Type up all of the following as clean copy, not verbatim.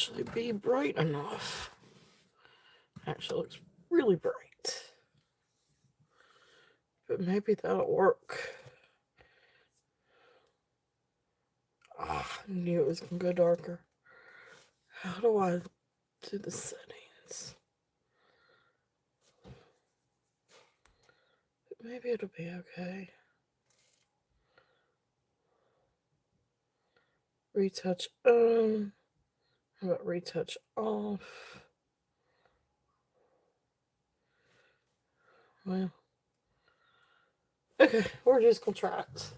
actually be bright enough. Actually looks really bright. But maybe that'll work. Ah, I knew it was going to go darker. How do I do the settings? Maybe it'll be okay. Retouch on. How about retouch off? Well, okay, we're just gonna try it.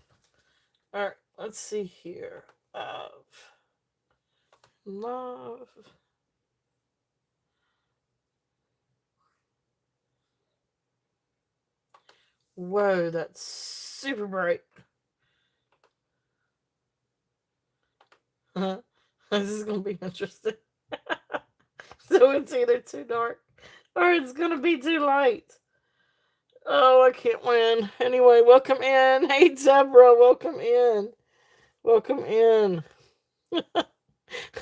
Alright, let's see here. Love. Whoa, that's super bright. Uh-huh. This is gonna be interesting. So it's either too dark or it's gonna be too light. Oh, I can't win. Anyway, welcome in. Hey, Deborah, welcome in. Welcome in.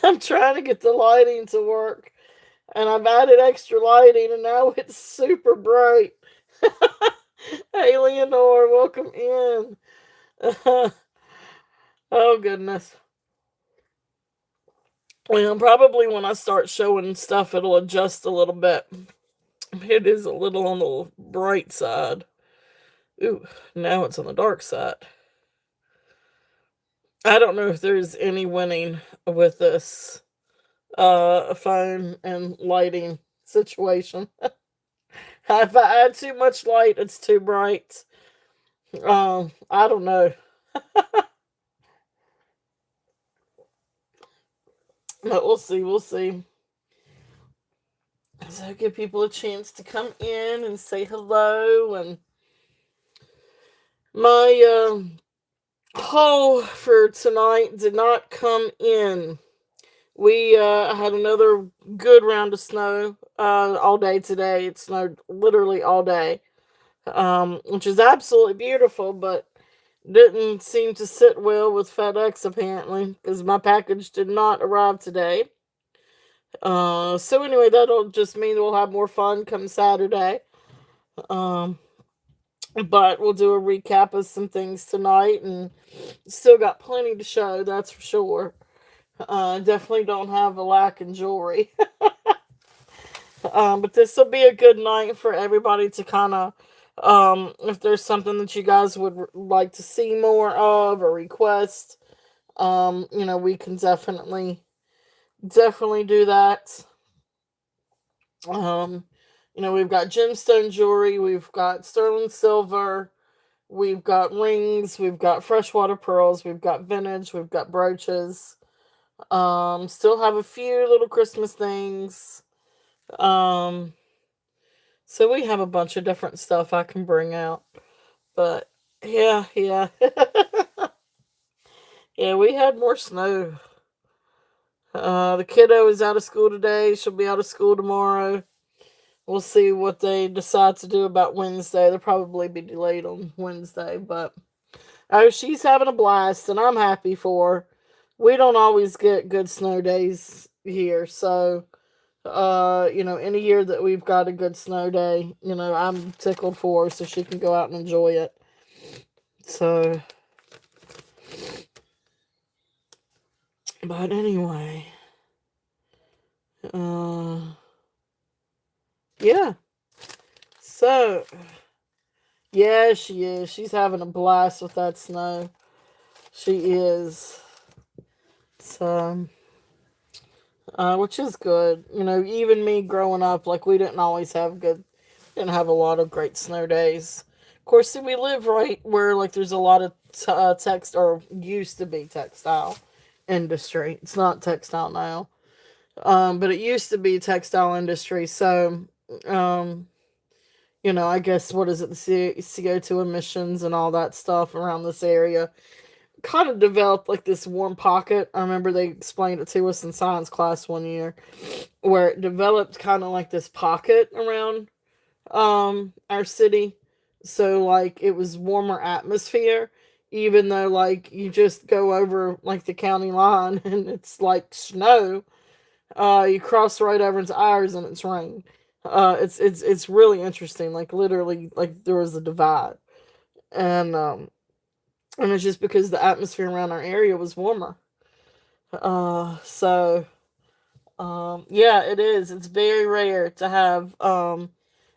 I'm trying to get the lighting to work, and I've added extra lighting, and now it's super bright. Hey, Leonore, welcome in. Oh, goodness. Well, probably when I start showing stuff, it'll adjust a little bit. It is a little on the bright side. Ooh, now it's on the dark side. I don't know if there's any winning with this phone and lighting situation. If I add too much light, it's too bright. I don't know. But we'll see, we'll see. So give people a chance to come in and say hello. And my haul for tonight did not come in. We had another good round of snow all day today. It snowed literally all day, which is absolutely beautiful, but didn't seem to sit well with FedEx apparently because my package did not arrive today. So anyway, that'll just mean we'll have more fun come Saturday. Um, but we'll do a recap of some things tonight, and still got plenty to show. That's for sure. Definitely don't have a lack in jewelry. But this will be a good night for everybody to kind of, if there's something that you guys would like to see more of or request, we can definitely do that. Um, we've got gemstone jewelry, we've got sterling silver, we've got rings, we've got freshwater pearls, we've got vintage, we've got brooches. Still have a few little Christmas things. Um, so we have a bunch of different stuff I can bring out. But yeah, yeah. Yeah, we had more snow. The kiddo is out of school today. She'll be out of school tomorrow. We'll see what they decide to do about Wednesday. They'll probably be delayed on Wednesday, but oh, she's having a blast, and I'm happy for her. We don't always get good snow days here, so any year that we've got a good snow day, I'm tickled for her so she can go out and enjoy it. So, but anyway, uh, yeah. So, yeah, she is. She's having a blast with that snow. She is. So, which is good. Even me growing up, like we didn't have a lot of great snow days. Of course, we live right where like there's a lot of text or used to be textile industry. It's not textile now, but it used to be textile industry. So, um, I guess what is it, the CO2 emissions and all that stuff around this area kind of developed like this warm pocket. I remember they explained it to us in science class one year, where it developed kind of like this pocket around our city. So like it was warmer atmosphere, even though like you just go over like the county line and it's like snow. You cross right over into ours and it's rain. It's really interesting. Like literally, like there was a divide, and and it's just because the atmosphere around our area was warmer. So yeah, it is. It's very rare to have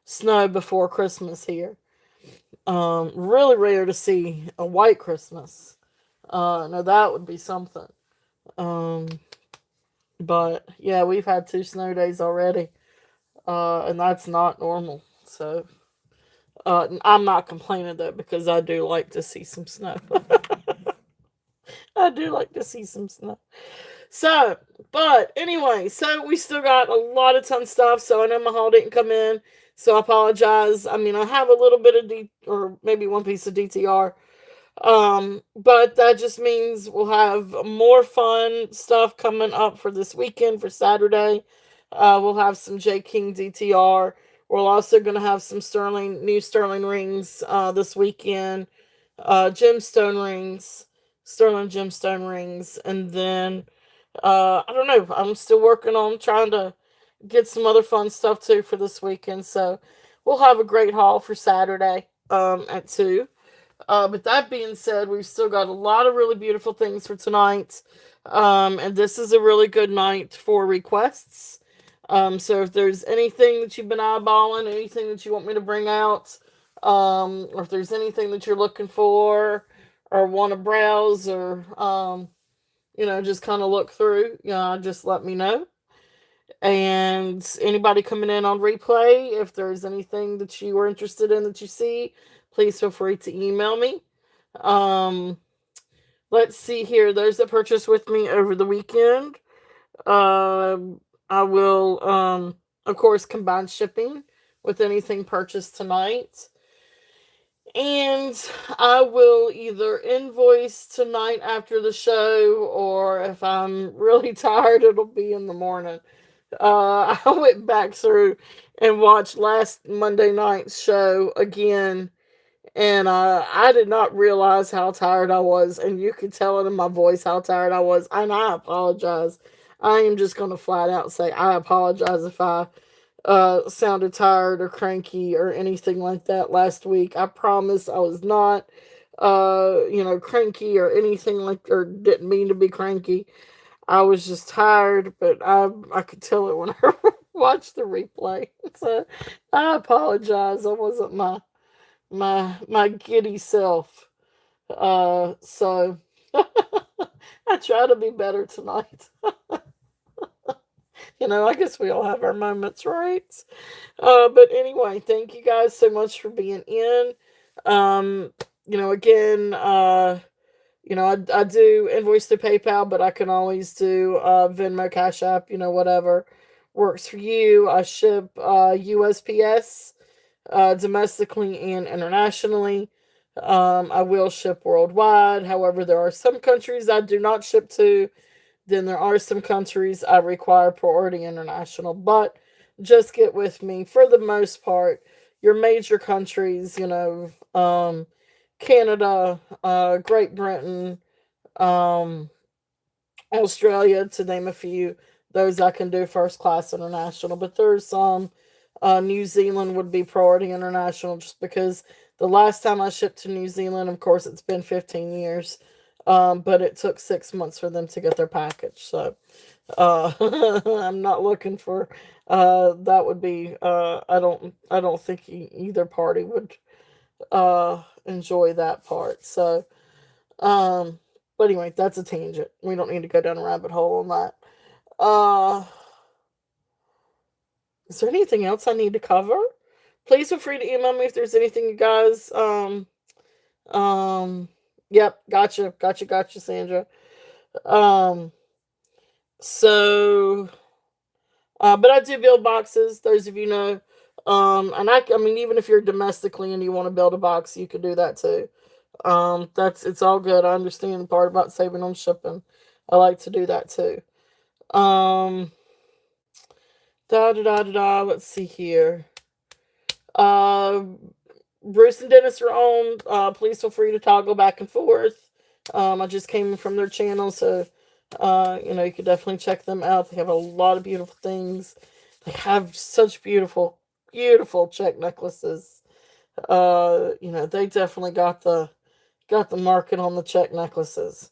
snow before Christmas here. Really rare to see a white Christmas. No, that would be something. Um, but yeah, we've had 2 snow days already, and that's not normal. So I'm not complaining though because I do like to see some snow. I do like to see some snow. So, but anyway, so we still got a lot of ton stuff. So I know my haul didn't come in, so I apologize. I mean, I have a little bit of or maybe one piece of DTR. But that just means we'll have more fun stuff coming up for this weekend for Saturday. We'll have some J King DTR. We're also gonna have some new Sterling rings this weekend. Gemstone rings, Sterling gemstone rings, and then I don't know. I'm still working on trying to get some other fun stuff too for this weekend. So we'll have a great haul for Saturday at 2. But that being said, we've still got a lot of really beautiful things for tonight. And this is a really good night for requests. So if there's anything that you've been eyeballing, anything that you want me to bring out, or if there's anything that you're looking for or want to browse or, just kind of look through, just let me know. And anybody coming in on replay, if there's anything that you are interested in that you see, please feel free to email me. Um, let's see here. There's a purchase with me over the weekend. I will, of course, combine shipping with anything purchased tonight. And I will either invoice tonight after the show, or if I'm really tired, it'll be in the morning. I went back through and watched last Monday night's show again, and I did not realize how tired I was, and you could tell it in my voice how tired I was, and I apologize. I am just going to flat out say I apologize if I sounded tired or cranky or anything like that last week. I promise I was not, cranky or anything like, or didn't mean to be cranky. I was just tired, but I could tell it when I watched the replay. So I apologize. I wasn't my giddy self. So I try to be better tonight. I guess we all have our moments, right? But anyway, thank you guys so much for being in. Again, I do invoice through PayPal, but I can always do Venmo, Cash App, whatever works for you. I ship USPS domestically and internationally. I will ship worldwide. However, there are some countries I do not ship to. Then there are some countries I require priority international. But just get with me. For the most part, your major countries, Canada, Great Britain, um, Australia, to name a few. Those I can do first class international, but there's some. New Zealand would be priority international just because the last time I shipped to New Zealand, of course, it's been 15 years, but it took 6 months for them to get their package. So I'm not looking for that would be I don't think either party would enjoy that part. So but anyway, that's a tangent. We don't need to go down a rabbit hole on that. Uh, is there anything else I need to cover? Please feel free to email me if there's anything you guys. Um. Yep. Gotcha, Sandra. Um. So. But I do build boxes. Those of you know. And I mean, even if you're domestically and you want to build a box, you could do that too. It's all good. I understand the part about saving on shipping. I like to do that too. Um, da da da da da. Let's see here. Uh, Bruce and Dennis are on. Please feel free to toggle back and forth. I just came from their channel, so You could definitely check them out. They have a lot of beautiful things. They have such beautiful, beautiful check necklaces. They definitely got the market on the check necklaces.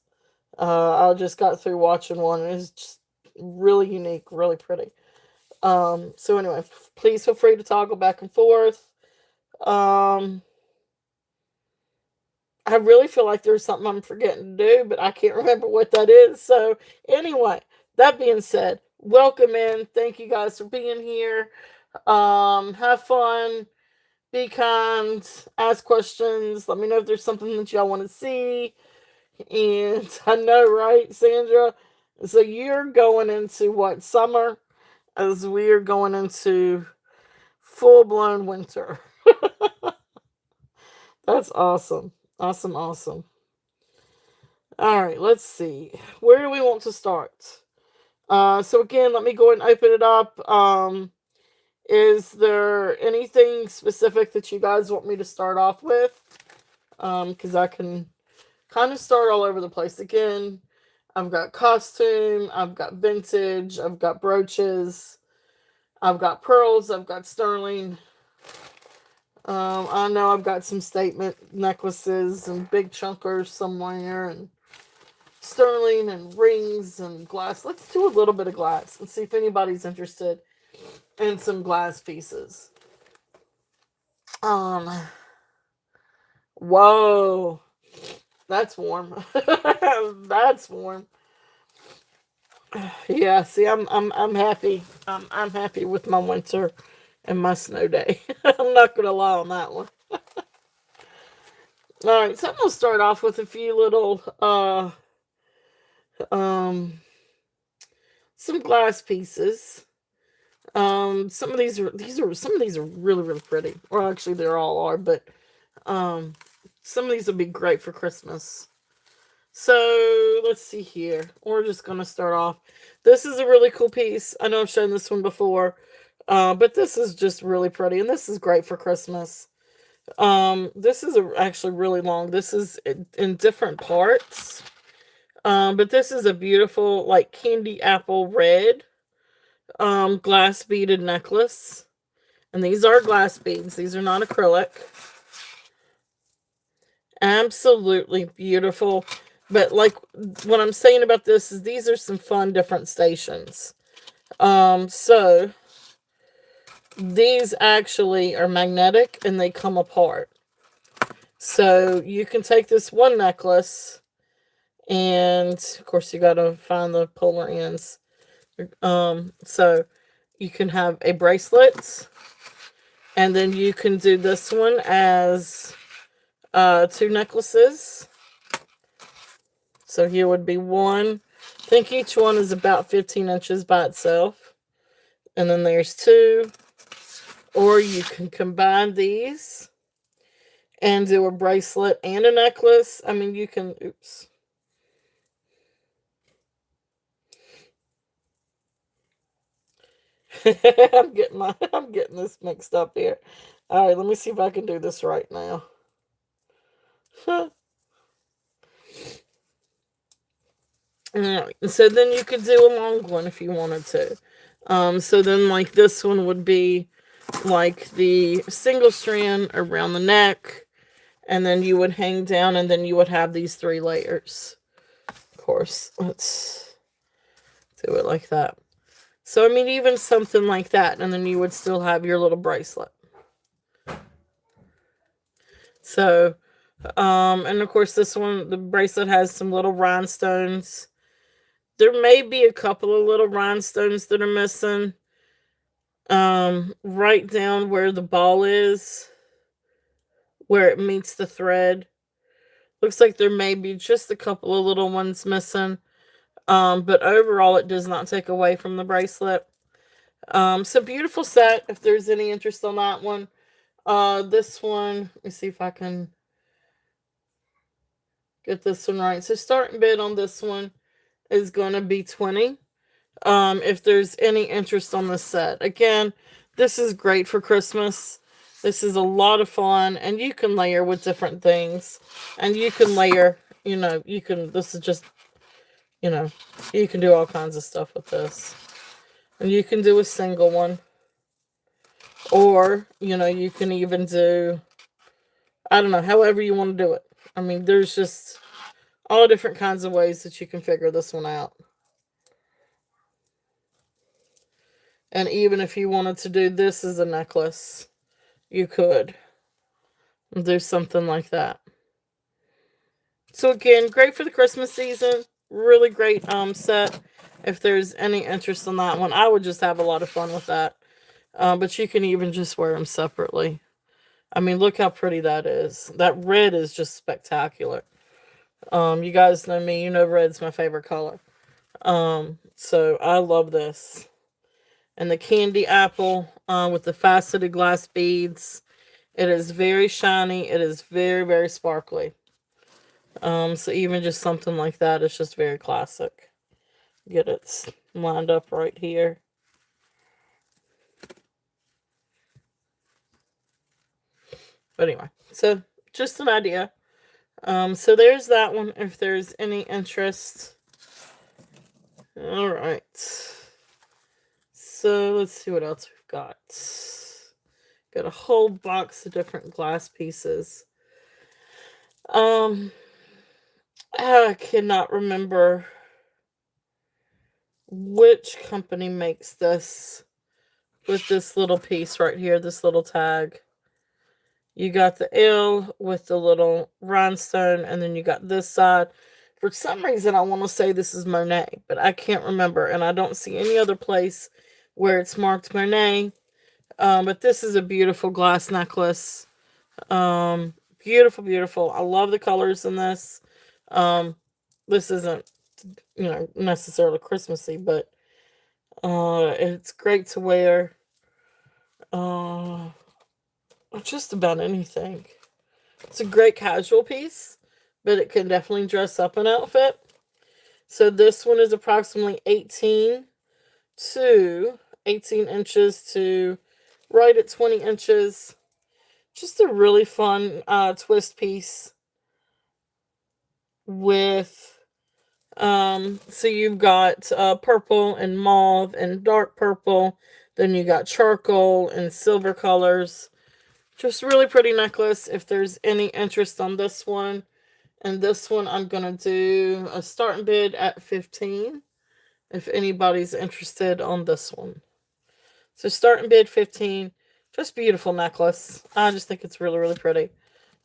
I just got through watching one, and it's just really unique, really pretty. So anyway, please feel free to toggle back and forth. Um, I really feel like there's something I'm forgetting to do, but I can't remember what that is. So anyway, that being said, welcome in. Thank you guys for being here. Have fun. Be kind. Ask questions. Let me know if there's something that y'all want to see. And I know, right, Sandra? So you're going into what, summer? As we are going into full blown winter. That's awesome. Awesome, awesome. All right, let's see. Where do we want to start? So again, let me go and open it up. Is there anything specific that you guys want me to start off with? Because I can kind of start all over the place. Again, I've got costume, I've got vintage, I've got brooches, I've got pearls, I've got sterling. I know I've got some statement necklaces and big chunkers somewhere, and sterling and rings and glass. Let's do a little bit of glass and see if anybody's interested in some glass pieces. Whoa, that's warm. That's warm. Yeah, see, I'm happy. I'm happy with my winter and my snow day. I'm not gonna lie on that one. All right, so I'm gonna start off with a few little um some glass pieces. Some of these are really really pretty. Well, actually, they all are, but um, some of these would be great for Christmas. So let's see here. We're just gonna start off. This is a really cool piece. I know I've shown this one before, but this is just really pretty, and this is great for Christmas. This is actually really long. This is in different parts. But this is a beautiful, like, candy apple red glass beaded necklace. And these are glass beads. These are not acrylic. Absolutely beautiful. But like what I'm saying about this is these are some fun different stations. So these actually are magnetic and they come apart. So you can take this one necklace, and of course you got to find the polar ends. So you can have a bracelet, and then you can do this one as two necklaces. So here would be one. I think each one is about 15 inches by itself. And then there's two. Or you can combine these and do a bracelet and a necklace. I mean, you can, oops. I'm getting this mixed up here. All right, let me see if I can do this right now. Alright, so then you could do a long one if you wanted to. So then, like, this one would be like the single strand around the neck, and then you would hang down, and then you would have these 3 layers. Of course, let's do it like that. So, I mean, even something like that, and then you would still have your little bracelet. So, and of course, this one, the bracelet has some little rhinestones. There may be a couple of little rhinestones that are missing. Right down where the ball is, where it meets the thread. Looks like there may be just a couple of little ones missing. But overall, it does not take away from the bracelet. So beautiful set, if there's any interest on that one. This one, let me see if I can get this one right. So starting bid on this one is going to be 20. If there's any interest on this set. Again, this is great for Christmas. This is a lot of fun, and you can layer with different things. And you can layer, this is just You know, you can do all kinds of stuff with this. And you can do a single one. Or, you know, you can even do, I don't know, however you want to do it. I mean, there's just all different kinds of ways that you can figure this one out. And even if you wanted to do this as a necklace, you could do something like that. So again, great for the Christmas season. Really great set. If there's any interest in that one, I would just have a lot of fun with that. But you can even just wear them separately. I mean, look how pretty that is. That red is just spectacular. You guys know me. You know red's my favorite color. So I love this. And the candy apple with the faceted glass beads. It is very shiny. It is very, very sparkly. So even just something like that is just very classic. Get it lined up right here. But anyway, so just an idea. So there's that one if there's any interest. All right. So let's see what else we've got. Got a whole box of different glass pieces. I cannot remember which company makes this with this little piece right here, this little tag. You got the L with the little rhinestone, and then you got this side. For some reason, I want to say this is Monet, but I can't remember, and I don't see any other place where it's marked Monet. But this is a beautiful glass necklace. Beautiful, beautiful. I love the colors in this. This isn't, you know, necessarily Christmassy, but it's great to wear. Just about anything. It's a great casual piece, but it can definitely dress up an outfit. So this one is approximately 18 inches to right at 20 inches. Just a really fun twist piece with so you've got purple and mauve and dark purple, then you got charcoal and silver colors. Just really pretty necklace. If there's any interest on this one, and this one I'm gonna do a starting bid at 15 if anybody's interested on this one. So starting bid 15. Just beautiful necklace. I just think it's really, really pretty.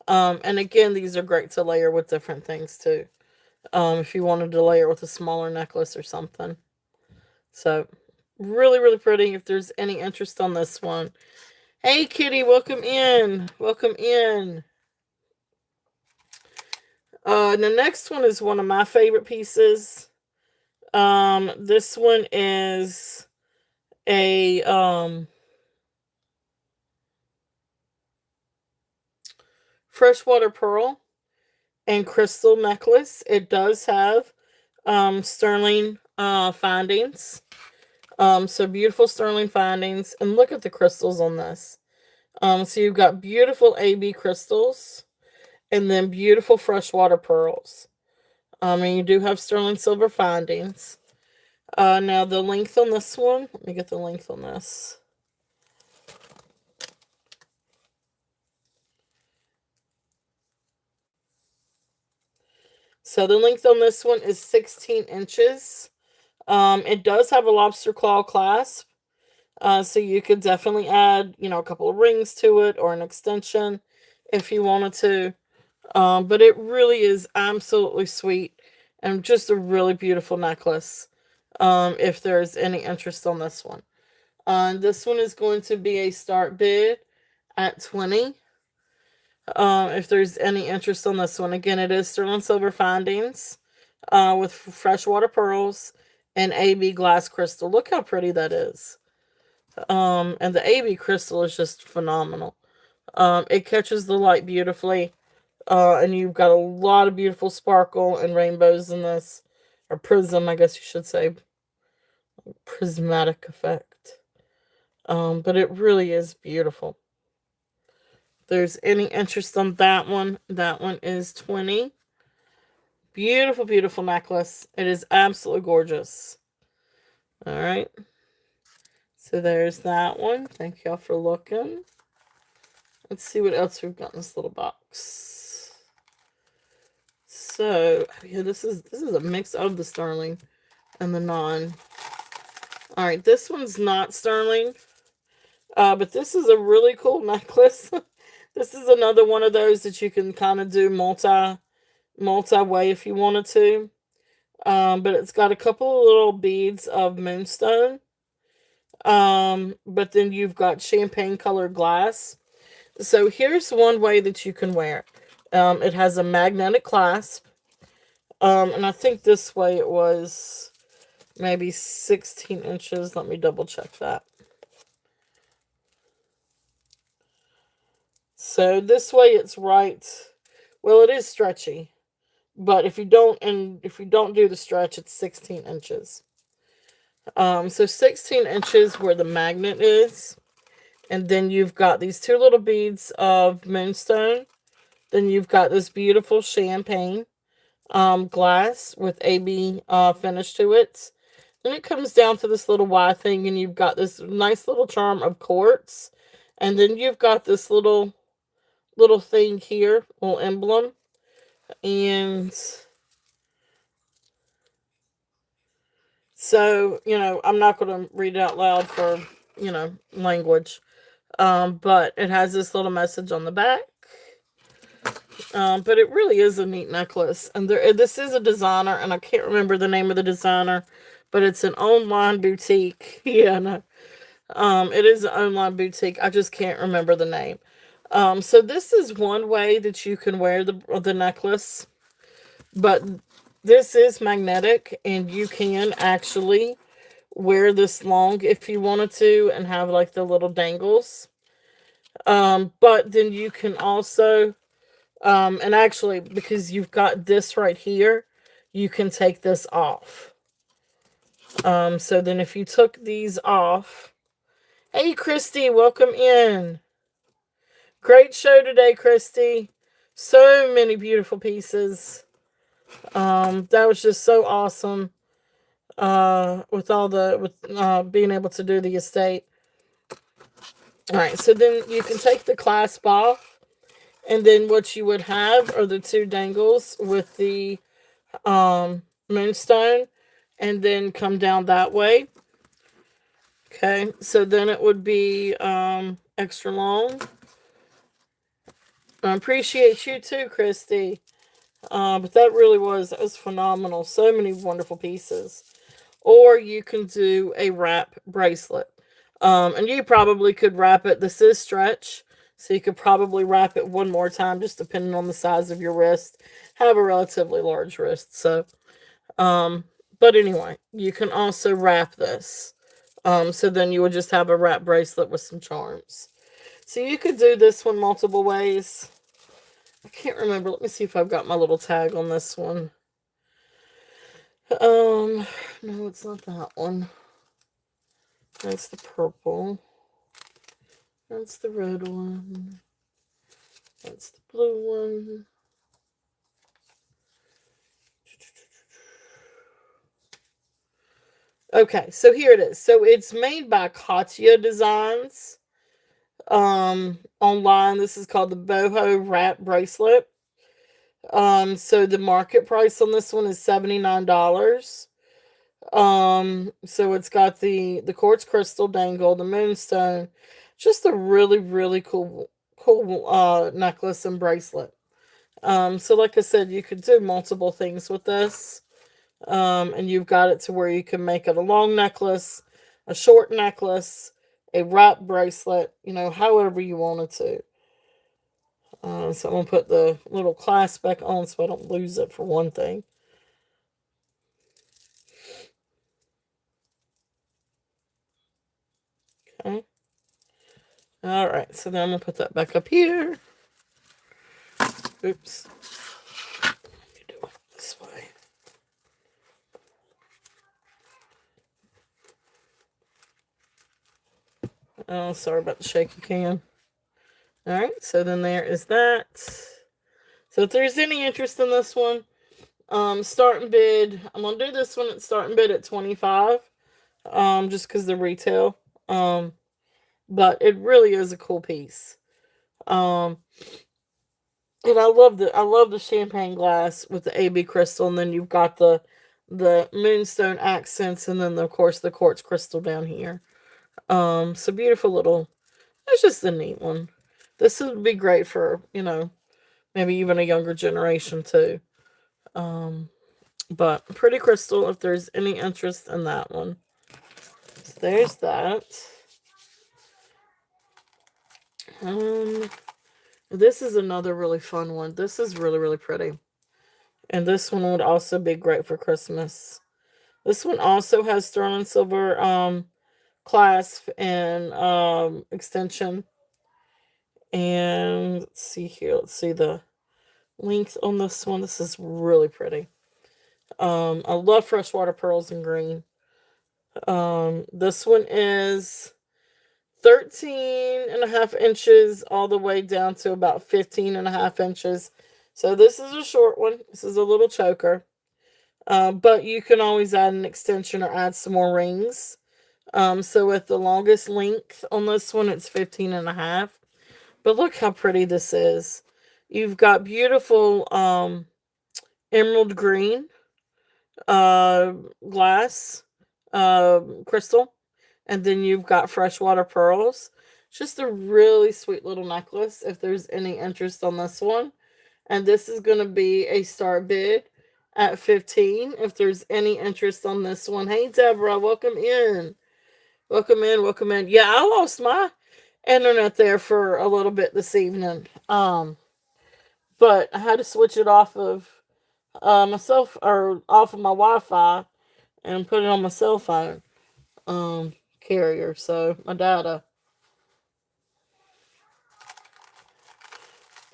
And again, these are great to layer with different things too. If you wanted to layer with a smaller necklace or something. So really, really pretty. If there's any interest on this one. Hey Kitty, welcome in. Welcome in. The next one is one of my favorite pieces. This one is a freshwater pearl and crystal necklace. It does have sterling findings. So beautiful sterling findings. And look at the crystals on this. So you've got beautiful AB crystals and then beautiful freshwater pearls. And you do have sterling silver findings. Now the length on this one, let me get the length on this. So the length on this one is 16 inches. It does have a lobster claw clasp. So you could definitely add, you know, a couple of rings to it or an extension if you wanted to. But it really is absolutely sweet and just a really beautiful necklace. If there's any interest on this one. This one is going to be a start bid at 20. If there's any interest on this one. Again, it is sterling silver findings with freshwater pearls and AB glass crystal. Look how pretty that is. And the AB crystal is just phenomenal. It catches the light beautifully. And you've got a lot of beautiful sparkle and rainbows in this. Or prism, I guess you should say. Prismatic effect. But it really is beautiful. If there's any interest on that one is 20. Beautiful, beautiful necklace. It is absolutely gorgeous. All right. So there's that one. Thank y'all for looking. Let's see what else we've got in this little box. So, yeah, this is a mix of the sterling and the non. All right, this one's not sterling, but this is a really cool necklace. This is another one of those that you can kind of do multi-way if you wanted to. But it's got a couple of little beads of moonstone. But then you've got champagne colored glass. So here's one way that you can wear it. It has a magnetic clasp. And I think this way it was maybe 16 inches. Let me double check that. So this way it's right. Well, it is stretchy. But if you don't do the stretch, it's 16 inches. So 16 inches where the magnet is. And then you've got these two little beads of moonstone. Then you've got this beautiful champagne glass with AB finish to it. Then it comes down to this little Y thing, and you've got this nice little charm of quartz. And then you've got this little thing here, little emblem. And so, I'm not going to read it out loud for, language. But it has this little message on the back. But it really is a neat necklace. And this is a designer, and I can't remember the name of the designer, but it's an online boutique. Yeah, no. It is an online boutique. I just can't remember the name. So this is one way that you can wear the necklace. But this is magnetic, and you can actually wear this long if you wanted to and have like the little dangles. But then you can also, and actually, because you've got this right here, you can take this off. So then if you took these off, hey, Christy, welcome in. Great show today, Christy. So many beautiful pieces. That was just so awesome. With being able to do the estate. All right, so then you can take the clasp off, and then what you would have are the two dangles with the moonstone, and then come down that way. Okay, so then it would be extra long. I appreciate you too, Christy. But that was phenomenal. So many wonderful pieces. Or you can do a wrap bracelet. And you probably could wrap it. This is stretch, so you could probably wrap it one more time, just depending on the size of your wrist. Have a relatively large wrist, so. But anyway, you can also wrap this. So then you would just have a wrap bracelet with some charms. So you could do this one multiple ways. I can't remember. Let me see if I've got my little tag on this one. No, it's not that one. That's the purple. That's the red one. That's the blue one. Okay, so here it is. So it's made by Katya Designs. Online, this is called the boho wrap bracelet. So the market price on this one is $79. So it's got the quartz crystal dangle, the moonstone, just a really, really cool necklace and bracelet. So like I said, you could do multiple things with this. And you've got it to where you can make it a long necklace, a short necklace, a wrap bracelet, however you wanted to. So I'm going to put the little clasp back on so I don't lose it, for one thing. Okay. All right, so then I'm going to put that back up here. Oops. Let me do it this way. Oh, sorry about the shaky cam. All right, so then there is that. So if there's any interest in this one, Starting bid. I'm gonna do this one at starting bid at 25. Just because the retail. But it really is a cool piece. Um, and I love the champagne glass with the AB crystal, and then you've got the moonstone accents, and then of course the quartz crystal down here. So beautiful little. It's just a neat one. This would be great for maybe even a younger generation too. Um, but pretty crystal if there's any interest in that one. So there's that. Um, this is another really fun one. This is really really pretty, and this one would also be great for Christmas. This one also has sterling silver clasp and extension. And let's see here. Let's see the length on this one. This is really pretty. I love freshwater pearls in green. This one is 13.5 inches all the way down to about 15.5 inches. So this is a short one. This is a little choker. But you can always add an extension or add some more rings. So with the longest length on this one, it's 15.5. But look how pretty this is. You've got beautiful emerald green uh, glass crystal, and then you've got freshwater pearls. Just a really sweet little necklace if there's any interest on this one. And this is going to be a start bid at 15 if there's any interest on this one. Hey Deborah, welcome in. Welcome in, welcome in. Yeah, I lost my internet there for a little bit this evening. But I had to switch it off of myself or off of my Wi-Fi and put it on my cell phone carrier. So my data.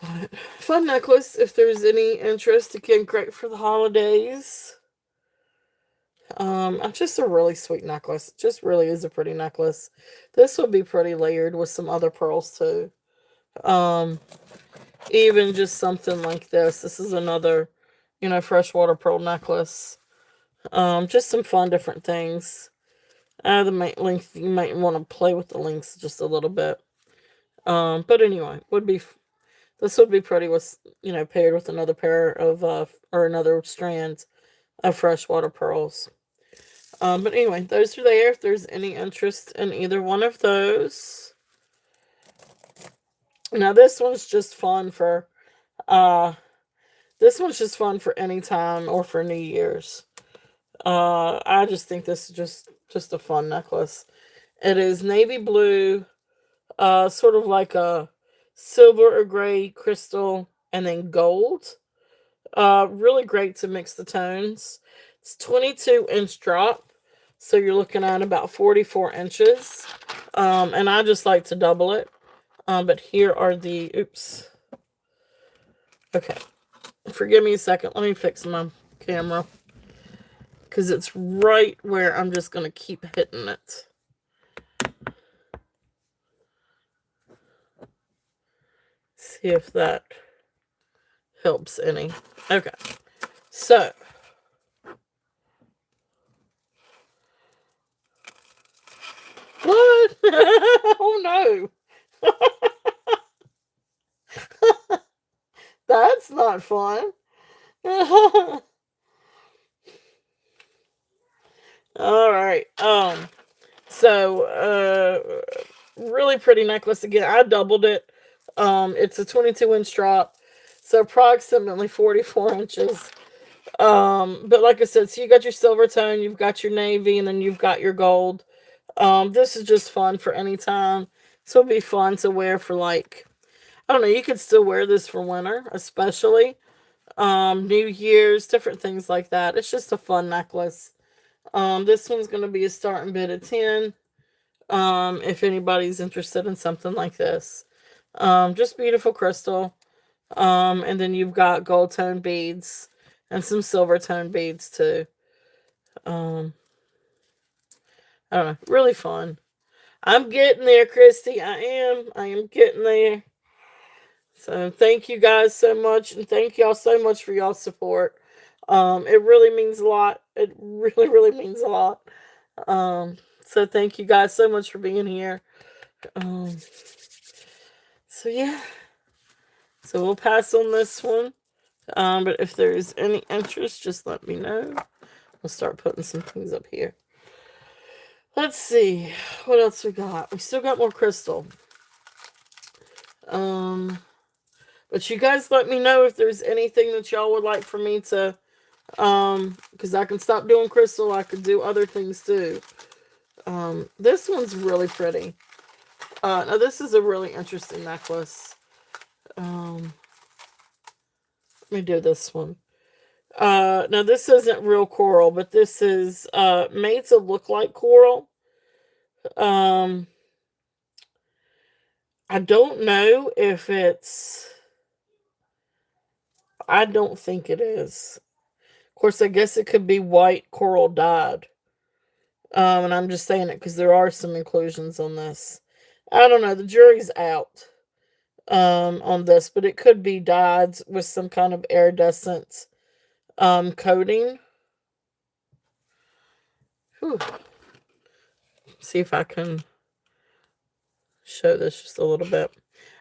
But fun necklace if there's any interest. Again, great for the holidays. Just a really sweet necklace. It just really is a pretty necklace. This would be pretty layered with some other pearls too. Um, Even just something like this. This is another, freshwater pearl necklace. Just some fun different things. The length, you might want to play with the links just a little bit. But anyway, this would be pretty with paired with another pair of or another strand of freshwater pearls. But anyway, those are there if there's any interest in either one of those. Now uh this one's just fun for any time or for New Year's. I just think this is just a fun necklace. It is navy blue, sort of like a silver or gray crystal, and then gold. Really great to mix the tones. It's 22-inch drop, so you're looking at about 44 inches. And I just like to double it. But here are the, oops. Okay. Forgive me a second. Let me fix my camera. Because it's right where I'm just going to keep hitting it. See if that helps any. Okay. So. What? Oh no. That's not fun. All right. So really pretty necklace again. I doubled it. It's a 22-inch drop. So approximately 44 inches. But like I said, so you got your silver tone, you've got your navy, and then you've got your gold. This is just fun for any time. So it'd be fun to wear for like, I don't know, you could still wear this for winter, especially. New Year's, different things like that. It's just a fun necklace. This one's gonna be a starting bid of 10. If anybody's interested in something like this. Just beautiful crystal. And then you've got gold tone beads and some silver tone beads too. Um, I don't know, really fun. I'm getting there, Christy. I am getting there. So thank you guys so much, and thank y'all so much for y'all support. It really means a lot. It really, really means a lot. Um, so thank you guys so much for being here. Um, so yeah, so we'll pass on this one. But if there's any interest, just let me know. We'll start putting some things up here. Let's see what else we got. We still got more crystal. Um, but you guys let me know if there's anything that y'all would like for me to, because I can stop doing crystal. I could do other things too. This one's really pretty. Now this is a really interesting necklace. Let me do this one. Now this isn't real coral, but this is made to look like coral. Um, I don't know if it's. I don't think it is. Of course, I guess it could be white coral dyed. And I'm just saying it because there are some inclusions on this. I don't know. The jury's out on this, but it could be dyed with some kind of iridescent coating. Whew. See if I can show this just a little bit.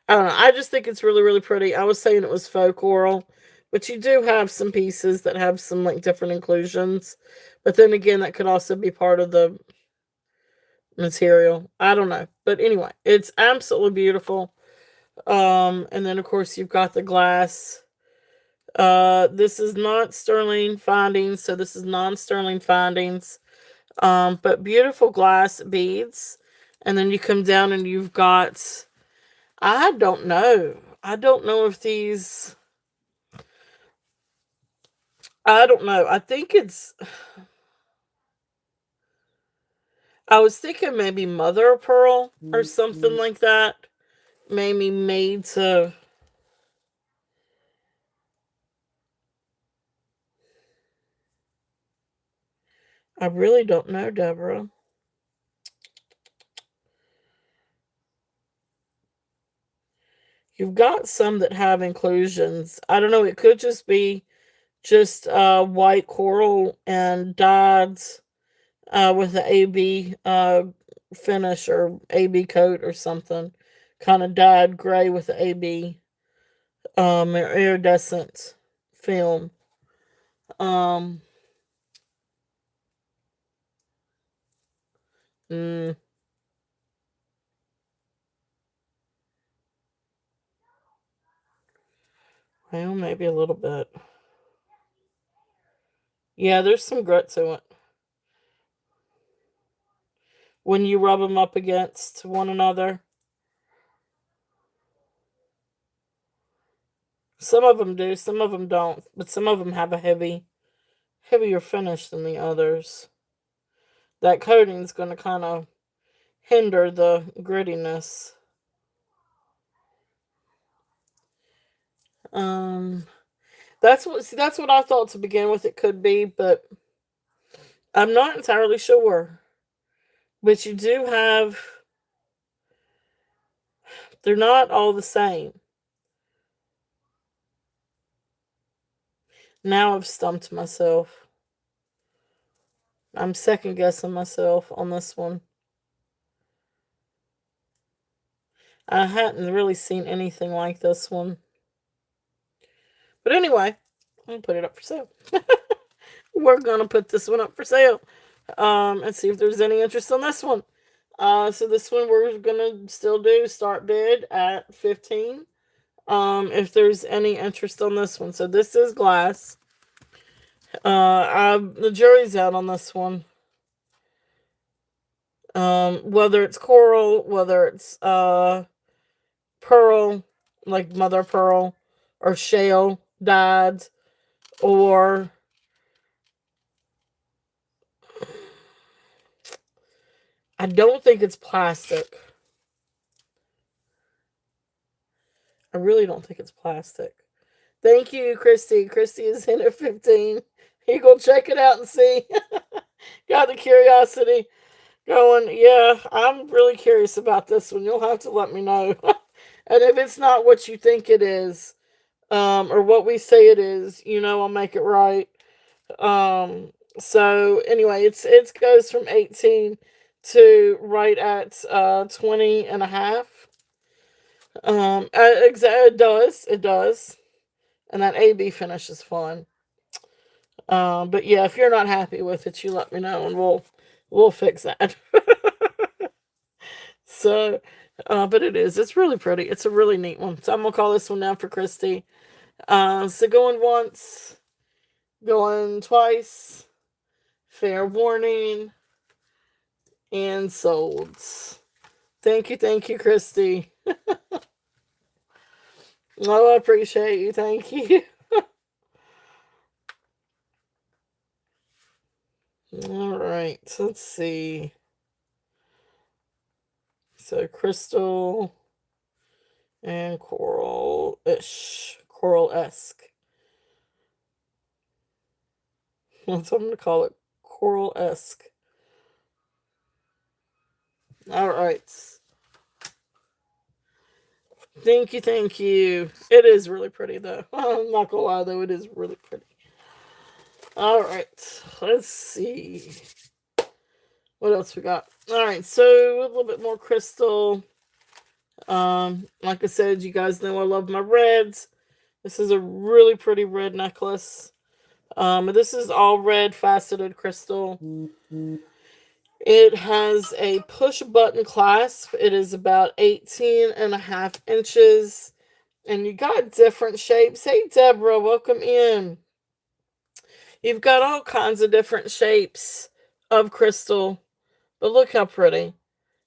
I don't know. I just think it's really, really pretty. I was saying it was faux coral, but you do have some pieces that have some like different inclusions. But then again, that could also be part of the material. I don't know. But anyway, it's absolutely beautiful. And then of course you've got the glass. This is not sterling findings, so this is non-sterling findings. But beautiful glass beads. And then you come down and you've got, I don't know. I don't know if these, I don't know. I think it's, I was thinking maybe mother of pearl or something like that. Maybe made to, I really don't know, Deborah. You've got some that have inclusions. I don't know. It could just be just white coral and dyed with the AB finish or AB coat or something. Kind of dyed gray with the AB iridescent film. Um, mm, well, maybe a little bit. Yeah, there's some grit to it. When you rub them up against one another. Some of them do, some of them don't, but some of them have a heavier finish than the others. That coating's going to kind of hinder the grittiness. Um, that's what I thought to begin with. It could be, but I'm not entirely sure. But you do have, they're not all the same. Now I've stumped myself. I'm second guessing myself on this one. I hadn't really seen anything like this one. But anyway, I'm going to put it up for sale. We're going to put this one up for sale. And see if there's any interest on this one. So this one we're going to still do start bid at 15. If there's any interest on this one. So this is glass. The jury's out on this one. Whether it's coral, whether it's pearl, like mother pearl, or shale dyed, or I don't think it's plastic. I really don't think it's plastic. Thank you, Christy. Christy is in at 15. You go check it out and see. Got the curiosity going. Yeah, I'm really curious about this one. You'll have to let me know. And if it's not what you think it is, or what we say it is, I'll make it right. So anyway, it goes from 18 to right at 20 and a half. It does. And that AB finish is fun. But yeah, if you're not happy with it, you let me know and we'll fix that. So, but it's really pretty. It's a really neat one. So I'm gonna call this one now for Christy. So going once, going twice, fair warning, and sold. Thank you, Christy. Oh, I appreciate you. Thank you. All right, let's see. So crystal and coral-ish, coral-esque. That's what I'm gonna call it, coral-esque. All right. Thank you. It is really pretty though. I'm not gonna lie though, it is really pretty. All right, let's see what else we got. All right, so a little bit more crystal. Like I said, you guys know I love my reds. This is a really pretty red necklace. This is all red faceted crystal. It has a push button clasp. It is about 18.5 inches. And you got different shapes. Hey, Deborah, welcome in. You've got all kinds of different shapes of crystal. But look how pretty.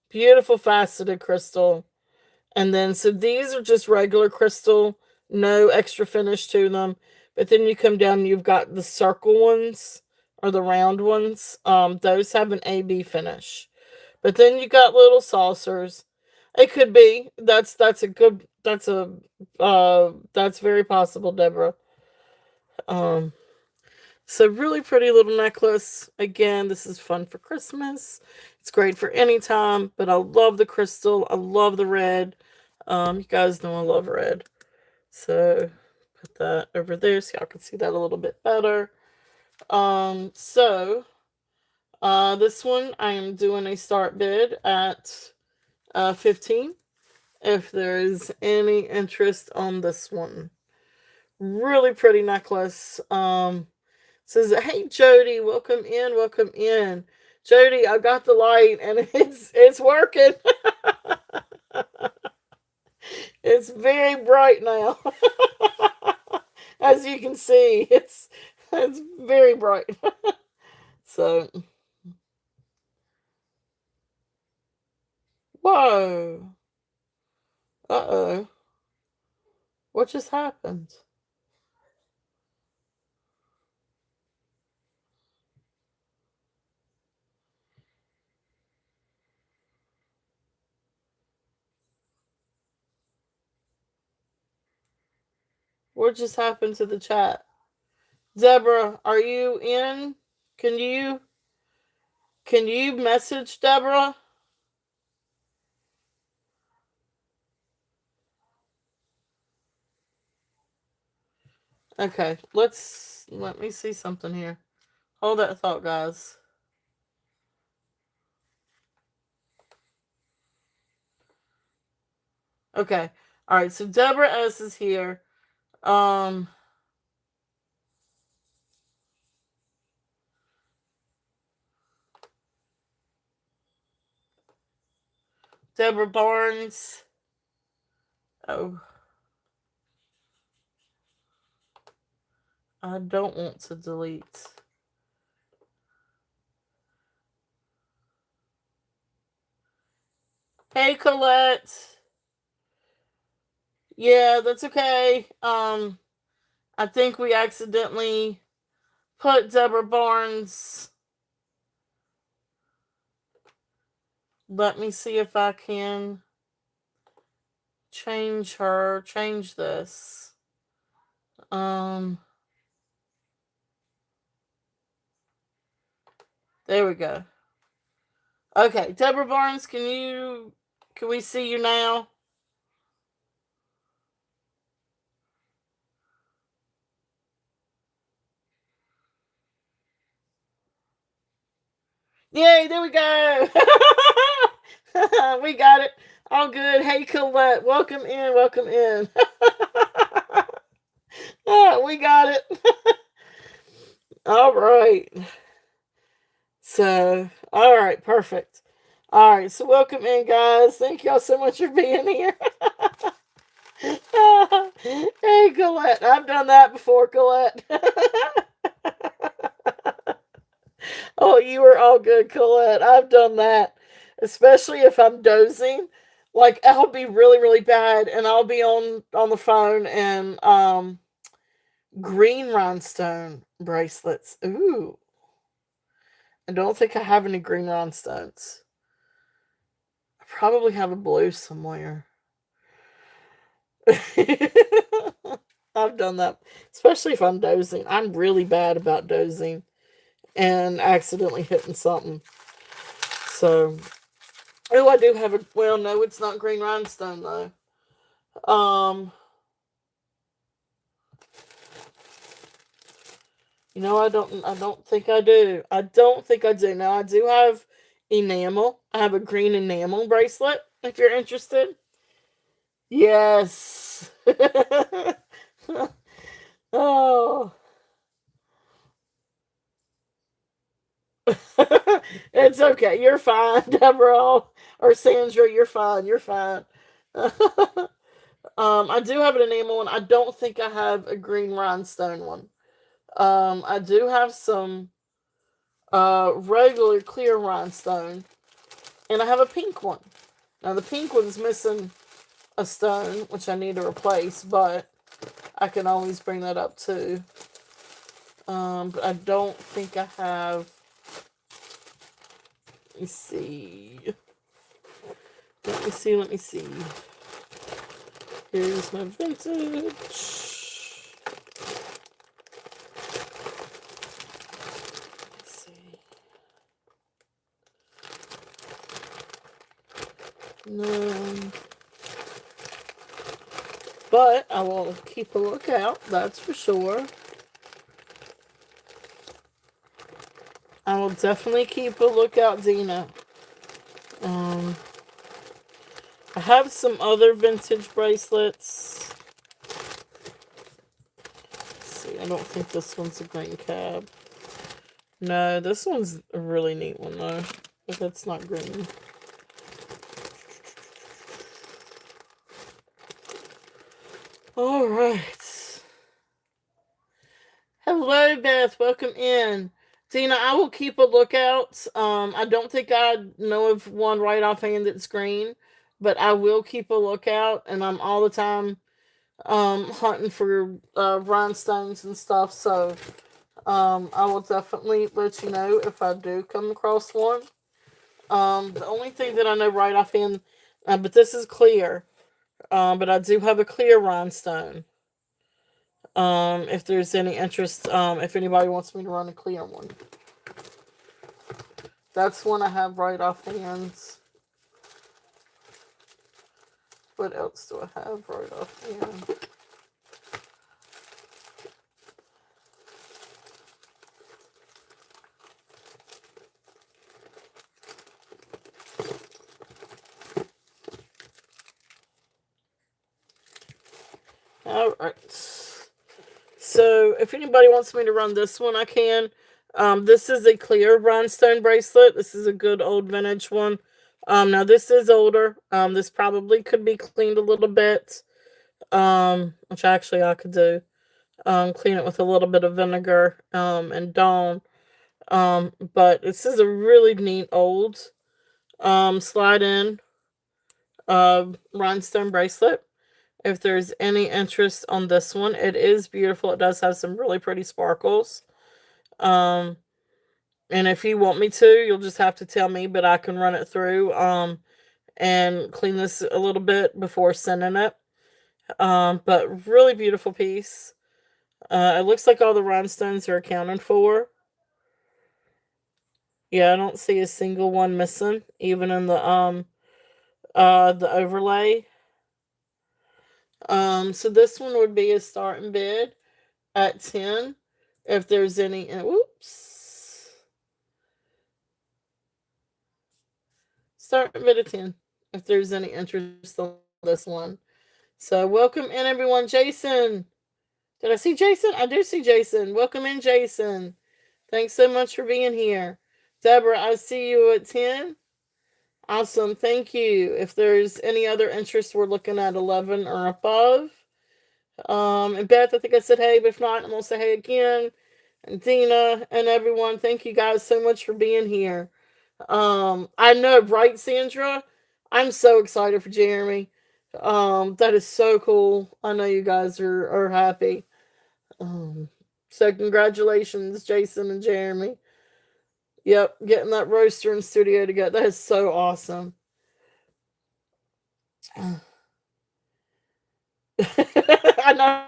Beautiful faceted crystal. And then, so these are just regular crystal, no extra finish to them. But then you come down and you've got the circle ones or the round ones. Those have an AB finish. But then you got little saucers. It could be. That's very possible, Deborah. Um, so really pretty little necklace. Again, this is fun for Christmas. It's great for any time, but I love the crystal. I love the red. You guys know I love red. So put that over there so y'all can see that a little bit better. So this one I am doing a start bid at 15 if there is any interest on this one. Really pretty necklace. Says, hey Jody, welcome in, welcome in. Jody, I got the light and it's working. It's very bright now. As you can see, it's very bright. So, whoa. Uh-oh. What just happened? What just happened to the chat? Deborah, are you in? Can you message Deborah? Okay, let me see something here. Hold that thought, guys. Okay. All right, so Deborah S is here. Um Deborah Barnes. Oh, I don't want to delete. Hey, Colette. Yeah, that's okay. I think we accidentally put Deborah Barnes. Let me see if I can change this. There we go. Okay, Deborah Barnes, can we see you now? Yay, there we go. We got it. All good. Hey, Colette. Welcome in. Welcome in. We got it. All right. So, all right. Perfect. All right. So, welcome in, guys. Thank y'all so much for being here. Hey, Colette. I've done that before, Colette. Oh, you were all good, Colette. I've done that, especially if I'm dozing. Like I'll be really, really bad, and I'll be on the phone and green rhinestone bracelets. Ooh, I don't think I have any green rhinestones. I probably have a blue somewhere. I've done that, especially if I'm dozing. I'm really bad about dozing and accidentally hitting something. So, oh, I do have a. Well, no, it's not green rhinestone though. You know, I don't think I do. I don't think I do. Now I do have enamel. I have a green enamel bracelet. If you're interested. Yes. Oh. It's okay. You're fine, Deborah or Sandra. You're fine. You're fine. I do have an enamel one. I don't think I have a green rhinestone one. I do have some regular clear rhinestone, and I have a pink one. Now the pink one's missing a stone, which I need to replace, but I can always bring that up too. But I don't think I have. Let me see. Let me see. Let me see. Here's my vintage. No. But I will keep a lookout, that's for sure. I will definitely keep a lookout, Dina. I have some other vintage bracelets. Let's see, I don't think this one's a green cab. No, this one's a really neat one though, but it's not green. All right. Hello, Beth. Welcome in. Tina, I will keep a lookout. I don't think I know of one right offhand that's green, but I will keep a lookout, and I'm all the time hunting for rhinestones and stuff. So I will definitely let you know if I do come across one. The only thing that I know right offhand, but this is clear. But I do have a clear rhinestone. If there's any interest, if anybody wants me to run a clear one, that's one I have right offhand. What else do I have right offhand? All right. So if anybody wants me to run this one, I can. This is a clear rhinestone bracelet. This is a good old vintage one. Now this is older. This probably could be cleaned a little bit. Which actually I could do. Clean it with a little bit of vinegar, and Dawn. But this is a really neat old, slide in, rhinestone bracelet. If there's any interest on this one, it is beautiful. It does have some really pretty sparkles. Um, and if you want me to, you'll just have to tell me, but I can run it through, and clean this a little bit before sending it. But really beautiful piece. It looks like all the rhinestones are accounted for. Yeah, I don't see a single one missing, even in the overlay. So this one would be a starting bid at 10. If there's any, whoops. Start bid at 10 if there's any interest on this one. So welcome in everyone. Jason. Did I see Jason? I do see Jason. Welcome in, Jason. Thanks so much for being here. Deborah, I see you at 10. Awesome. Thank you. If there's any other interest, we're looking at 11 or above. And Beth, I think I said hey, but if not, I'm going to say hey again. And Dina and everyone, thank you guys so much for being here. I know, right, Sandra? I'm so excited for Jeremy. That is so cool. I know you guys are happy. Um, so congratulations, Jason and Jeremy. Yep, getting that roaster in studio together. That is so awesome. I know,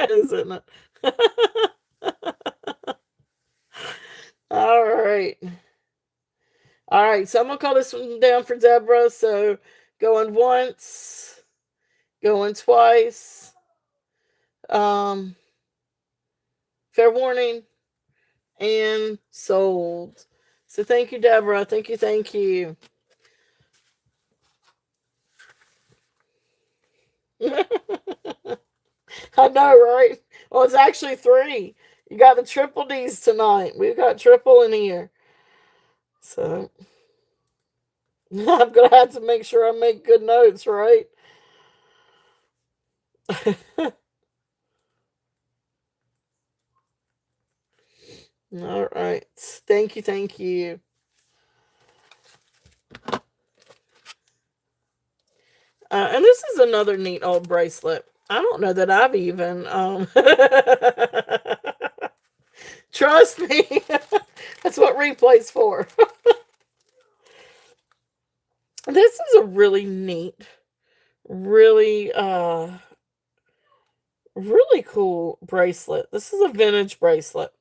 isn't it? All right. All right, so I'm going to call this one down for Deborah. So going once, going twice. Fair warning, and sold. So thank you, Deborah. Thank you, thank you. I know, right? Well, it's actually 3. You got the triple D's tonight. We've got triple in here. So I'm going to have to make sure I make good notes, right? All right. Thank you, thank you. And this is another neat old bracelet. I don't know that I've even trust me. That's what replay's for. This is a really neat, really really cool bracelet. This is a vintage bracelet.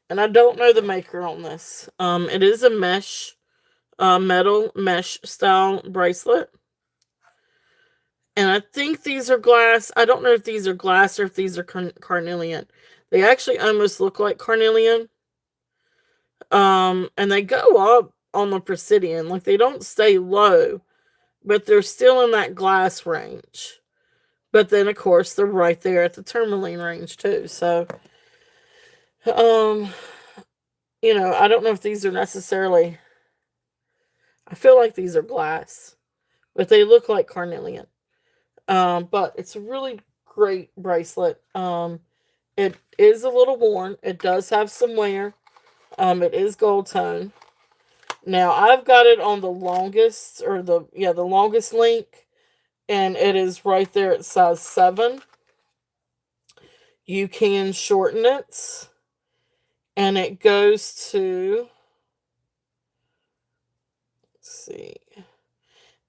And I don't know the maker on this. It is a mesh metal mesh style bracelet. And I think these are glass. I don't know if these are glass or if these are carnelian. They actually almost look like carnelian. And they go up on the Presidian. Like, they don't stay low, but they're still in that glass range. But then, of course, they're right there at the tourmaline range, too. So, I don't know if these are necessarily... I feel like these are glass, but they look like carnelian. But it's a really great bracelet. It is a little worn. It does have some wear. It is gold tone. Now I've got it on the longest, or the longest link, and it is right there at size 7. You can shorten it, and it goes to, let's see,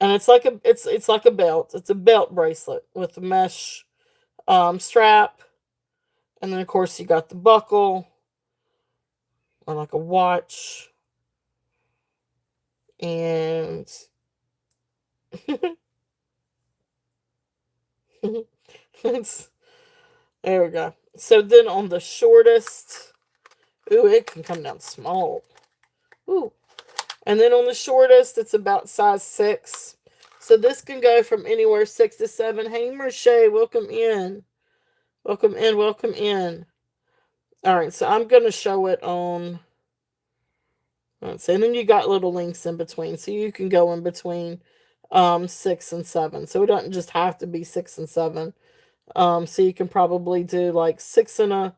and it's like a belt. It's a belt bracelet with a mesh strap, and then of course you got the buckle, or like a watch, and it's, there we go. So then on the shortest, ooh, it can come down small. Ooh. And then on the shortest, it's about size 6. So this can go from anywhere 6 to 7. Hey, Merche, welcome in. Welcome in, welcome in. All right, so I'm going to show it on... Let's see, and then you got little links in between. So you can go in between 6 and 7. So it doesn't just have to be 6 and 7. So you can probably do like 6.5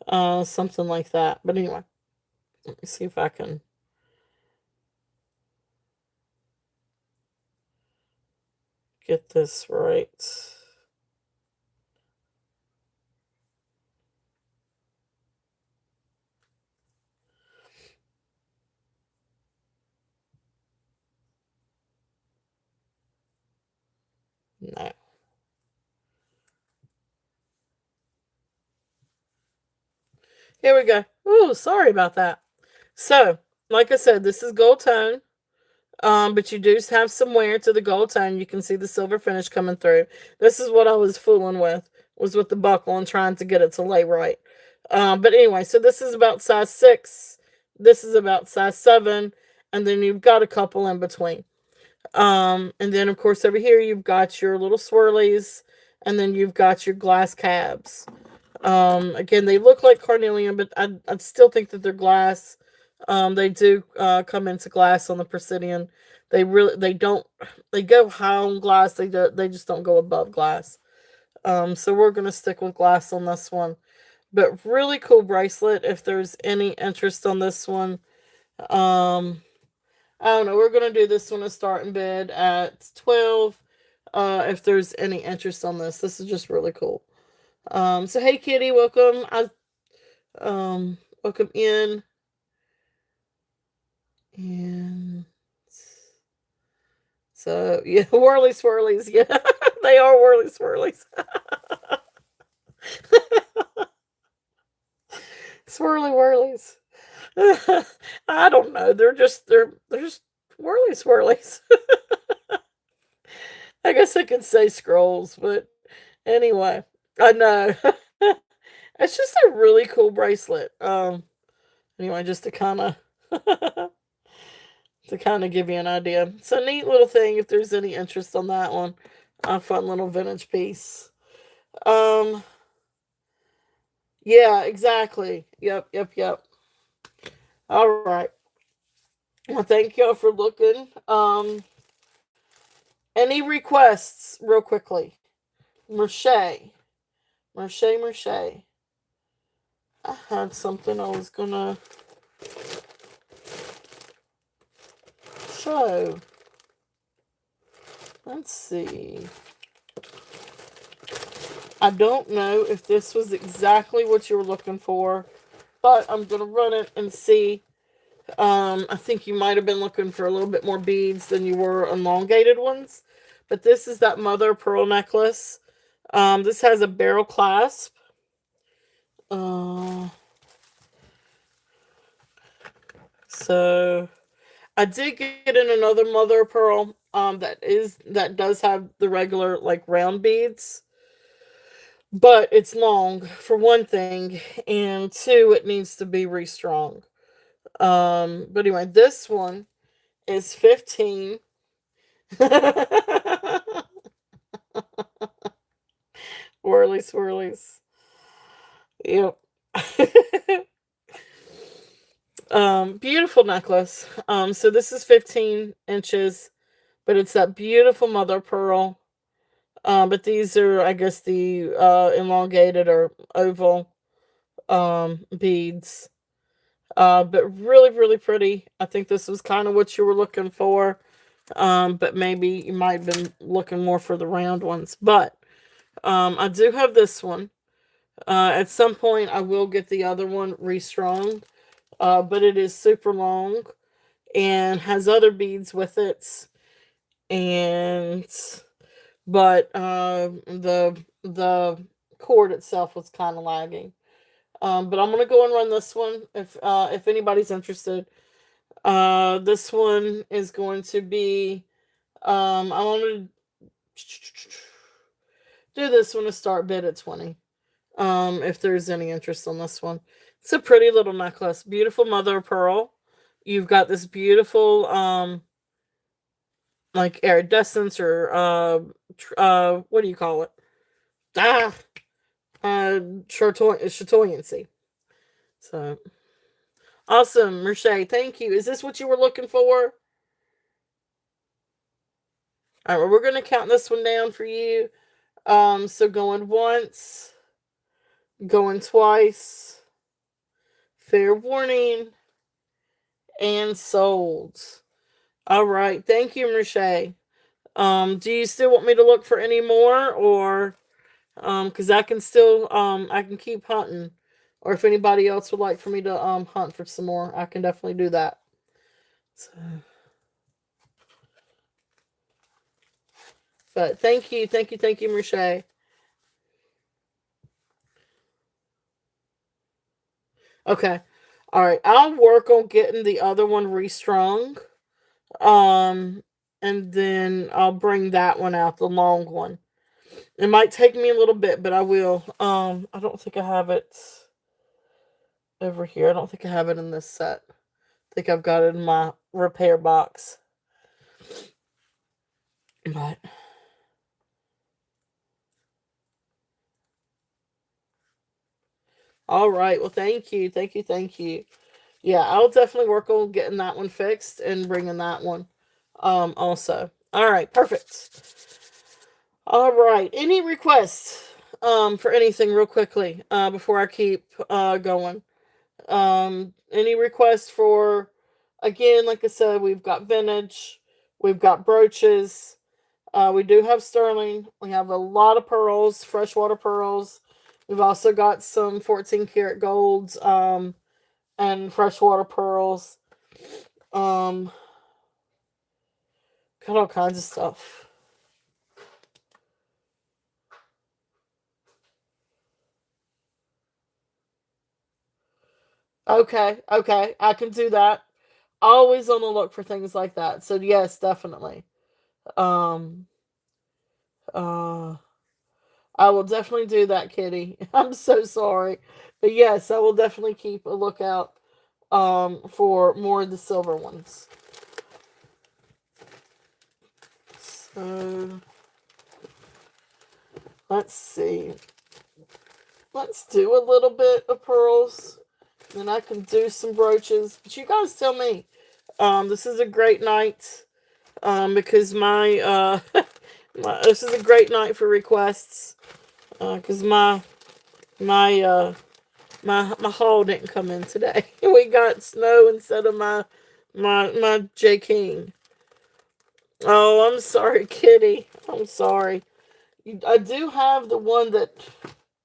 and something like that. But anyway, let me see if I can get this right. No. Here we go. Ooh, sorry about that. So, like I said, this is gold tone. But you do have some wear to the gold tone. You can see the silver finish coming through. This is what I was fooling with, was with the buckle and trying to get it to lay right. But anyway, so this is about size 6. This is about size 7, and then you've got a couple in between. And then of course over here you've got your little swirlies, and then you've got your glass cabs. Again, they look like carnelian, but I still think that they're glass. They do come into glass on the Presidian. They don't they go high on glass. They just don't go above glass. So we're gonna stick with glass on this one. But really cool bracelet. If there's any interest on this one, um, I don't know. We're gonna do this one a starting bid at 12. If there's any interest on this is just really cool. So hey Kitty, welcome. Welcome in. And so yeah, whirly swirlies, yeah. They are whirly swirlies. Swirly whirlies. I don't know. They're just whirly swirlies. I guess I could say scrolls, but anyway, I know. It's just a really cool bracelet. Anyway, just to kind of give you an idea. It's a neat little thing if there's any interest on that one. A fun little vintage piece. Um, yeah, exactly. Yep, yep, yep. All right. Well, thank y'all for looking. Any requests, real quickly? Merche. Merche, Merche. I had something I was gonna show. Let's see. I don't know if this was exactly what you were looking for, but I'm gonna run it and see. I think you might have been looking for a little bit more beads than you were elongated ones, but this is that mother of pearl necklace. This has a barrel clasp. So I did get in another mother of pearl. That does have the regular like round beads, but it's long for one thing, and two, it needs to be restrung. But anyway, this one is 15. Whirly swirlies. Yep. Beautiful necklace. So this is 15 inches, but it's that beautiful mother of pearl. But these are, I guess, the elongated or oval beads. But really, really pretty. I think this was kind of what you were looking for. But maybe you might have been looking more for the round ones. But I do have this one. At some point, I will get the other one restrung. But it is super long and has other beads with it. And but the cord itself was kind of lagging. But I'm gonna go and run this one if anybody's interested. This one is going to be I want to do this one to start bid at 20. If there's any interest on this one. It's a pretty little necklace, beautiful mother of pearl. You've got this beautiful like iridescence or what do you call it? Ah, chatoyancy. So awesome, Merche. Thank you. Is this what you were looking for? All right, well, we're gonna count this one down for you. So going once, going twice, fair warning, and sold. All right, thank you, Merche. Do you still want me to look for any more, or because I can keep hunting, or if anybody else would like for me to hunt for some more, I can definitely do that. So, but thank you, thank you, thank you, Merche. Okay, all right, I'll work on getting the other one restrung. Um, and then I'll bring that one out, the long one. It might take me a little bit, but I will. I don't think I have it over here. I don't think I have it in this set. think I've got it in my repair box. But all right. Well, thank you. Thank you. Thank you. Yeah, I'll definitely work on getting that one fixed and bringing that one also. All right. Perfect. All right. Any requests for anything real quickly before I keep going? Any requests for, again, like I said, we've got vintage, we've got brooches, we do have sterling, we have a lot of pearls, freshwater pearls. We've also got some 14 karat golds and freshwater pearls. Um, got all kinds of stuff. Okay, okay, I can do that. Always on the look for things like that. So yes, definitely. Um, uh, I will definitely do that, Kitty. I'm so sorry. But yes, I will definitely keep a lookout for more of the silver ones. So let's see. Let's do a little bit of pearls. Then I can do some brooches. But you guys tell me. This is a great night. Because this is a great night for requests. Because my haul didn't come in today. We got snow instead of my J King. Oh, I'm sorry, Kitty. I'm sorry. I do have the one that.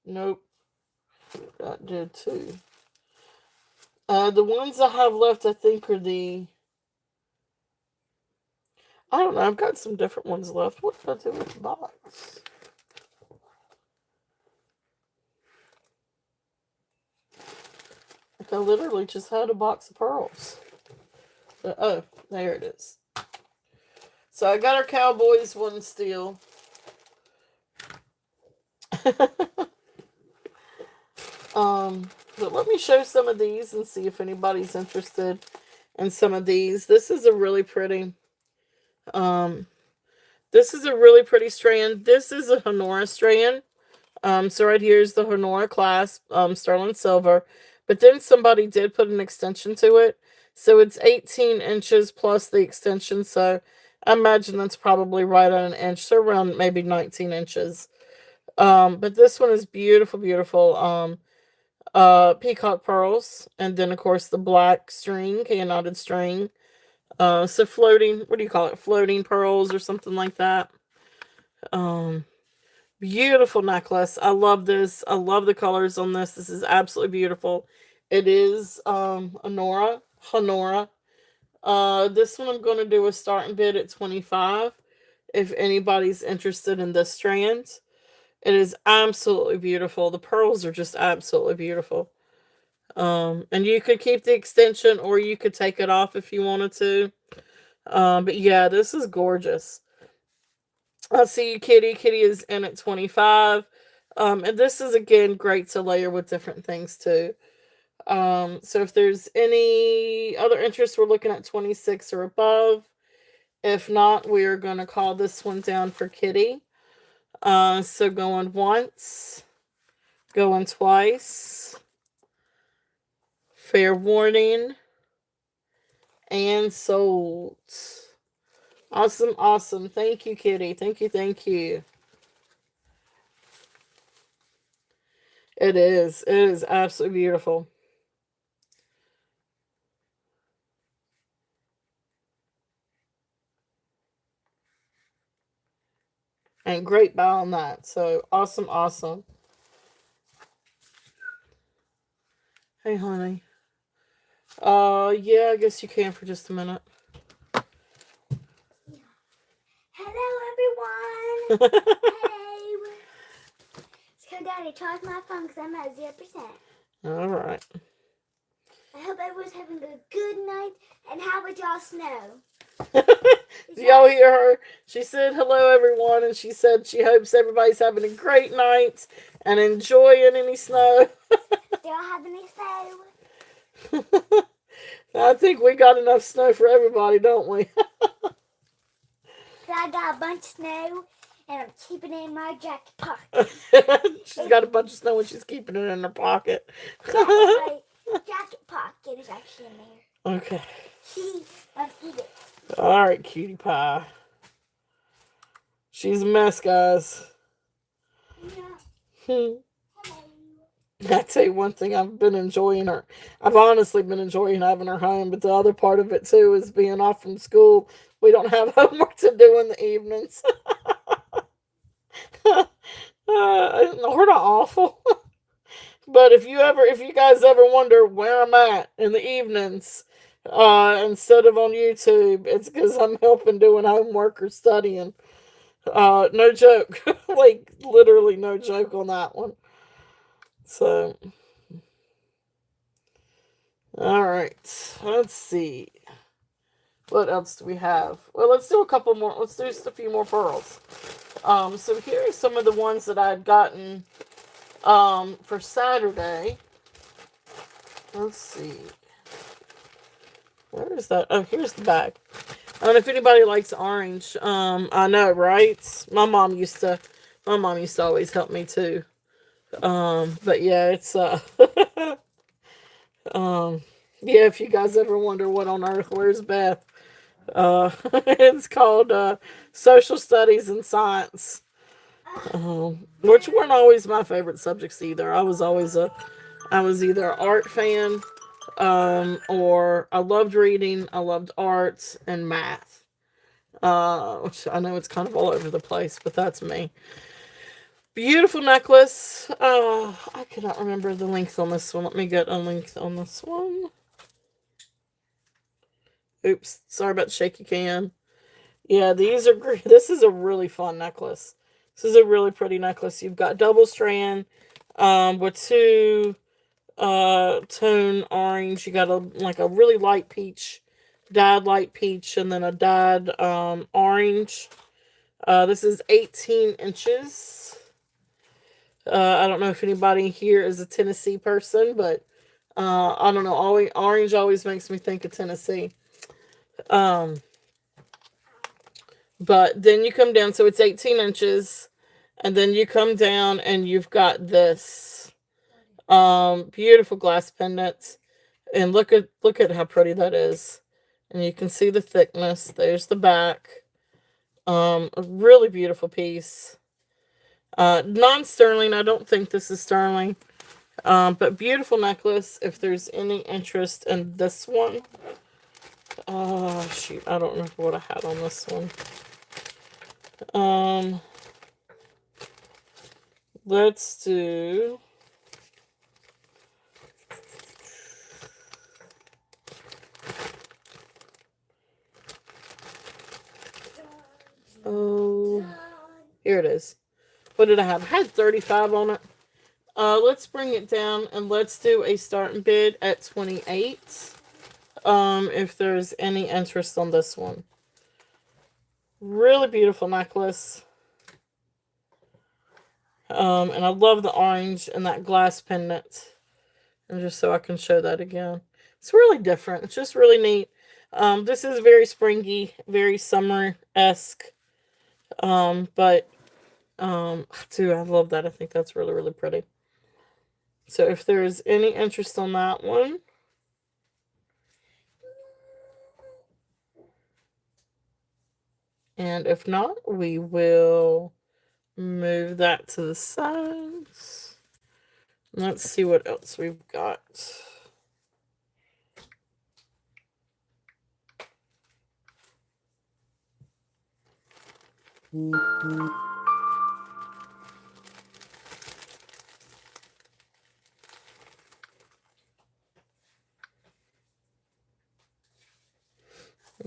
Nope, that did too. The ones I have left, I think, are the. I don't know. I've got some different ones left. What did I do with the box? Like I literally just had a box of pearls. Oh, there it is. So I got our Cowboys one still. But let me show some of these and see if anybody's interested in some of these. This is a really pretty. Um, this is a really pretty strand. This is a Honora strand. So right here is the Honora clasp, sterling silver. But then somebody did put an extension to it. So it's 18 inches plus the extension. So I imagine that's probably right on an inch. So around maybe 19 inches. But this one is beautiful, beautiful. Peacock pearls. And then, of course, the black string, hand knotted string. So floating, what do you call it? Floating pearls or something like that. Um, Beautiful necklace. I love this. I love the colors on this. This is absolutely beautiful. It is Honora. This one I'm going to do a starting bid at 25 if anybody's interested in this strand. It is absolutely beautiful. The pearls are just absolutely beautiful. And you could keep the extension or you could take it off if you wanted to. But yeah, this is gorgeous. I see you, Kitty. Kitty is in at 25. And this is, again, great to layer with different things, too. So if there's any other interest, we're looking at 26 or above. If not, we are going to call this one down for Kitty. So going once, going twice, fair warning, and sold. Awesome, awesome. Thank you, Kitty. Thank you, thank you. It is. It is absolutely beautiful. And great buy on that. So awesome, awesome. Hey, honey. Yeah, I guess you can for just a minute. Hello, everyone. Hey. So, Daddy, charge my phone because I'm at 0%. All right. I hope everyone's having a good night. And how about y'all snow? Do y'all hear her? She said hello, everyone, and she said she hopes everybody's having a great night and enjoying any snow. Do y'all have any snow? I think we got enough snow for everybody, don't we? I got a bunch of snow and I'm keeping it in my jacket pocket. She's got a bunch of snow and she's keeping it in her pocket. My jacket pocket is actually in there. Okay. Let's eat it. All right, cutie pie. She's a mess, guys. Yeah. I tell you one thing, I've been enjoying her. I've honestly been enjoying having her home, but the other part of it too is being off from school. We don't have homework to do in the evenings. We're not awful. But if you guys ever wonder where I'm at in the evenings, instead of on YouTube, it's because I'm helping doing homework or studying. No joke. Like literally no joke on that one. So all right. Let's see. What else do we have? Well, let's do a couple more. Let's do just a few more pearls. So here are some of the ones that I had gotten for Saturday. Let's see. Where is that? Oh, here's the bag. I don't know if anybody likes orange. I know, right? My mom used to always help me too. But yeah, it's um, yeah, if you guys ever wonder what on earth, where's Beth? It's called Social Studies and Science, which weren't always my favorite subjects either. I was either an art fan, or I loved reading, I loved arts and math. Which I know it's kind of all over the place, but that's me. Beautiful necklace. I cannot remember the length on this one. Let me get a length on this one. Oops, sorry about the shaky cam. Yeah, these are great. This is a really fun necklace. This is a really pretty necklace. You've got double strand, with two tone orange. You got a really light peach, dyed light peach, and then a dyed orange. This is 18 inches. I don't know if anybody here is a Tennessee person, but I don't know. Orange always makes me think of Tennessee. Um, but then you come down, so it's 18 inches, and then you come down and you've got this beautiful glass pendant. And look at how pretty that is. And you can see the thickness. There's the back. A really beautiful piece. Non-sterling. I don't think this is sterling. But beautiful necklace. If there's any interest in this one. Oh, shoot. I don't remember what I had on this one. Let's do... Oh, here it is. What did I have? I had 35 on it. Let's bring it down and let's do a starting bid at 28. If there's any interest on this one. Really beautiful necklace. And I love the orange and that glass pendant. And just so I can show that again. It's really different. It's just really neat. This is very springy, very summer-esque. But too, I love that. I think that's really, really pretty. So if there's any interest on that one. And if not, we will move that to the sides. Let's see what else we've got.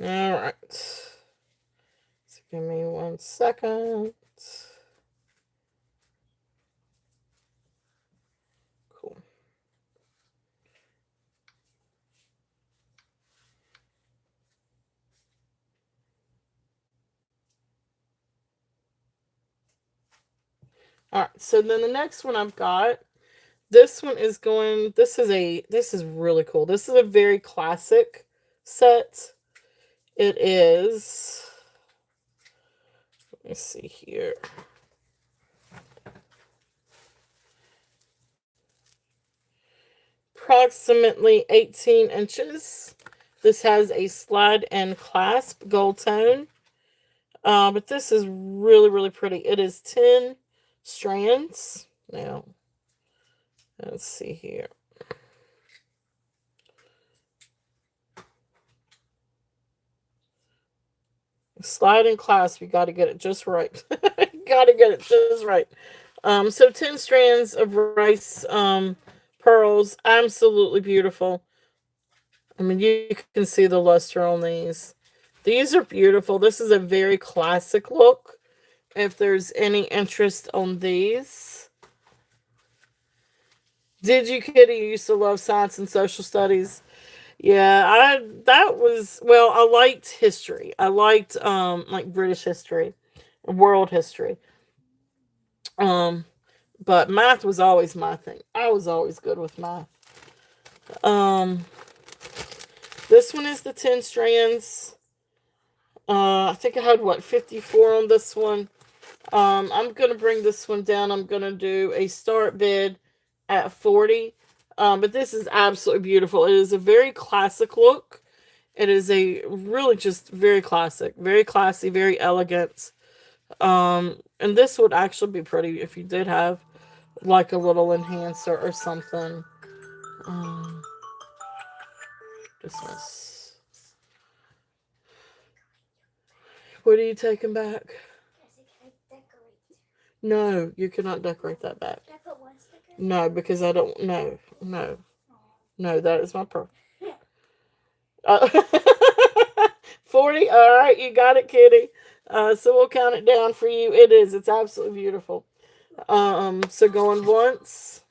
All right. So give me 1 second. Cool. All right. So then the next one I've got, This one is going, this is really cool. This is a very classic set. It is, let me see here. Approximately 18 inches. This has a slide and clasp gold tone. But this is really, really pretty. It is 10 strands. Now, let's see here. Slide and clasp, you got to get it just right. Got to get it just right. So 10 strands of rice pearls, absolutely beautiful. I mean, you can see the luster on these. These are beautiful. This is a very classic look. If there's any interest on these. Did you, Kitty? You used to love science and social studies. Yeah, I liked history. I liked like British history, world history. Um but math was always my thing. I was always good with math. Um this one is the 10 strands. I think I had what, 54 on this one. I'm gonna bring this one down. I'm gonna do a start bid at 40. But this is absolutely beautiful. It is a very classic look. It is a really just very classic, very classy, very elegant. And this would actually be pretty if you did have like a little enhancer or something. Um, this was. What are you taking back? No, you cannot decorate that back. Can I put one sticker? No, because I don't. No, no, no. That is my pearl. Uh, 40. All right, you got it, Kitty. So we'll count it down for you. It is. It's absolutely beautiful. So going once.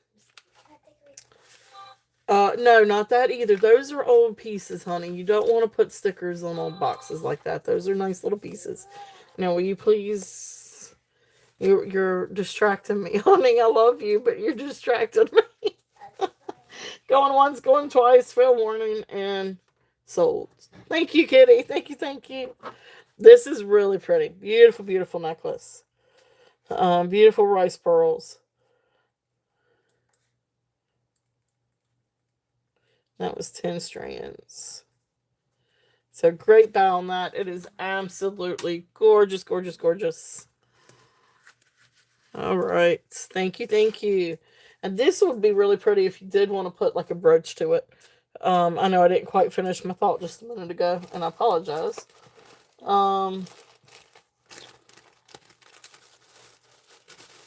No, not that either. Those are old pieces, honey. You don't want to put stickers on old boxes like that. Those are nice little pieces. Now, will you please? You're distracting me, honey. I love you, but you're distracting me. Going once, going twice. Fair warning and sold. Thank you, Kitty. Thank you, thank you. This is really pretty. Beautiful, beautiful necklace. Beautiful rice pearls. That was 10 strands. So great bow on that. It is absolutely gorgeous, gorgeous, gorgeous. All right. Thank you, thank you. And this would be really pretty if you did want to put like a brooch to it. I know I didn't quite finish my thought just a minute ago, and I apologize.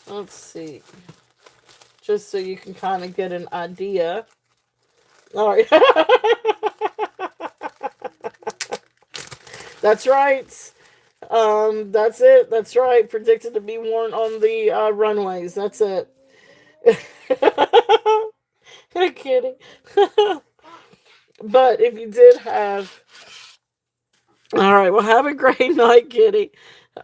Let's see. Just so you can kind of get an idea. All right. That's right. That's it. That's right. Predicted to be worn on the runways. That's it. Kidding. But if you did have, all right, well, have a great night, Kitty.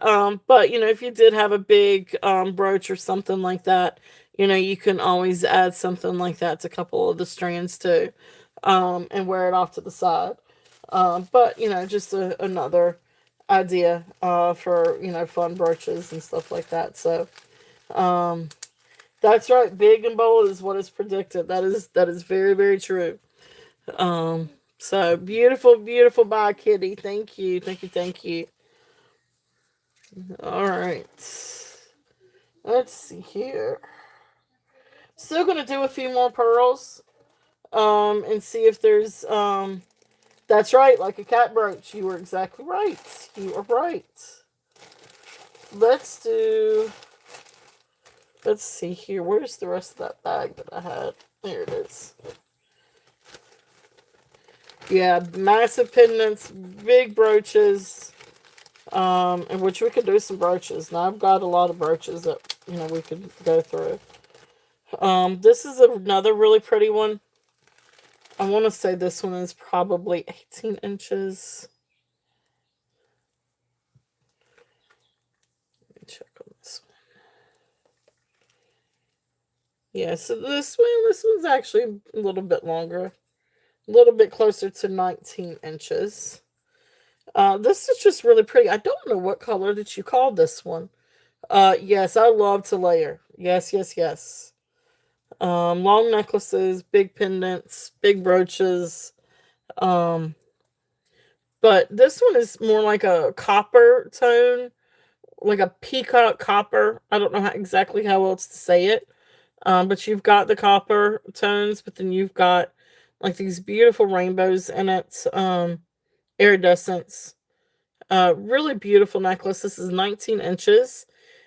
But if you did have a big brooch or something like that, you can always add something like that to a couple of the strands too, and wear it off to the side. But just another idea for fun brooches and stuff like that. So, that's right. Big and bold is what is predicted. That is very, very true. So beautiful, beautiful. Bye, Kitty. Thank you, thank you, thank you. All right. Let's see here. Still gonna do a few more pearls. And see if there's That's right, like a cat brooch. You were exactly right. You are right. Let's do. Let's see here. Where's the rest of that bag that I had? There it is. Yeah, massive pendants, big brooches, in which we could do some brooches. Now I've got a lot of brooches that we could go through. This is another really pretty one. I want to say this one is probably 18 inches. Let me check on this one. Yeah, so this one's actually a little bit longer. A little bit closer to 19 inches. This is just really pretty. I don't know what color that you call this one. Yes, I love to layer. Yes, yes, yes. Long necklaces, big pendants, big brooches. Um, but this one is more like a copper tone, like a peacock copper. I don't know exactly how else to say it. But you've got the copper tones, but then you've got like these beautiful rainbows in it. Iridescence. Really beautiful necklace. This is 19 inches.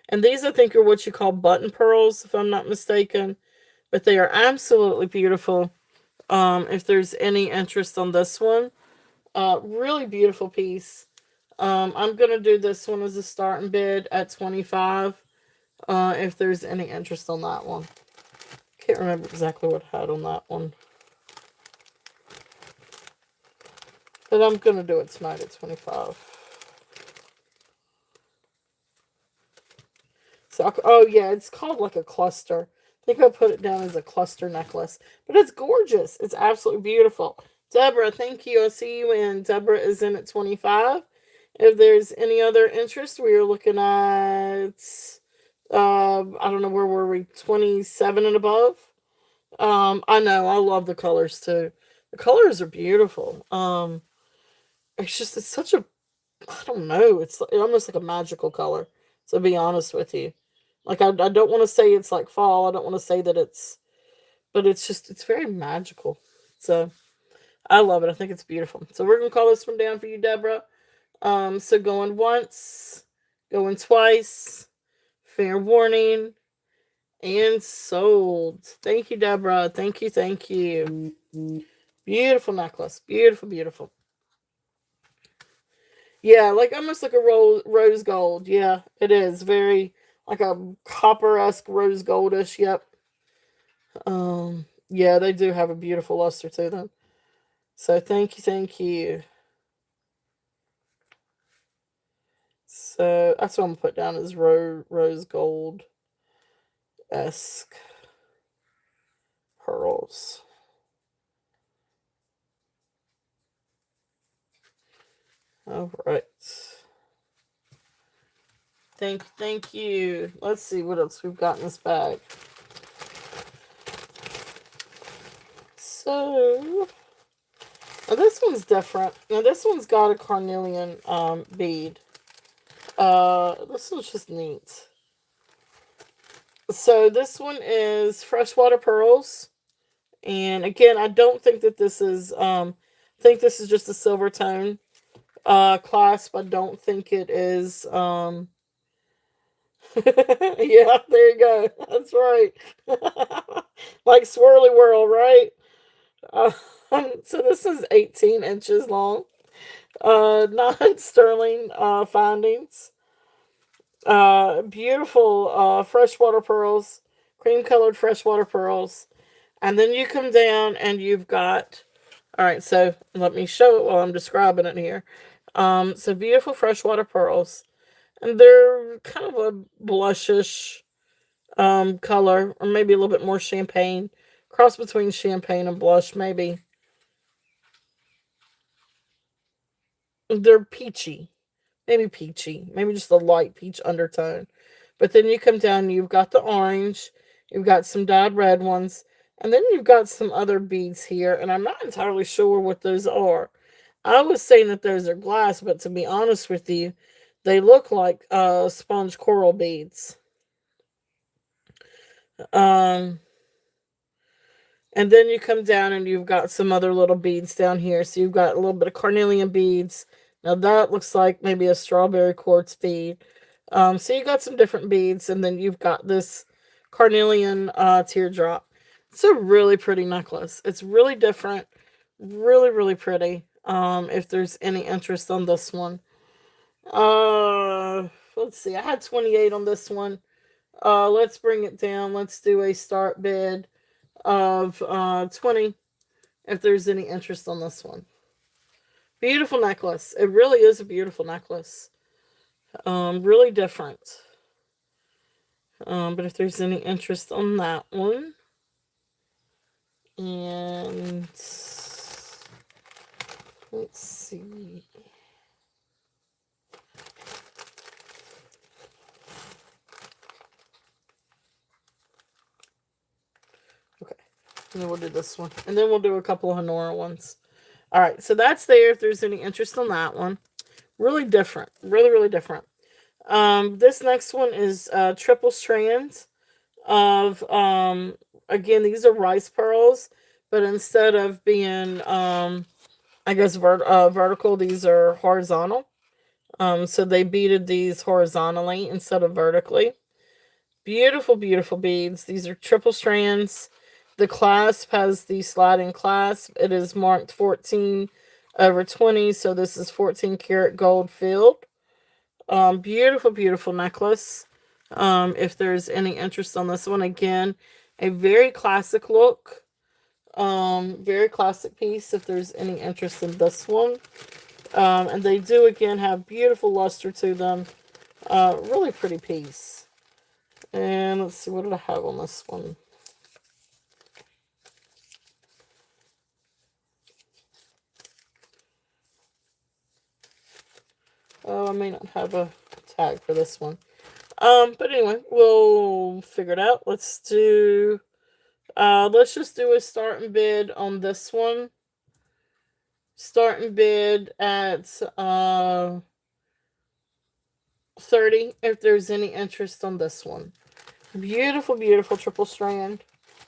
And these, I think, are what you call button pearls, if I'm not mistaken. But they are absolutely beautiful. If there's any interest on this one, really beautiful piece. I'm gonna do this one as a starting bid at 25. If there's any interest on that one, can't remember exactly what I had on that one, but I'm gonna do it tonight at 25. So, oh yeah, it's called like a cluster. I think I put it down as a cluster necklace, but it's gorgeous. It's absolutely beautiful. Deborah, thank you. I see you in. Deborah is in at 25. If there's any other interest, we are looking at, I don't know, where were we? 27 and above. I know, I love the colors too. The colors are beautiful. It's such a, I don't know, it's almost like a magical color, to be honest with you. Like, I don't want to say it's like fall. I don't want to say that but it's very magical. So, I love it. I think it's beautiful. So, we're going to call this one down for you, Deborah. So going once, going twice, fair warning, and sold. Thank you, Deborah. Thank you, thank you. Beautiful necklace. Beautiful, beautiful. Yeah, like almost like a rose gold. Yeah, it is very like a copper-esque rose goldish. Yep. Yeah, they do have a beautiful luster to them. So thank you, thank you. So that's what I'm gonna put down as rose gold esque pearls. All right. Thank you. Let's see what else we've got in this bag. So now this one's different. Now this one's got a carnelian bead. This one's just neat. So this one is freshwater pearls. And again, I don't think that this is I think this is just a silver tone clasp. I don't think it is yeah, there you go. That's right. Like swirly whirl, right? Uh, so this is 18 inches long. Non sterling findings. Beautiful freshwater pearls, cream colored freshwater pearls. And then you come down and you've got, all right, so let me show it while I'm describing it here. So beautiful freshwater pearls. And they're kind of a blushish color, or maybe a little bit more champagne. Cross between champagne and blush, maybe. They're peachy. Maybe peachy. Maybe just a light peach undertone. But then you come down, you've got the orange, you've got some dyed red ones, and then you've got some other beads here, and I'm not entirely sure what those are. I was saying that those are glass, but to be honest with you, they look like sponge coral beads. Um, and then you come down and you've got some other little beads down here. So you've got a little bit of carnelian beads. Now that looks like maybe a strawberry quartz bead. So you got some different beads, and then you've got this carnelian teardrop. It's a really pretty necklace. It's really different, really, really pretty. If there's any interest on this one. Let's see. I had 28 on this one. Let's bring it down. Let's do a start bid of 20 if there's any interest on this one. Beautiful necklace. It really is a beautiful necklace. Really different. But if there's any interest on that one, And let's see. Okay. And then we'll do this one. And then we'll do a couple of Honora ones. All right. So that's there if there's any interest on that one. Really different. Really, really different. This next one is triple strands of again, these are rice pearls, but instead of being I guess vertical, these are horizontal. So they beaded these horizontally instead of vertically. Beautiful, beautiful beads. These are triple strands. The clasp has the sliding clasp. It is marked 14/20, so this is 14 karat gold filled. Beautiful, beautiful necklace. If there's any interest on this one, again, a very classic look. Very classic piece. If there's any interest in this one, and they do again have beautiful luster to them. Really pretty piece. And let's see, what did I have on this one? Oh, I may not have a tag for this one. But anyway, we'll figure it out. Let's just do a starting bid on this one. Starting bid at 30 if there's any interest on this one. Beautiful, beautiful triple strand.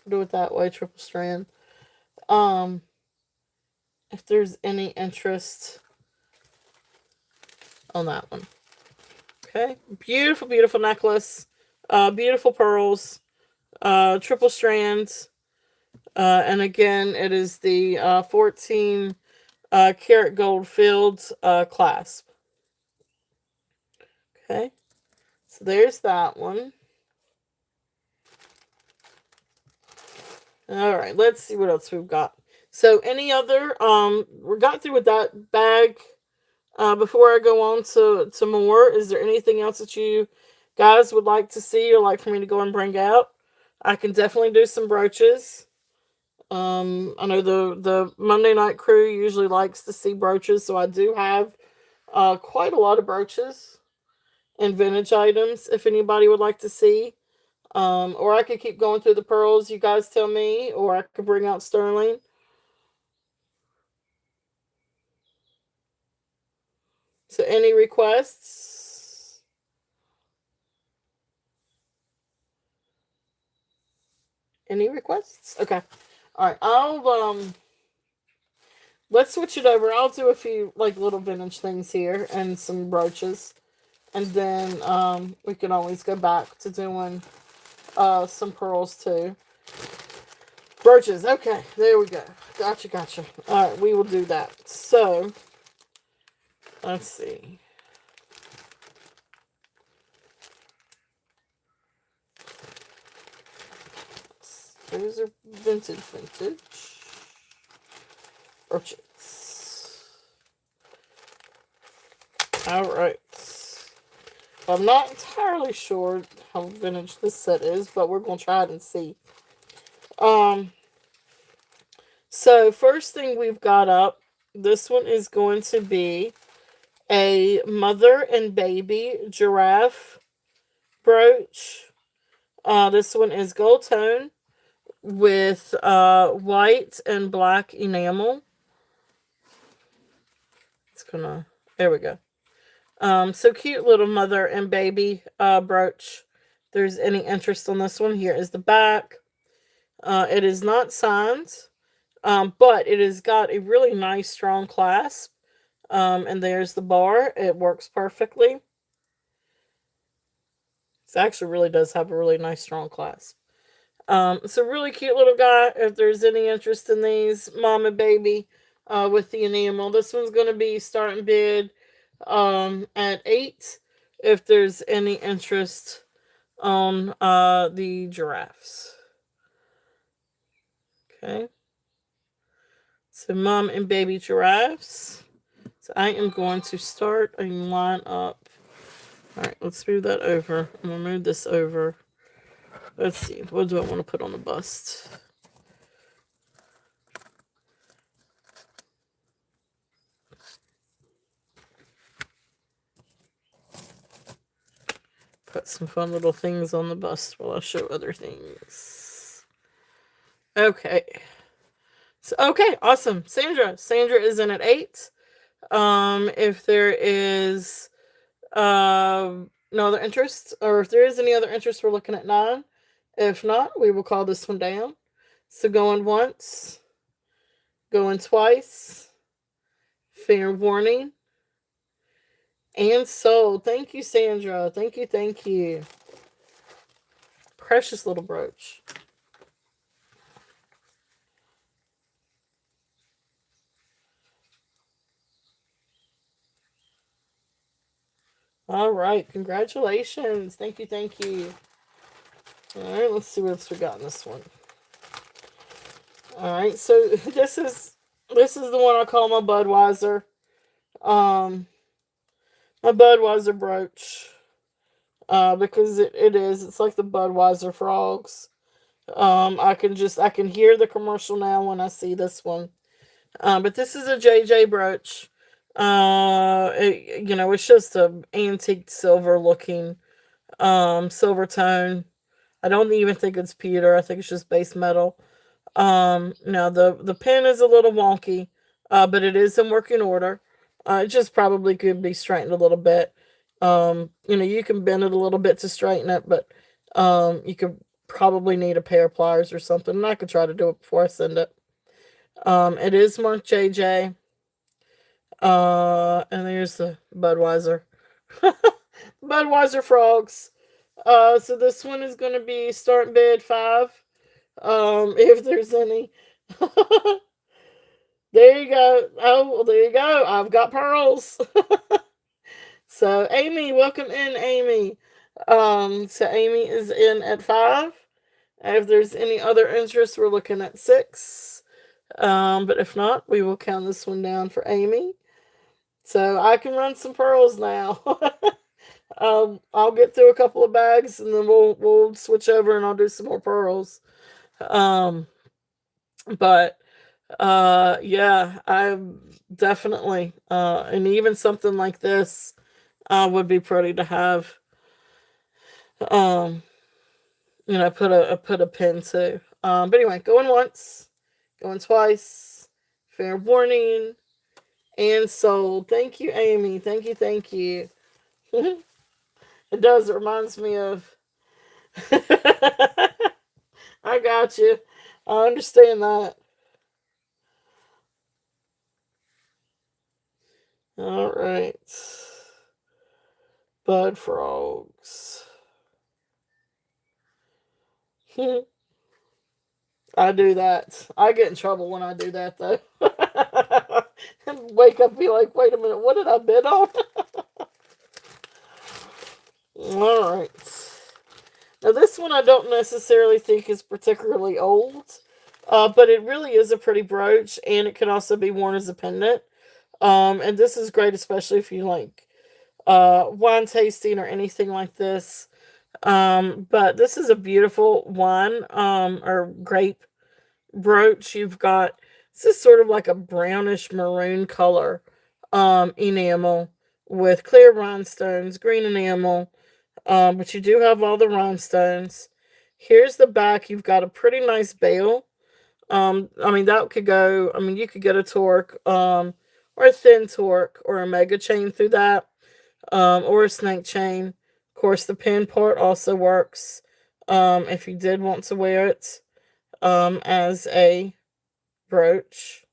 Do it that way, triple strand. If there's any interest on that one. Okay. Beautiful, beautiful necklace. Beautiful pearls. Triple strands. And again, it is the 14 karat gold filled clasp. Okay. So there's that one. All right, let's see what else we've got. So any other, we got through with that bag. Before I go on to more, is there anything else that you guys would like to see or like for me to go and bring out? I can definitely do some brooches. I know the Monday night crew usually likes to see brooches, so I do have quite a lot of brooches and vintage items if anybody would like to see. Or I could keep going through the pearls, you guys tell me, or I could bring out sterling. So any requests? Any requests? Okay. Alright, let's switch it over. I'll do a few like little vintage things here and some brooches. And then we can always go back to doing some pearls too. Brooches, okay, there we go. Gotcha. Alright, we will do that. So let's see. Those are vintage brooches. Alright. I'm not entirely sure how vintage this set is, but we're going to try it and see. So first thing we've got up, this one is going to be a mother and baby giraffe brooch. This one is gold tone with white and black enamel. It's gonna, there we go. So cute little mother and baby brooch. If there's any interest on this one, here is the back. It is not signed, but it has got a really nice strong clasp. And there's the bar. It works perfectly. It actually really does have a really nice strong clasp. It's a really cute little guy. If there's any interest in these, mom and baby, with the enamel, this one's going to be starting bid at 8. If there's any interest on the giraffes. Okay. So mom and baby giraffes. So I am going to start a line up. All right, let's move that over. I'm going to move this over. Let's see. What do I want to put on the bust? Put some fun little things on the bust while I show other things. Okay. So, okay, awesome. Sandra. Sandra is in at 8. If there is no other interest, or if there is any other interest, we're looking at 9. If not, we will call this one down. So going once, going twice, fair warning, and sold. Thank you, Sandra. Thank you, thank you. Precious little brooch. All right, congratulations. Thank you, thank you. All right, let's see what else we got in this one. All right, so this is the one I call my Budweiser. My Budweiser brooch. Because it's like the Budweiser frogs. I can hear the commercial now when I see this one. But this is a JJ brooch. It's just a antique silver looking, silver tone. I don't even think it's pewter. I think it's just base metal. Now the pen is a little wonky, but it is in working order. It just probably could be straightened a little bit. You can bend it a little bit to straighten it, but you could probably need a pair of pliers or something. And I could try to do it before I send it. It is marked JJ. And there's the Budweiser. Budweiser frogs. So this one is going to be start bid 5. If there's any. There you go. Oh, well, there you go. I've got pearls. So Amy, welcome in, Amy. So Amy is in at 5. If there's any other interest, we're looking at 6. But if not, we will count this one down for Amy. So I can run some pearls now. I'll get through a couple of bags and then we'll switch over and I'll do some more pearls. But yeah, I definitely and even something like this would be pretty to have. Put a pin to. But anyway, going once, going twice, fair warning, and sold. Thank you, Amy. Thank you, thank you. It does. It reminds me of. I got you. I understand that. All right. Bud frogs. I do that. I get in trouble when I do that, though. And wake up and be like, wait a minute, what did I bid on? All right. Now, this one I don't necessarily think is particularly old, but it really is a pretty brooch, and it can also be worn as a pendant. And this is great, especially if you like wine tasting or anything like this. But this is a beautiful wine or grape brooch. You've got this is sort of like a brownish maroon color enamel with clear rhinestones, green enamel. But you do have all the rhinestones. Here's the back. You've got a pretty nice bail. That could go. You could get a torque, or a thin torque, or a mega chain through that, or a snake chain. Of course, the pin part also works. If you did want to wear it, as a brooch.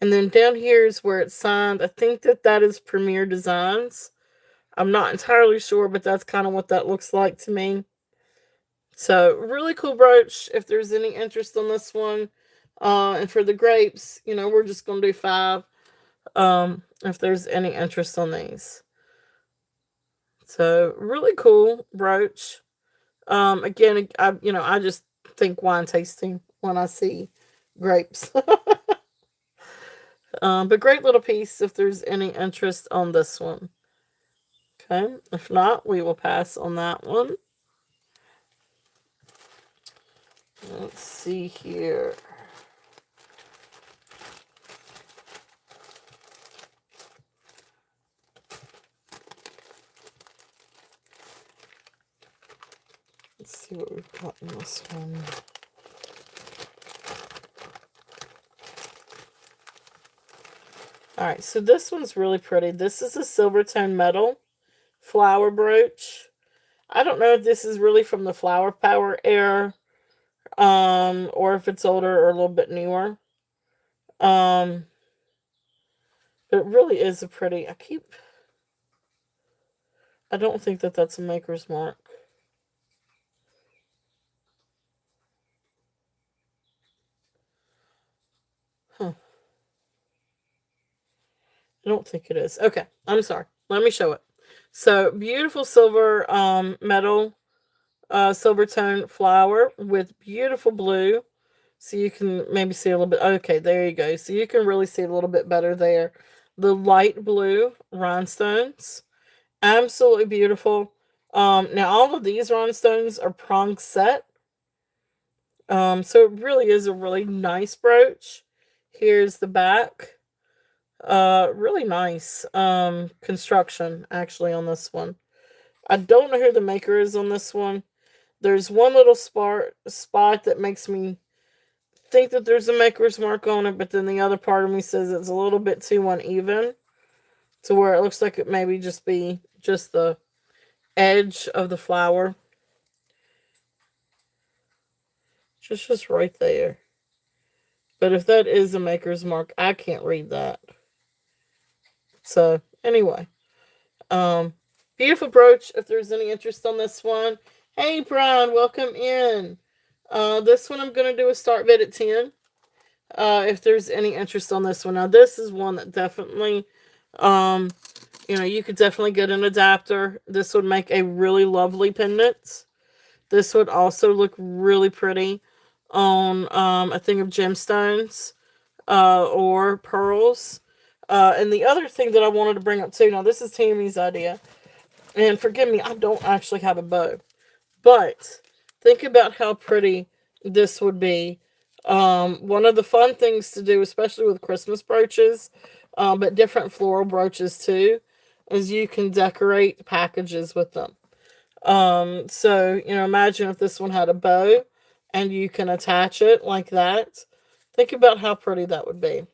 And then down here is where it's signed. I think that is Premier Designs. I'm not entirely sure, but that's kind of what that looks like to me. So, really cool brooch. If there's any interest on this one. And for the grapes, we're just going to do 5. If there's any interest on these. So, really cool brooch. Again, I just think wine tasting when I see grapes. But great little piece if there's any interest on this one. Okay, if not, we will pass on that one. Let's see here. Let's see what we've got in this one. Alright, so this one's really pretty. This is a silver tone metal flower brooch. I don't know if this is really from the Flower Power era, or if it's older or a little bit newer. But it really is a pretty, I don't think that that's a maker's mark. Huh. I don't think it is. Okay, I'm sorry. Let me show it. So, beautiful silver metal silver tone flower with beautiful blue. So you can maybe see a little bit. Okay, there you go. So you can really see it a little bit better there. The light blue rhinestones. Absolutely beautiful. Now all of these rhinestones are prong set. So it really is a really nice brooch. Here's the back. Really nice construction actually on this one. I don't know who the maker is on this one. There's one little spot that makes me think that there's a maker's mark on it, but then the other part of me says it's a little bit too uneven to where it looks like it maybe just be just the edge of the flower. Just right there. But if that is a maker's mark, I can't read that. So, anyway. Beautiful brooch. If there's any interest on this one. Hey, Brian, welcome in. This one I'm going to do a start bid at 10. If there's any interest on this one. Now, this is one that definitely, you could definitely get an adapter. This would make a really lovely pendant. This would also look really pretty on a thing of gemstones or pearls. And the other thing that I wanted to bring up too, now this is Tammy's idea, and forgive me, I don't actually have a bow, but think about how pretty this would be. One of the fun things to do, especially with Christmas brooches, but different floral brooches too, is you can decorate packages with them. So, imagine if this one had a bow and you can attach it like that. Think about how pretty that would be.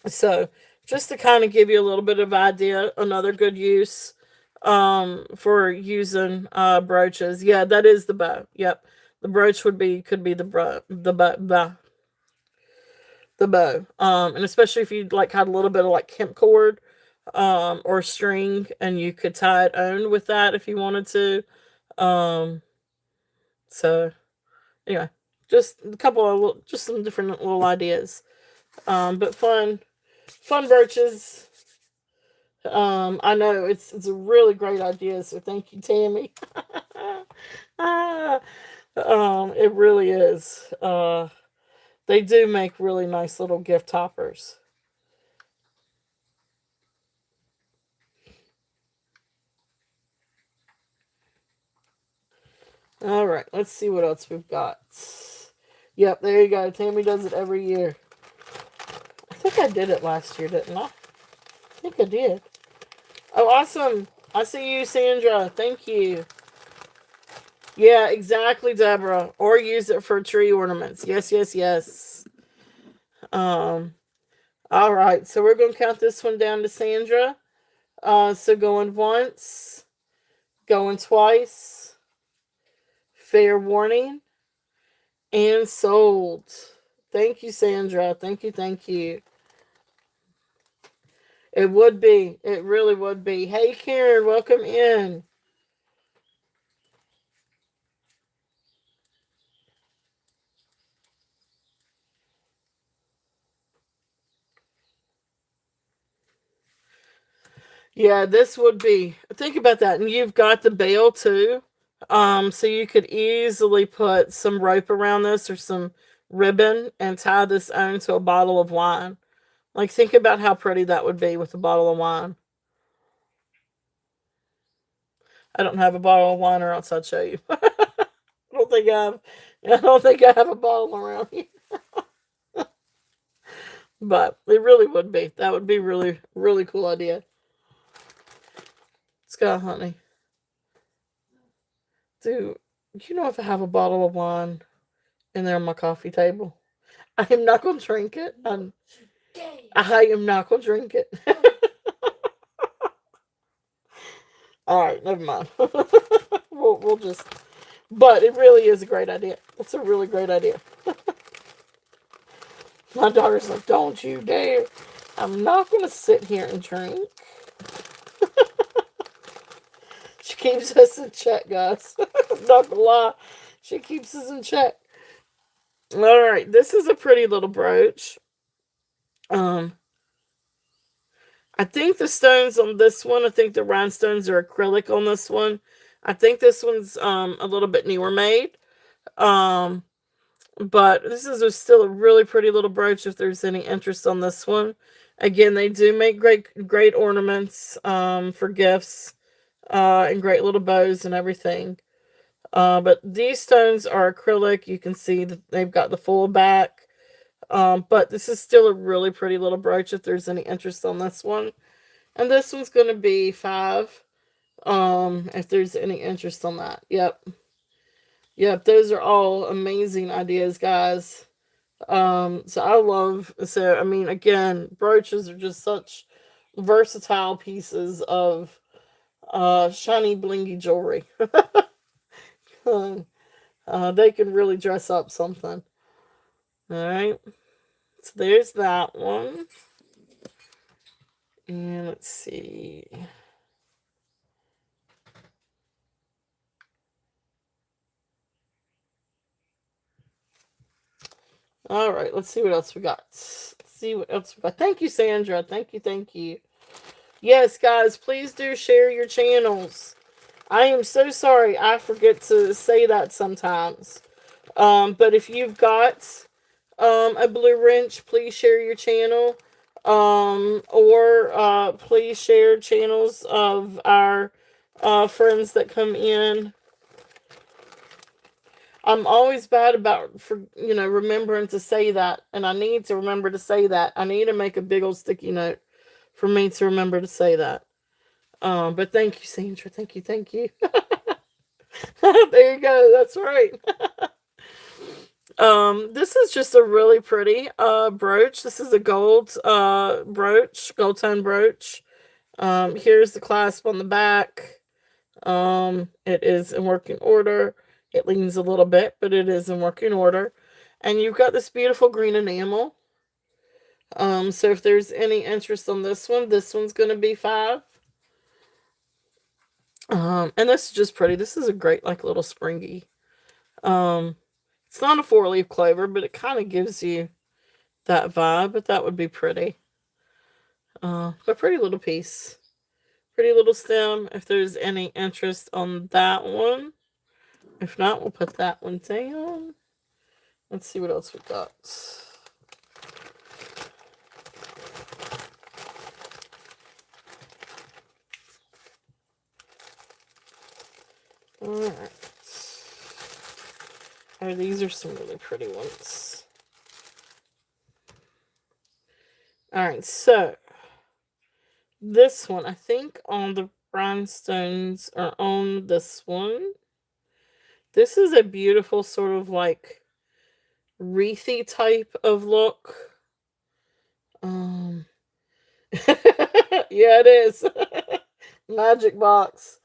So just to kind of give you a little bit of idea, another good use for using brooches. Yeah, that is the bow. Yep. The brooch could be the bow. And especially if you like had a little bit of like hemp cord or string, and you could tie it on with that if you wanted to. So anyway, just a couple of just some different little ideas. But fun brooches. I know it's a really great idea, so thank you, Tammy. It really is. They do make really nice little gift toppers. All right, let's see what else we've got. Yep, there you go. Tammy does it every year. I think I did it last year, didn't I? I think I did. Oh, awesome. I see you, Sandra. Thank you. Yeah, exactly, Deborah. Or use it for tree ornaments. Yes, yes, yes. All right, so we're going to count this one down to Sandra. So going once, going twice, fair warning, and sold. Thank you, Sandra. Thank you, thank you. It would be. It really would be. Hey, Karen, welcome in. Yeah, this would be. Think about that. And you've got the bale too. So you could easily put some rope around this or some ribbon and tie this onto a bottle of wine. Like, think about how pretty that would be with a bottle of wine. I don't have a bottle of wine, or else I'd show you. I don't think I have a bottle around here. But it really would be. That would be really, really cool idea. It's got, honey? Dude, you know if I have a bottle of wine in there on my coffee table, I am not gonna drink it. I am not gonna drink it. All right, never mind. We'll just. But it really is a great idea. It's a really great idea. My daughter's like, "Don't you dare!" I'm not gonna sit here and drink. She keeps us in check, guys. I'm not gonna lie. She keeps us in check. All right, this is a pretty little brooch. Um, I think the stones on this one, I think the rhinestones are acrylic on this one. I think this one's a little bit newer made. Um, but this is still a really pretty little brooch if there's any interest on this one. Again, they do make great ornaments for gifts and great little bows and everything. But these stones are acrylic. You can see that they've got the full back. But this is still a really pretty little brooch if there's any interest on this one. And this one's going to be $5. If there's any interest on that. Yep. Yep, those are all amazing ideas, guys. So I mean, again, brooches are just such versatile pieces of shiny blingy jewelry. They can really dress up something. All right. So there's that one. And let's see. All right, let's see what else we got. Let's see what else we got. Thank you, Sandra. Thank you, thank you. Yes, guys, please do share your channels. I am so sorry. I forget to say that sometimes. But if you've got a blue wrench, please share your channel. Or please share channels of our friends that come in. I'm always bad about remembering to say that, and I need to remember to say that. I need to make a big old sticky note for me to remember to say that. But thank you, Sandra. Thank you, thank you. There you go. That's right. This is just a really pretty brooch. This is a gold brooch, gold tone brooch. Here's the clasp on the back. It is in working order. It leans a little bit, but it is in working order. And you've got this beautiful green enamel. So if there's any interest on this one's going to be $5. And this is just pretty. This is a great, like, little springy. It's not a 4-leaf clover, but it kind of gives you that vibe. But that would be pretty. A pretty little piece. Pretty little stem. If there's any interest on that one. If not, we'll put that one down. Let's see what else we got. Alright. Oh, these are some really pretty ones. Alright, so this one, I think all the rhinestones are on this one. This is a beautiful sort of like wreathy type of look. Yeah, it is. Magic box.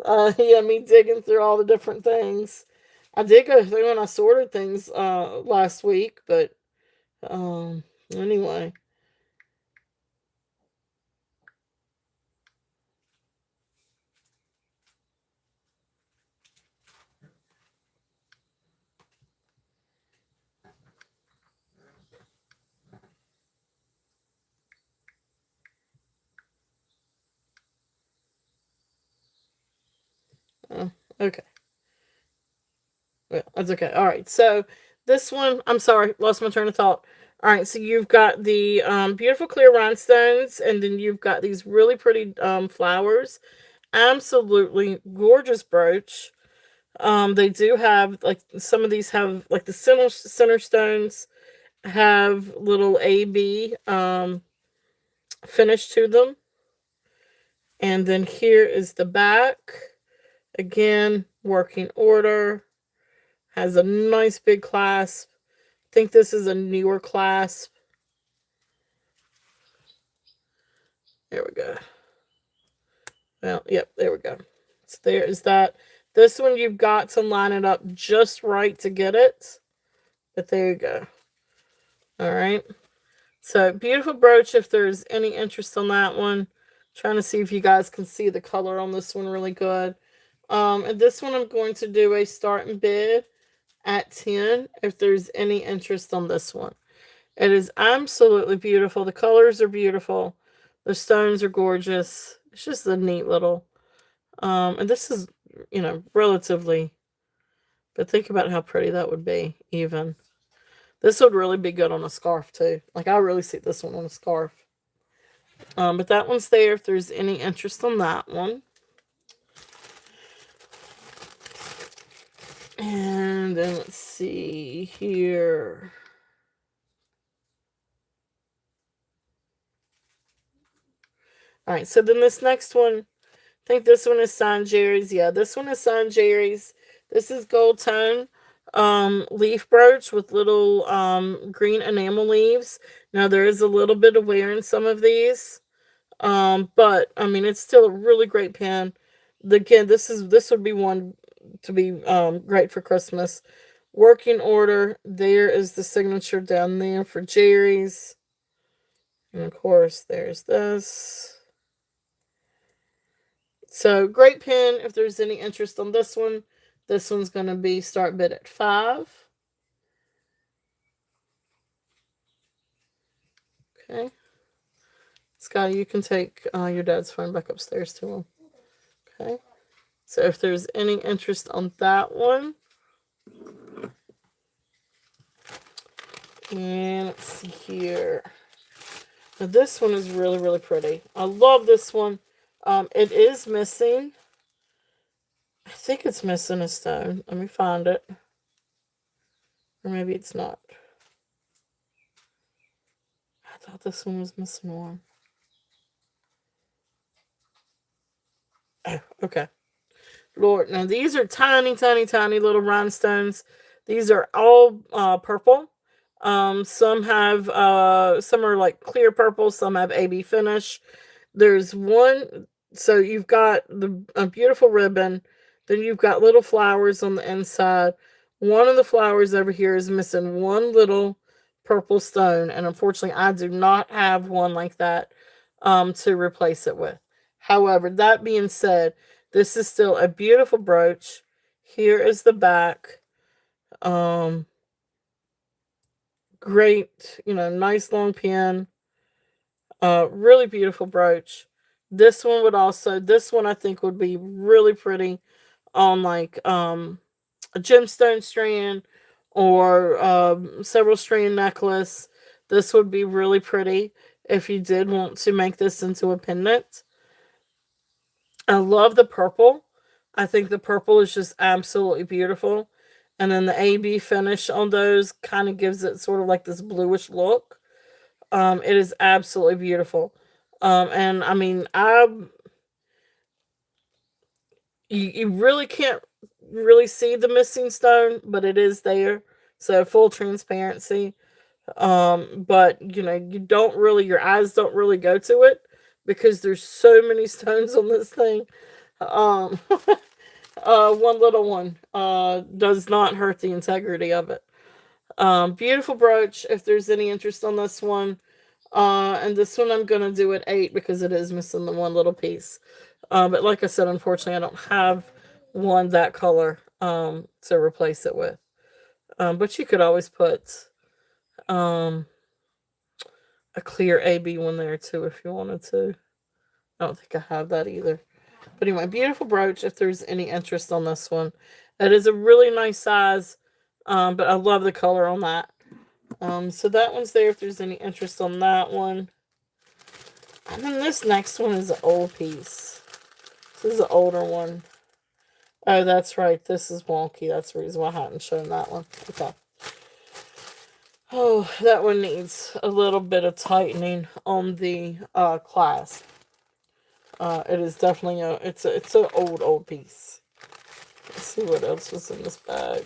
Yeah, me digging through all the different things. I did go through when I sorted things last week, but anyway. Okay. Well, that's okay. All right. So this one, I'm sorry, lost my train of thought. All right. So you've got the beautiful clear rhinestones, and then you've got these really pretty flowers. Absolutely gorgeous brooch. They do have, like, some of these have, like, the center stones have little AB finish to them. And then here is the back. Again, working order. Has a nice big clasp. I think this is a newer clasp. There we go. Well, yep, there we go. So there is that. This one you've got to line it up just right to get it. But there you go. All right. So beautiful brooch if there's any interest on that one. Trying to see if you guys can see the color on this one really good. And this one I'm going to do a starting bid at 10 if there's any interest on this one. It is absolutely beautiful. The colors are beautiful. The stones are gorgeous. It's just a neat little, and this is, relatively, but think about how pretty that would be even. This would really be good on a scarf too. Like I really see this one on a scarf. But that one's there if there's any interest on that one. And then let's see here. All right, so then this next one, I think this one is San Jerry's. Yeah, this one is San Jerry's. This is gold tone leaf brooch with little green enamel leaves. Now there is a little bit of wear in some of these. But I mean it's still a really great pin. Again, this would be one to be great for Christmas. Working order. There is the signature down there for Jerry's. And of course there's this. So great pin if there's any interest on this one. This one's going to be start bid at 5. Okay. Sky, you can take your dad's phone back upstairs to him. Okay. So if there's any interest on that one. And let's see here. Now this one is really, really pretty. I love this one. It is missing. I think it's missing a stone. Let me find it. Or maybe it's not. I thought this one was missing one. Oh, okay. Lord, now these are tiny, tiny, tiny little rhinestones. These are all purple. Some are like clear purple. Some have AB finish. There's one. So you've got a beautiful ribbon. Then you've got little flowers on the inside. One of the flowers over here is missing one little purple stone. And unfortunately, I do not have one like that to replace it with. However, that being said, this is still a beautiful brooch. Here is the back. Great, nice long pin. Really beautiful brooch. This one I think would be really pretty on like a gemstone strand or several strand necklace. This would be really pretty if you did want to make this into a pendant. I love the purple. I think the purple is just absolutely beautiful. And then the AB finish on those kind of gives it sort of like this bluish look. It is absolutely beautiful. And I mean, you really can't really see the missing stone, but it is there. So full transparency. But your eyes don't really go to it because there's so many stones on this thing. One little one does not hurt the integrity of it. Beautiful brooch if there's any interest on this one. And this one I'm going to do at 8 because it is missing the one little piece. But like I said, unfortunately, I don't have one that color to replace it with. But you could always put a clear AB one there too if you wanted to. I don't think I have that either. But anyway, beautiful brooch if there's any interest on this one. It is a really nice size, but I love the color on that. So that one's there if there's any interest on that one. And then this next one is an old piece. This is an older one. Oh, that's right. This is wonky. That's the reason why I hadn't shown that one. Okay. Oh, that one needs a little bit of tightening on the clasp. It is definitely it's an old piece. Let's see what else was in this bag.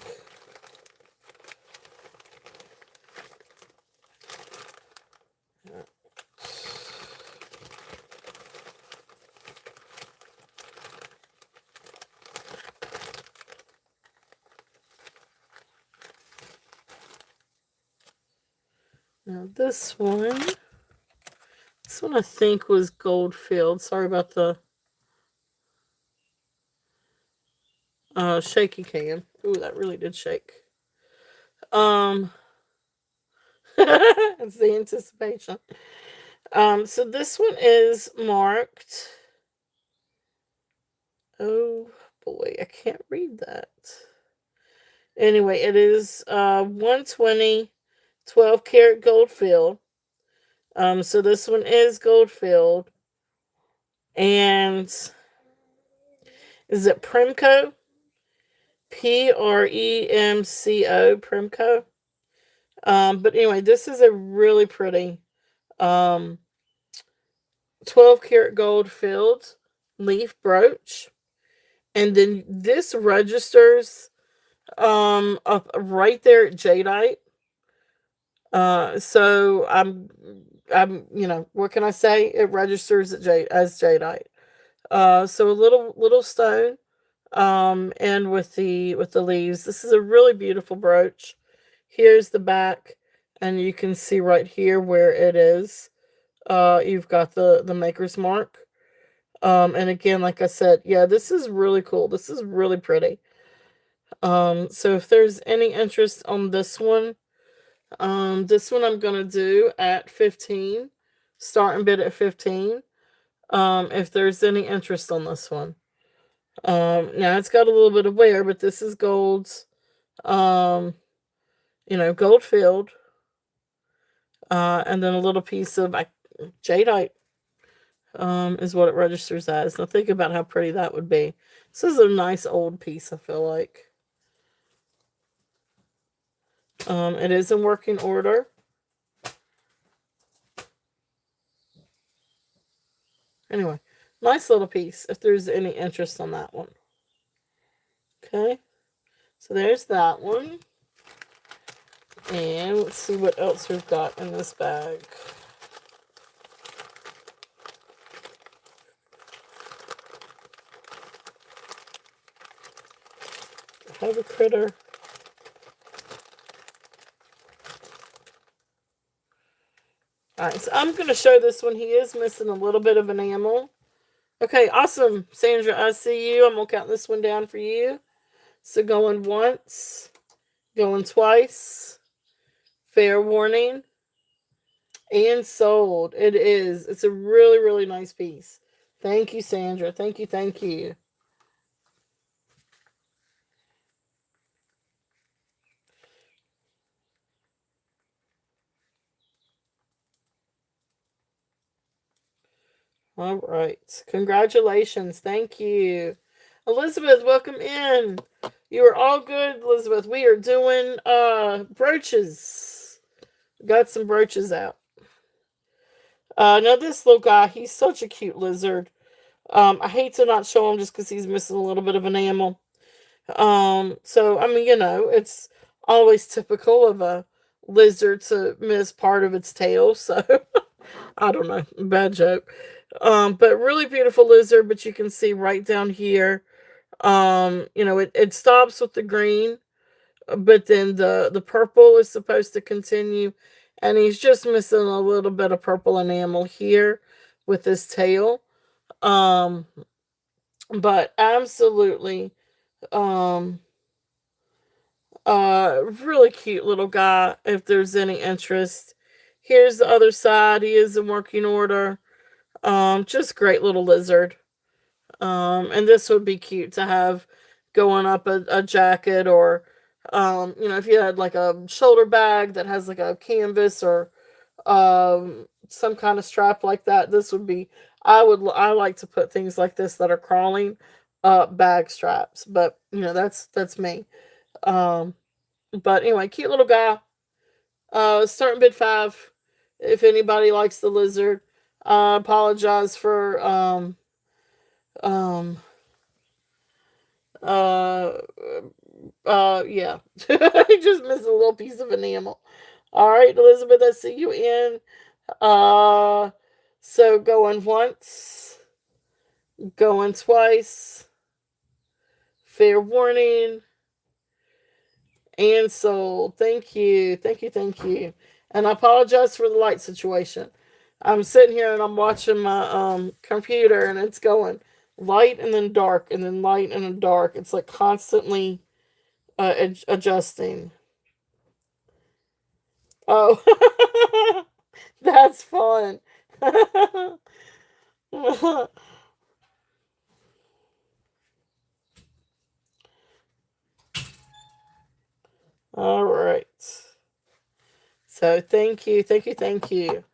Now this one I think was Goldfield. Sorry about the shaky cam. Ooh, that really did shake. It's the anticipation. So this one is marked. Oh boy, I can't read that. Anyway, it is 120 12 karat gold filled. So this one is gold filled. And is it Premco? Premco, Premco. But anyway, this is a really pretty 12 karat gold filled leaf brooch. And then this registers up right there at jadeite. So I'm what can I say? It registers as jadeite. So a little stone and with the leaves. This is a really beautiful brooch. Here's the back, and you can see right here where it is. You've got the maker's mark. And again, like I said, yeah, this is really cool. This is really pretty. So if there's any interest on this one I'm gonna do at 15, starting bid at 15. If there's any interest on this one. Now it's got a little bit of wear, but this is gold's, gold filled, and then a little piece of jadeite, is what it registers as. Now think about how pretty that would be. This is a nice old piece, I feel like. It is in working order. Anyway, nice little piece if there's any interest on that one. Okay, so there's that one. And let's see what else we've got in this bag. I have a critter. Alright, so I'm going to show this one. He is missing a little bit of enamel. Okay, awesome. Sandra, I see you. I'm going to count this one down for you. So going once, going twice, fair warning, and sold. It is. It's a really, really nice piece. Thank you, Sandra. Thank you, thank you. All right. Congratulations. Thank you. Elizabeth, welcome in. You are all good, Elizabeth. We are doing brooches. Got some brooches out. Now this little guy, he's such a cute lizard. I hate to not show him just because he's missing a little bit of enamel. So I mean, it's always typical of a lizard to miss part of its tail. So I don't know, bad joke. But really beautiful lizard. But you can see right down here. It stops with the green, but then the purple is supposed to continue, and he's just missing a little bit of purple enamel here with his tail. Um, but absolutely, um, really cute little guy. If there's any interest, here's the other side. He is in working order. Just great little lizard. And this would be cute to have going up a jacket, or if you had like a shoulder bag that has like a canvas or some kind of strap like that. This would be, I like to put things like this that are crawling up bag straps, but that's me. Um, but anyway, cute little guy. Starting bid 5. If anybody likes the lizard, I apologize for Um, uh, yeah. I just missed a little piece of enamel. All right, Elizabeth, I see you in. Uh, so going once, going twice, fair warning, and sold. Thank you, thank you, thank you. And I apologize for the light situation. I'm sitting here and I'm watching my computer and it's going light and then dark and then light and then dark. It's like constantly adjusting. Oh, that's fun. All right. So thank you, thank you, thank you.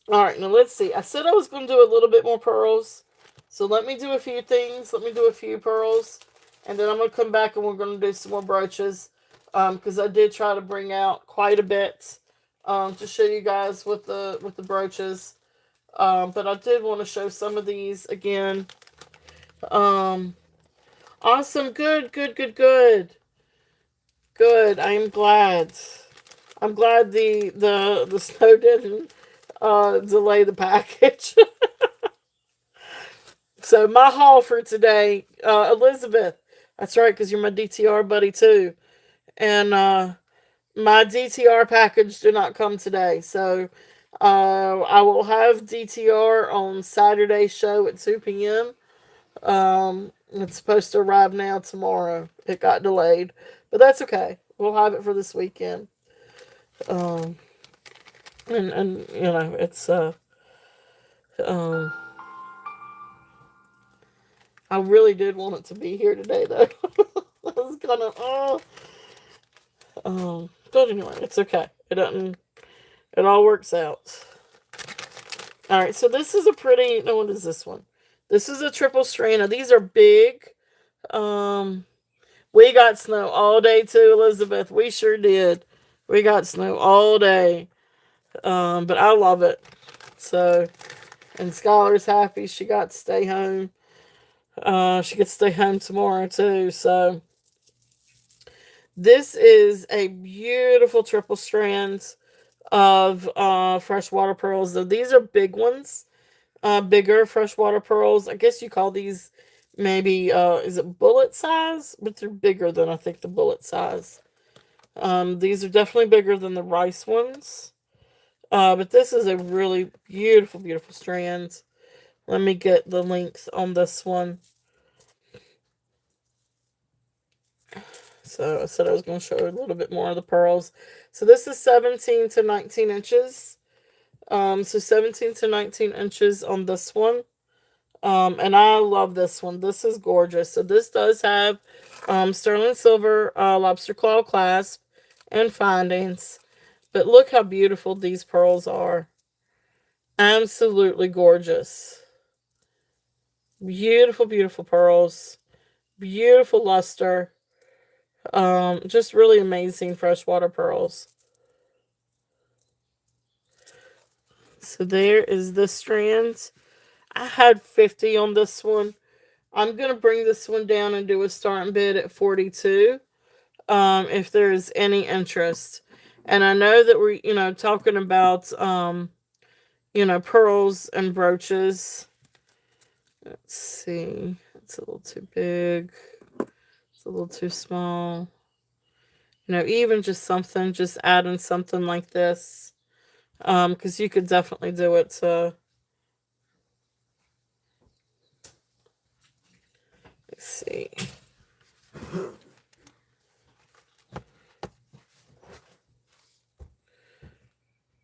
All right, now let's see. I said I was going to do a little bit more pearls. So let me do a few things. Let me do a few pearls. And then I'm going to come back and we're going to do some more brooches. Because I did try to bring out quite a bit to show you guys with the brooches. But I did want to show some of these again. Um, awesome. Good, good, good, good. Good. I am glad. I'm glad the snow didn't delay the package. So my haul for today, Elizabeth. That's right, because you're my DTR buddy too, and my DTR package did not come today. So I will have DTR on Saturday's show at 2 p.m. It's supposed to arrive now tomorrow. It got delayed, but that's okay. We'll have it for this weekend. Um, and you know it's um I really did want it to be here today, though. I was kind of, but anyway, it's okay. It doesn't, it all works out. All right, so this is a pretty, no, what is this one? This is a triple strand. Now, these are big. Um, we got snow all day, too, Elizabeth. We sure did. We got snow all day. But I love it. So, and Skylar's happy. She got to stay home. She gets to stay home tomorrow, too. So, this is a beautiful triple strands of freshwater pearls. So these are big ones, bigger freshwater pearls. I guess you call these maybe is it bullet size? But they're bigger than I think the bullet size. These are definitely bigger than the rice ones. But this is a really beautiful, beautiful strand. Let me get the length on this one. So I said I was going to show a little bit more of the pearls. So this is 17 to 19 inches. So 17 to 19 inches on this one. And I love this one. This is gorgeous. So this does have sterling silver lobster claw clasp and findings. But look how beautiful these pearls are. Absolutely gorgeous. Beautiful, beautiful pearls. Beautiful luster. Just really amazing freshwater pearls. So there is the strand. I had 50 on this one. I'm going to bring this one down and do a starting bid at 42 if there's any interest. And I know that we're, talking about, pearls and brooches. Let's see. It's a little too big. It's a little too small. Even just adding something like this. Because you could definitely do it to, let's see.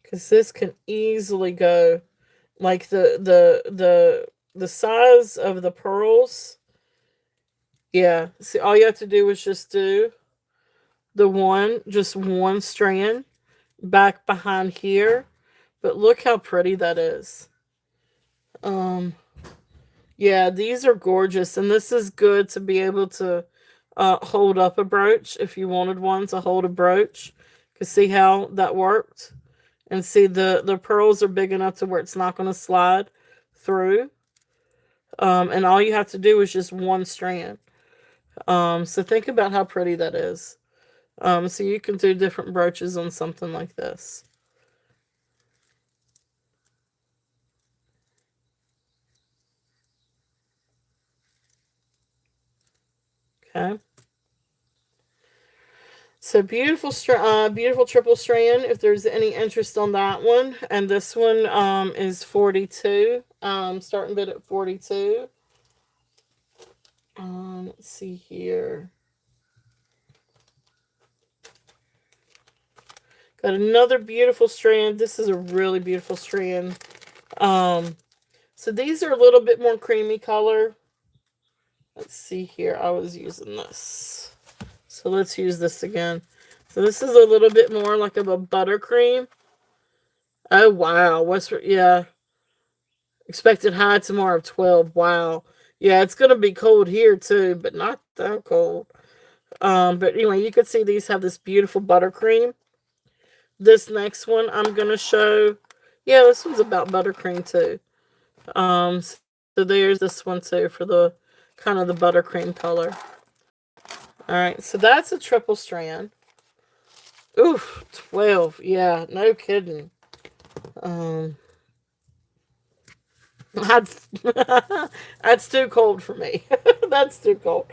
Because this can easily go like the size of the pearls. Yeah. See, all you have to do is just do just one strand back behind here. But look how pretty that is. Yeah, these are gorgeous, and this is good to be able to hold up a brooch if you wanted one to hold a brooch. You see how that worked? And see the pearls are big enough to where it's not going to slide through. And all you have to do is just one strand. So think about how pretty that is. So you can do different brooches on something like this. Okay. So beautiful, beautiful triple strand. If there's any interest on that one, and this one is 42. Starting bid at 42. Let's see here. Got another beautiful strand. This is a really beautiful strand. Um, so these are a little bit more creamy color. Let's see here. I was using this. So let's use this again. So this is a little bit more like of a buttercream. Oh, wow. Yeah. Expected high tomorrow of 12. Wow. Yeah, it's going to be cold here too, but not that cold. But anyway, you can see these have this beautiful buttercream. This next one I'm going to show. Yeah, this one's about buttercream too. So there's this one too for the kind of the buttercream color. All right, so that's a triple strand. Oof, 12. Yeah, no kidding. Um, that's, that's too cold for me. That's too cold.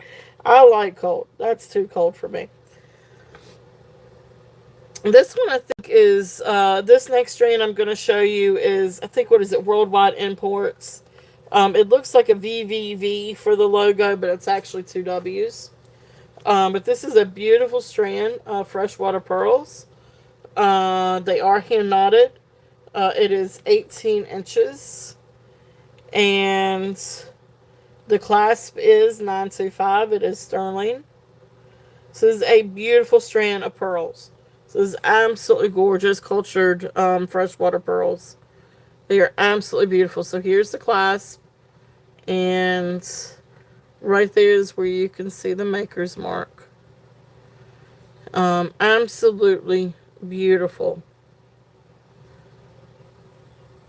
I like cold. That's too cold for me. This one I think is, this next strand I'm going to show you is, I think, what is it, Worldwide Imports. It looks like a VVV for the logo, but it's actually two W's. But this is a beautiful strand of freshwater pearls. They are hand knotted. It is 18 inches. And the clasp is 925. It is sterling. So this is a beautiful strand of pearls. So this is absolutely gorgeous, cultured freshwater pearls. They are absolutely beautiful. So here's the clasp. And right there is where you can see the maker's mark. Absolutely beautiful.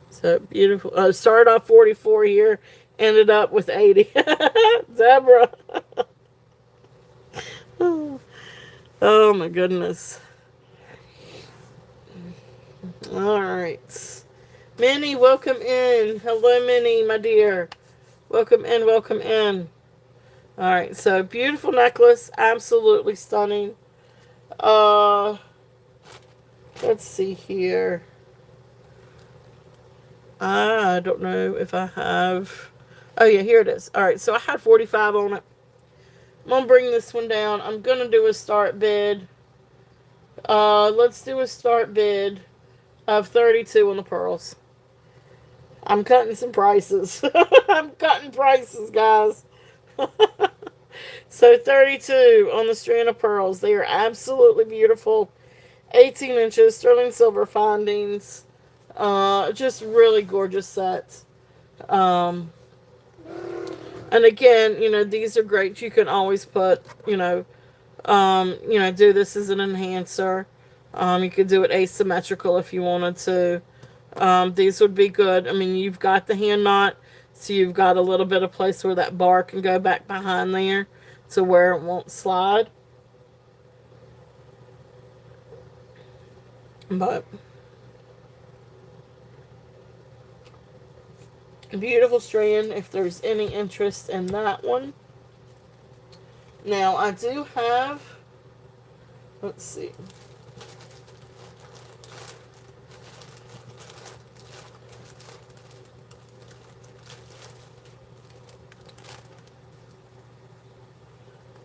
So beautiful. Started off 44 here, ended up with 80. Deborah. Oh my goodness. All right. Minnie, welcome in. Hello, Minnie, my dear. Welcome in, welcome in. All right, so beautiful necklace, absolutely stunning. Uh, let's see here. I don't know if I have. Oh yeah, here it is. All right, so I had 45 on it. I'm gonna bring this one down. I'm gonna do a start bid. Let's do a start bid of 32 on the pearls. I'm cutting some prices. I'm cutting prices, guys. So 32 on the strand of pearls. They are absolutely beautiful. 18 inches, sterling silver findings. Just really gorgeous sets. Um, and again, these are great. You can always put, do this as an enhancer. You could do it asymmetrical if you wanted to. These would be good. I mean, you've got the hand knot, so you've got a little bit of place where that bar can go back behind there to where it won't slide. But a beautiful strand if there's any interest in that one. Now, I do have, let's see.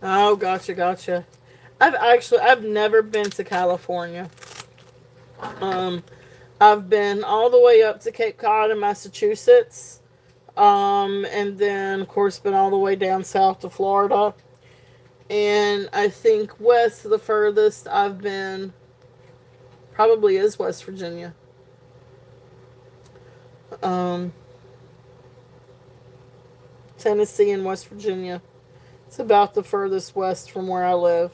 Oh, gotcha. I've never been to California. Um, I've been all the way up to Cape Cod in Massachusetts. And then, of course, been all the way down south to Florida. And I think west, the furthest I've been probably is West Virginia. Um, Tennessee and West Virginia. It's about the furthest west from where I live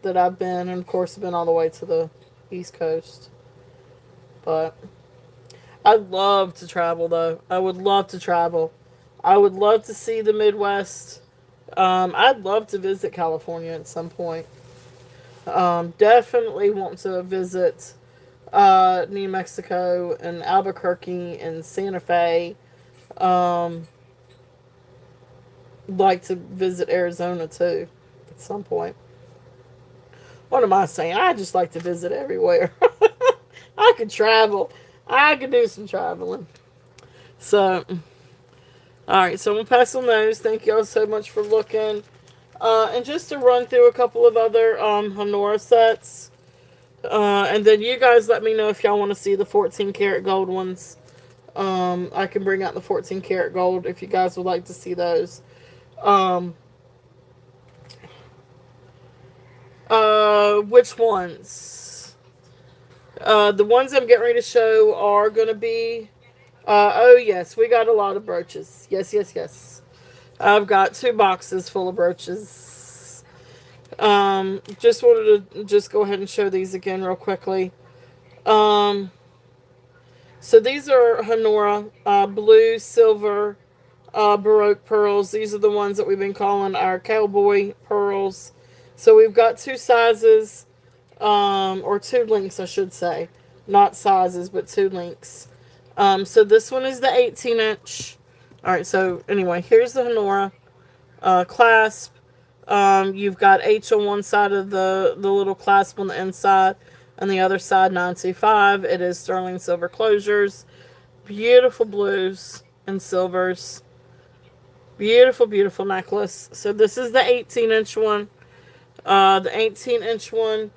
that I've been. And, of course, I've been all the way to the East Coast. But I'd love to travel, though. I would love to travel. I would love to see the Midwest. I'd love to visit California at some point. Definitely want to visit New Mexico and Albuquerque and Santa Fe. Um, like to visit Arizona too at some point. What am I saying? I just like to visit everywhere. I could travel. I could do some traveling. So, all right. So I'm gonna pass on those. Thank y'all so much for looking. And just to run through a couple of other Honora sets. And then you guys let me know if y'all want to see the 14 karat gold ones. I can bring out the 14 karat gold if you guys would like to see those. Um, which ones? The ones I'm getting ready to show are going to be. Oh, yes, we got a lot of brooches. Yes, yes, yes. I've got 2 boxes full of brooches. Just wanted to just go ahead and show these again real quickly. Um, so these are Honora blue, silver, Baroque pearls. These are the ones that we've been calling our cowboy pearls. So we've got 2 sizes, or 2 links, I should say. Not sizes, but 2 links. So this one is the 18-inch. All right, so anyway, here's the Honora clasp. You've got H on one side of the little clasp on the inside, and the other side 925. It is sterling silver closures. Beautiful blues and silvers. Beautiful, beautiful necklace. So this is the 18-inch one. The 18-inch one,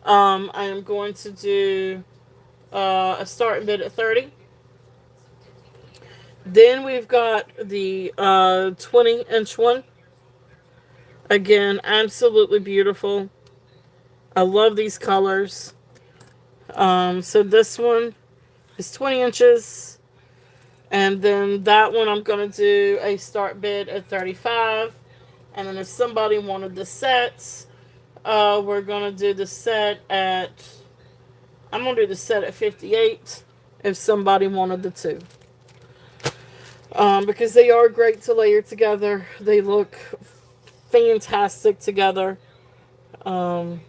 I am going to do a starting bid at 30. Then we've got the 20-inch one. Again, absolutely beautiful. I love these colors. So this one is 20 inches. And then that one I'm going to do a start bid at 35. And then if somebody wanted the sets, we're going to do the set at... I'm going to do the set at 58 if somebody wanted the 2. Because they are great to layer together. They look fantastic together. They're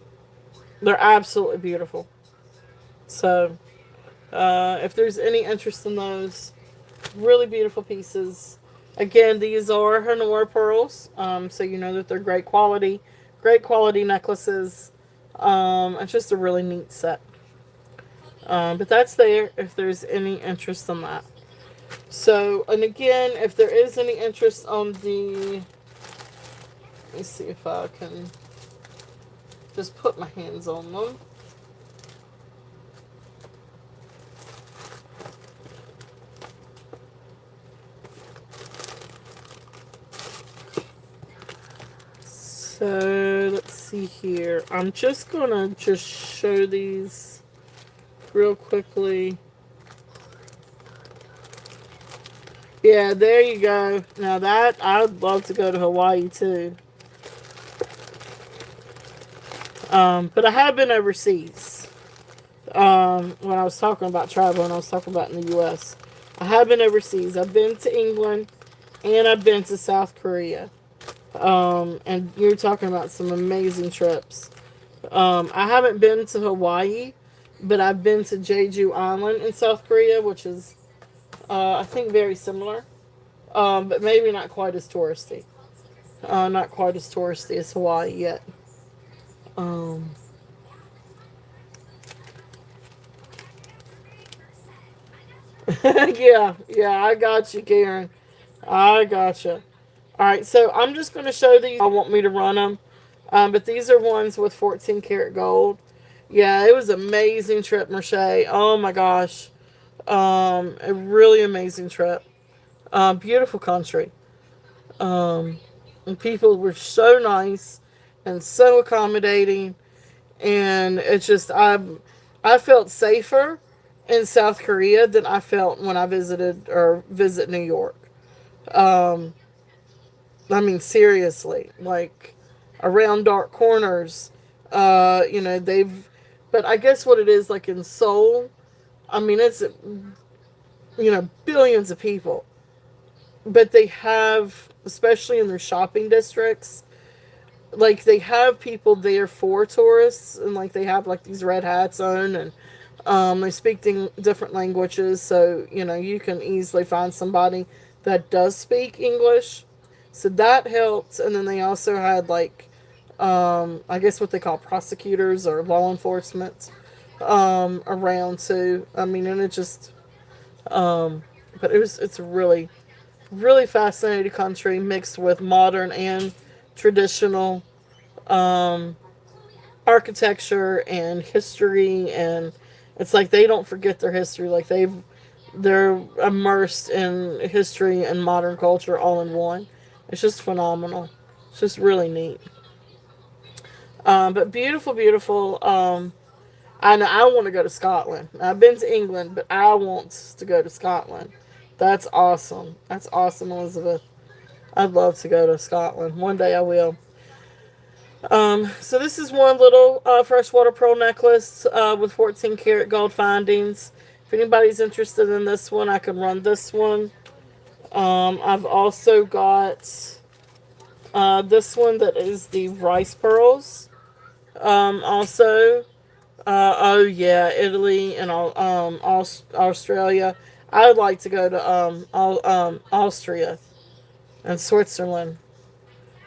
absolutely beautiful. So, if there's any interest in those, really beautiful pieces. Again, these are Honora pearls, so you know that they're great quality necklaces. It's just a really neat set. But that's there if there's any interest in that. So, and again, if there is any interest on the... Let me see if I can just put my hands on them. So, let's see here. I'm just going to just show these real quickly. Yeah, there you go. Now that, I would love to go to Hawaii too. But I have been overseas. When I was talking about traveling, I was talking about in the U.S. I have been overseas. I've been to England and I've been to South Korea. And you're talking about some amazing trips. I haven't been to Hawaii, but I've been to Jeju Island in South Korea, which is, I think, very similar. But maybe not quite as touristy. Not quite as touristy as Hawaii yet. Yeah, I got you, Karen. I got you. All right, so I'm just going to show these. I want me to run them. But these are ones with 14 karat gold. Yeah, it was an amazing trip, Merche. Oh my gosh. A really amazing trip. Beautiful country. And people were so nice and so accommodating. And it's just, I felt safer in South Korea than I felt when I visit New York. Um, I mean, seriously, like around dark corners, but I guess what it is, like in Seoul, I mean, it's, billions of people. but they have, especially in their shopping districts, like they have people there for tourists, and like they have like these red hats on, and they speak different languages, so you know you can easily find somebody that does speak English. So that helped, and then they also had like, I guess what they call prosecutors or law enforcement around too. I mean, and it just, but it's a really really fascinating country mixed with modern and traditional architecture and history, and it's like they don't forget their history. Like they're immersed in history and modern culture all in one. It's just phenomenal. It's just really neat. But beautiful, beautiful. I know I want to go to Scotland. I've been to England, but I want to go to Scotland. That's awesome. That's awesome, Elizabeth. I'd love to go to Scotland. One day I will. So this is one little freshwater pearl necklace with 14 karat gold findings. If anybody's interested in this one, I can run this one. I've also got this one that is the rice pearls. Also, oh yeah, Italy and Australia. I would like to go to Austria and Switzerland.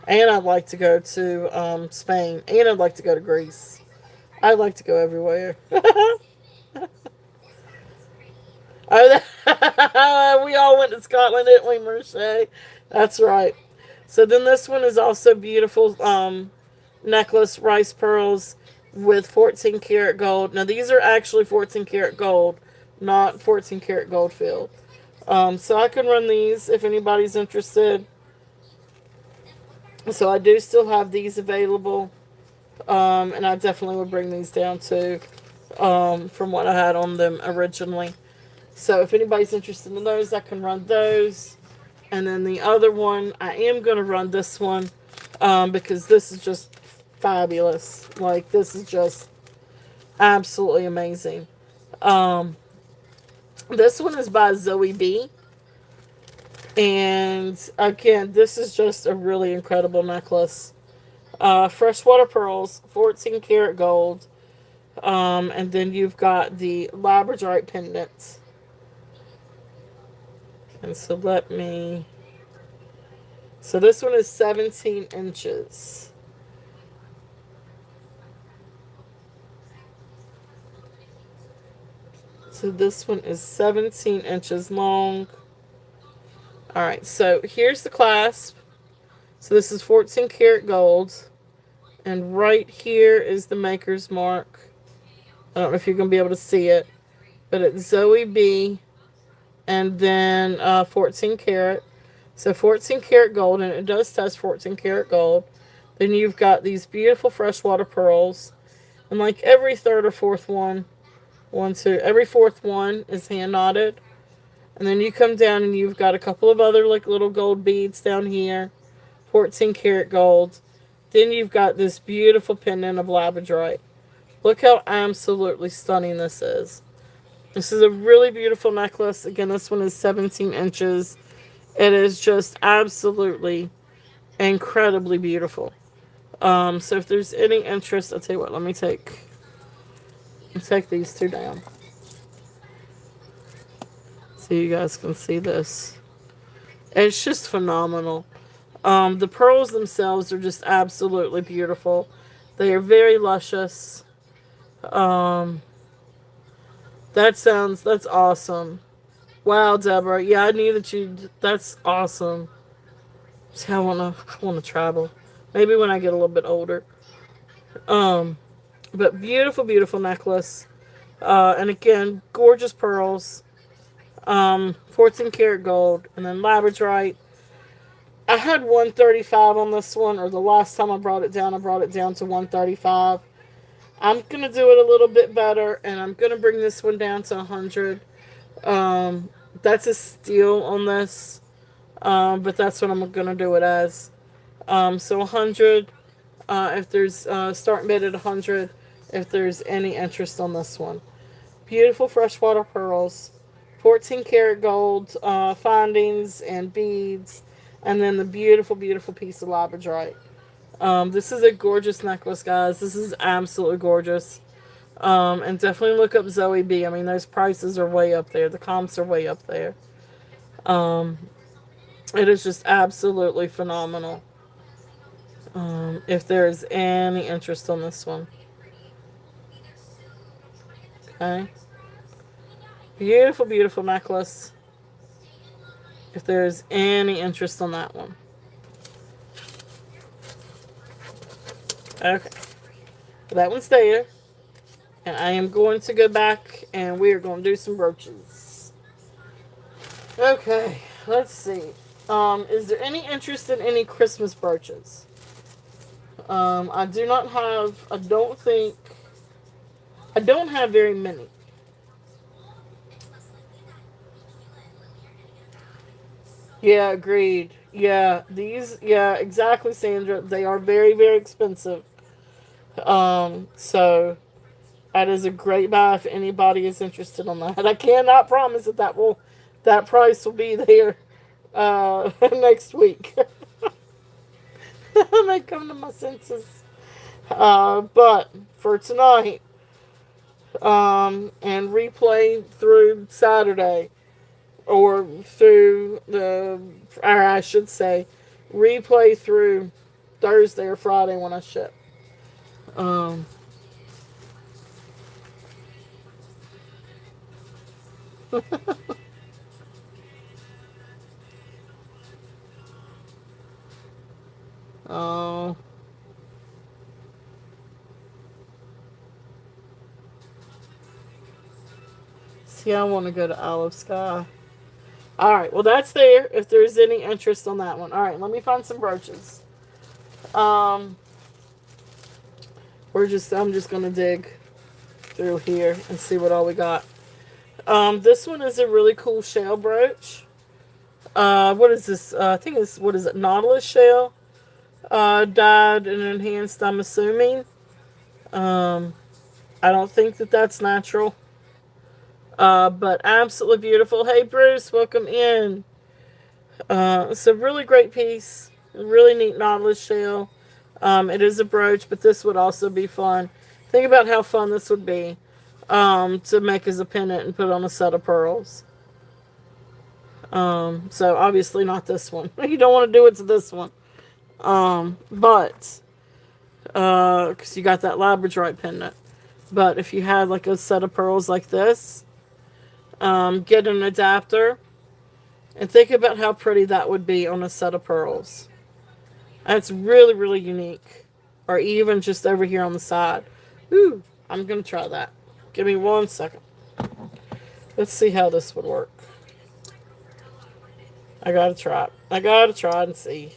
And I'd like to go to Spain. And I'd like to go to Greece. I'd like to go everywhere. We all went to Scotland, didn't we, Merche? That's right. So then this one is also beautiful necklace, rice pearls with 14 karat gold. Now these are actually 14 karat gold, not 14 karat gold filled. So I can run these if anybody's interested. So I do still have these available. And I definitely would bring these down too, from what I had on them originally. So if anybody's interested in those, I can run those. And then the other one, I am going to run this one because this is just fabulous. Like, this is just absolutely amazing. Um, this one is by Zoe B. And again, this is just a really incredible necklace. Freshwater pearls, 14 karat gold. And then you've got the labradorite pendant. And so let me... So this one is 17 inches. So this one is 17 inches long. Alright, so here's the clasp. So this is 14 karat gold. And right here is the maker's mark. I don't know if you're going to be able to see it. But it's Zoe B. And then 14 karat. So 14 karat gold. And it does test 14 karat gold. Then you've got these beautiful freshwater pearls. And like every third or fourth one. Every fourth one is hand knotted. And then you come down and you've got a couple of other like little gold beads down here. 14 karat gold. Then you've got this beautiful pendant of labradorite. Look how absolutely stunning this is. This is a really beautiful necklace. Again, this one is 17 inches. It is just absolutely incredibly beautiful. So if there's any interest, I'll tell you what, let me take these two down. So you guys can see this. It's just phenomenal. The pearls themselves are just absolutely beautiful. They are very luscious. That's awesome. Wow, Deborah. Yeah, I knew that that's awesome. See, I wanna travel. Maybe when I get a little bit older. But beautiful, beautiful necklace. And again, gorgeous pearls. 14 karat gold. And then labradorite. I had 135 on this one, or the last time I brought it down to 135. I'm going to do it a little bit better, and I'm going to bring this one down to 100. That's a steal on this, but that's what I'm going to do it as. So 100, if there's, start bid at 100, if there's any interest on this one. Beautiful freshwater pearls, 14 karat gold findings and beads, and then the beautiful, beautiful piece of labradorite. This is a gorgeous necklace, guys. This is absolutely gorgeous. And definitely look up Zoe B. I mean, those prices are way up there. The comps are way up there. Um, it is just absolutely phenomenal. If there is any interest on this one. Okay. Beautiful, beautiful necklace. If there is any interest on that one. Okay. That one's there. And I am going to go back and we are going to do some brooches. Okay. Let's see. Is there any interest in any Christmas brooches? I do not have, I don't have very many. Yeah, agreed. Yeah, exactly, Sandra. They are very, very expensive. So that is a great buy if anybody is interested on that. I cannot promise that price will be there next week. When I come to my senses. But for tonight, and replay through Saturday, or through or I should say, replay through Thursday or Friday when I ship. Um, oh, see, I want to go to Olive Sky. All right, well that's there. If there's any interest on that one, all right. Let me find some brooches. Um, I'm just gonna dig through here and see what all we got. This one is a really cool shell brooch. What is this? I think it's, what is it? Nautilus shell. Dyed and enhanced, I'm assuming. Um, I don't think that that's natural. But absolutely beautiful. Hey, Bruce, welcome in. It's a really great piece. Really neat Nautilus shell. It is a brooch, but this would also be fun. Think about how fun this would be to make as a pendant and put on a set of pearls. So obviously not this one. You don't want to do it to this one. But because you got that labradorite pendant. But if you had like a set of pearls like this, get an adapter and think about how pretty that would be on a set of pearls. That's really, really unique. Or even just over here on the side. Ooh, I'm going to try that. Give me 1 second. Let's see how this would work. I gotta try it. I gotta try and see.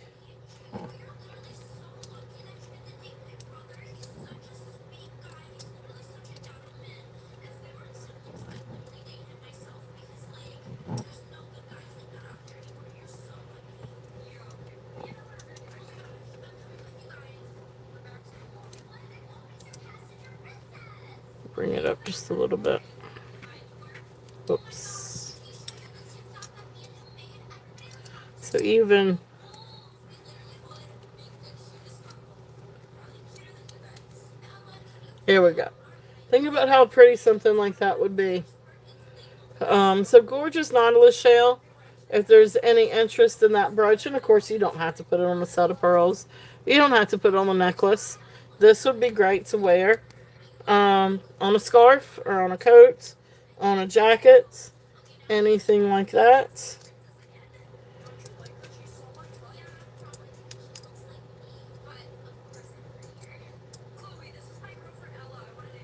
Bring it up just a little bit. Oops. So even... Here we go. Think about how pretty something like that would be. So gorgeous Nautilus shell. If there's any interest in that brooch, and of course you don't have to put it on a set of pearls. You don't have to put it on a necklace. This would be great to wear on a scarf or on a coat, on a jacket, anything like that.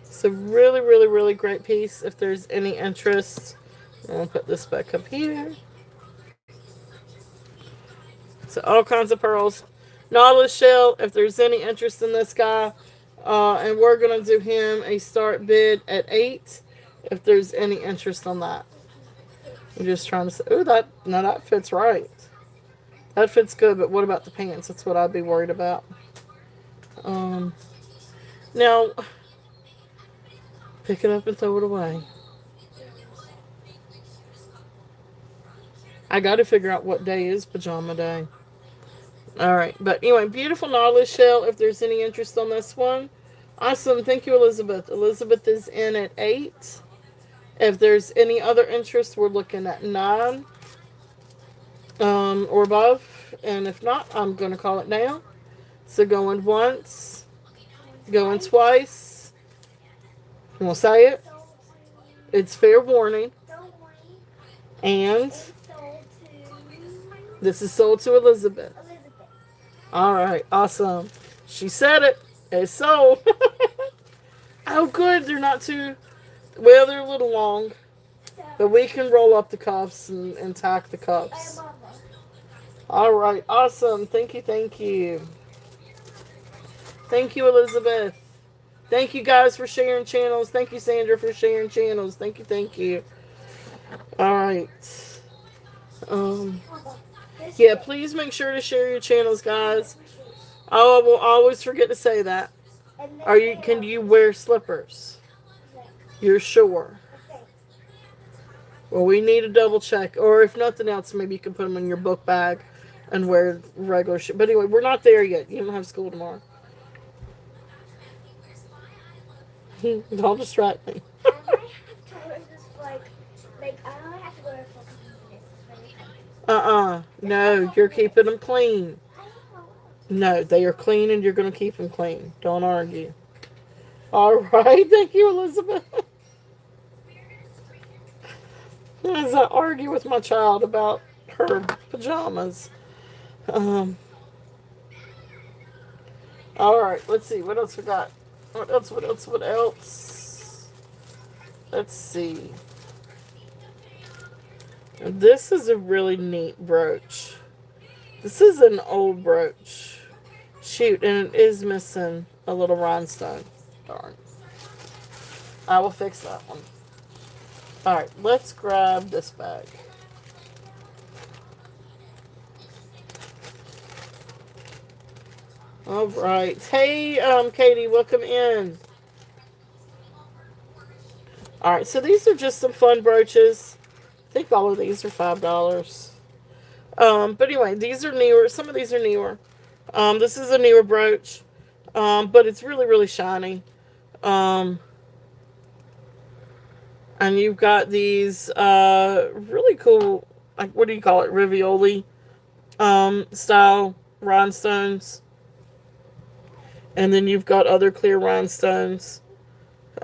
It's a really, really, really great piece if there's any interest. I'll put this back up here. So all kinds of pearls. Nautilus shell, if there's any interest in this guy. And we're going to do him a start bid at 8 if there's any interest on that. I'm just trying to say, ooh, that fits right. That fits good, but what about the pants? That's what I'd be worried about. Now, pick it up and throw it away. I got to figure out what day is pajama day. All right. But anyway, beautiful Nautilus shell. If there's any interest on this one. Awesome. Thank you, Elizabeth. Elizabeth is in at 8. If there's any other interest, we're looking at 9 or above. And if not, I'm going to call it down. So going once, going twice. We'll say it. It's fair warning. And this is sold to Elizabeth. All right, awesome. She said it. It's sold. Oh, good. They're not too. Well, they're a little long, but we can roll up the cuffs and tack the cuffs. All right, awesome. Thank you, thank you. Thank you, Elizabeth. Thank you guys for sharing channels. Thank you, Sandra, for sharing channels. Thank you, thank you. All right. Yeah, please make sure to share your channels, guys. Oh, I will always forget to say that. Can you wear slippers? You're sure? Well, we need a double check. Or if nothing else, maybe you can put them in your book bag and wear regular shit. But anyway, we're not there yet. You don't have school tomorrow. Don't distract me. No, you're keeping them clean. No, they are clean and you're going to keep them clean. Don't argue. All right. Thank you, Elizabeth. As I argue with my child about her pajamas. All right. Let's see. What else we got? What else? Let's see. This is a really neat brooch. This is an old brooch. Shoot, and it is missing a little rhinestone. Darn. I will fix that one. Alright, let's grab this bag. Alright. Hey, Katie, welcome in. Alright, so these are just some fun brooches. I think all of these are $5. But anyway, these are newer. Some of these are newer. This is a newer brooch. But it's really, really shiny. And you've got these, really cool, like, what do you call it? Ravioli, style rhinestones. And then you've got other clear rhinestones.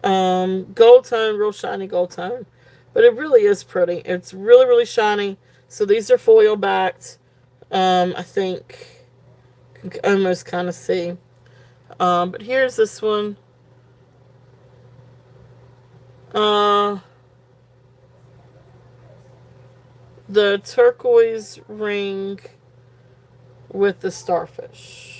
Gold tone, real shiny gold tone. But it really is pretty. It's really, really shiny. So these are foil backed. I think you can almost kind of see. But here's this one. The turquoise ring with the starfish.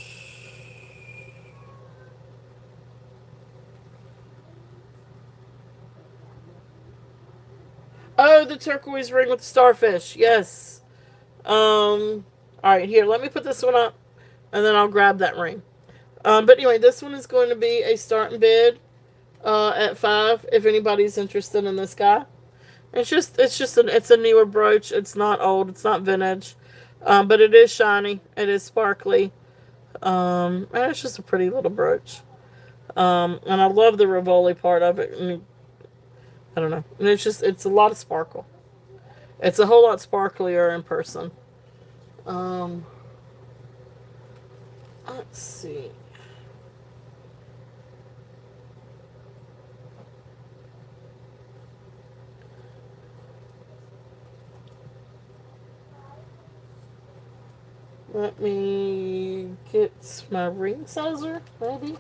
Oh, the turquoise ring with the starfish. Yes. Alright, here, let me put this one up, and then I'll grab that ring. But anyway, this one is going to be a starting bid at $5 if anybody's interested in this guy. It's a newer brooch. It's not old. It's not vintage. But it is shiny. It is sparkly. And it's just a pretty little brooch. And I love the Rivoli part of it. I don't know. And it's a lot of sparkle. It's a whole lot sparklier in person. Let's see. Let me get my ring sizer ready.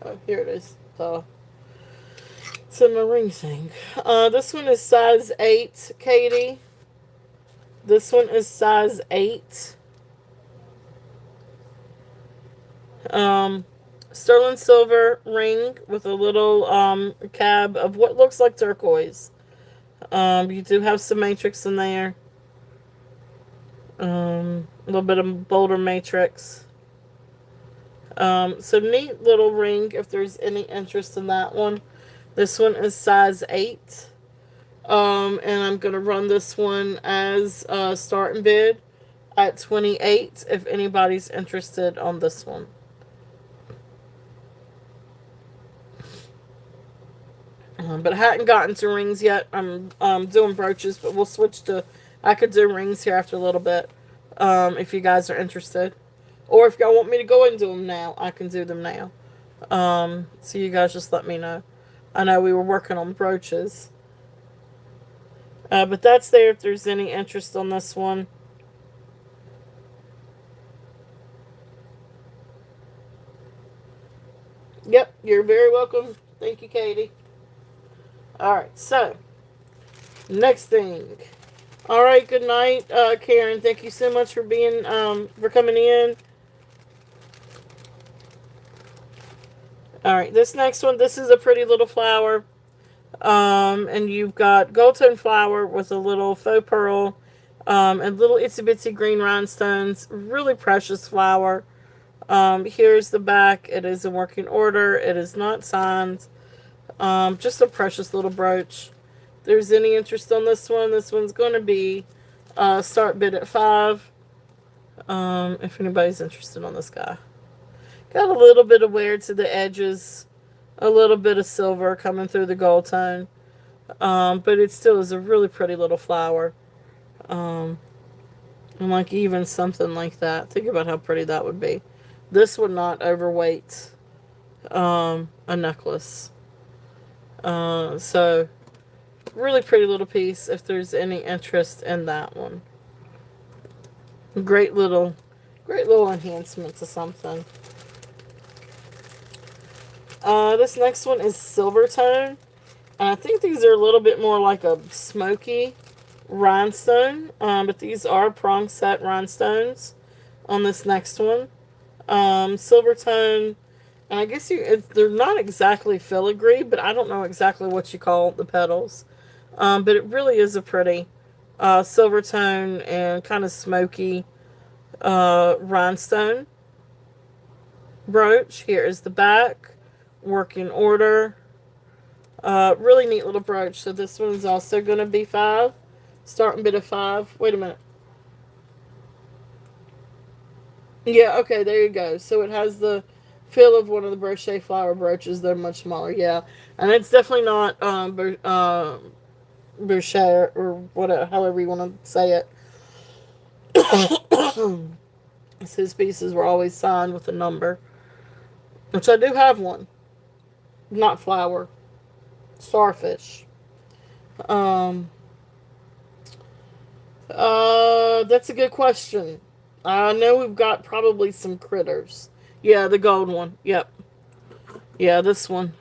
Oh, here it is. So, it's in my ring thing. This one is size 8, Katie. This one is size 8. Sterling silver ring with a little cab of what looks like turquoise. You do have some matrix in there. A little bit of Boulder Matrix. So neat little ring if there's any interest in that one. This one is size 8. And I'm going to run this one as a starting bid at 28 if anybody's interested on this one. But I hadn't gotten to rings yet. I'm doing brooches, but we'll switch to... I could do rings here after a little bit if you guys are interested. Or if y'all want me to go and do them now, I can do them now. So you guys just let me know. I know we were working on brooches. But that's there if there's any interest on this one. Yep, you're very welcome. Thank you, Katie. Alright, so, next thing. Alright, good night, Karen. Thank you so much for being, for coming in. Alright, this next one, this is a pretty little flower. And you've got gold tone flower with a little faux pearl, and little itsy bitsy green rhinestones. Really precious flower. Here's the back. It is in working order. It is not signed. Just a precious little brooch. If there's any interest on this one's going to be start bid at 5. If anybody's interested on this guy. Got a little bit of wear to the edges. A little bit of silver coming through the gold tone. But it still is a really pretty little flower. And like even something like that. Think about how pretty that would be. This would not overweight a necklace. So, really pretty little piece if there's any interest in that one. Great little enhancement to something. This next one is silver tone. And I think these are a little bit more like a smoky rhinestone. But these are prong set rhinestones on this next one. Silver tone. And I guess they're not exactly filigree, but I don't know exactly what you call the petals. But it really is a pretty silver tone and kind of smoky rhinestone brooch. Here is the back. Working order. Really neat little brooch. So this one's also going to be 5. Starting bid of 5. Wait a minute. Yeah, okay, there you go. So it has the feel of one of the brochet flower brooches. They're much smaller, yeah. And it's definitely not brochet or whatever, however you want to say it. His pieces were always signed with a number, which I do have one. Not flower, starfish. That's a good question. I know we've got probably some critters. Yeah, the gold one. Yep. Yeah, this one.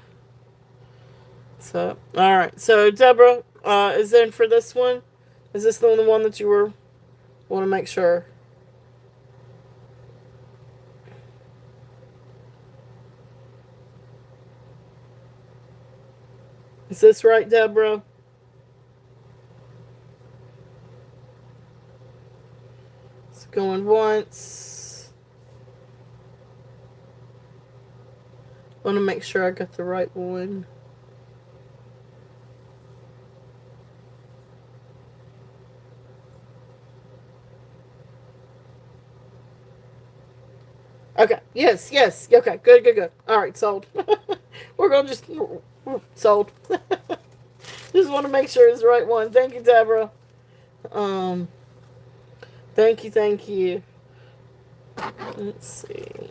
So, alright. So, Deborah is in for this one. Is this the one that you want to make sure? Is this right, Deborah? It's going once. Want to make sure I got the right one. Okay. Yes. Okay. Good. All right. Sold. We're going to just... Sold. Just want to make sure it's the right one. Thank you, Deborah. Thank you. Let's see.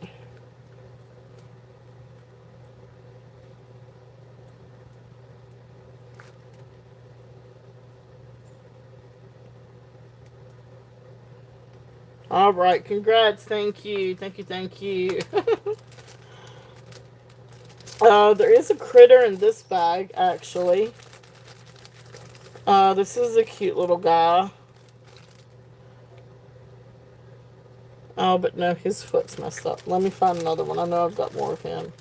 All right, congrats. Thank you. There is a critter in this bag, actually. This is a cute little guy. Oh, but no, his foot's messed up. Let me find another one. I know I've got more of him.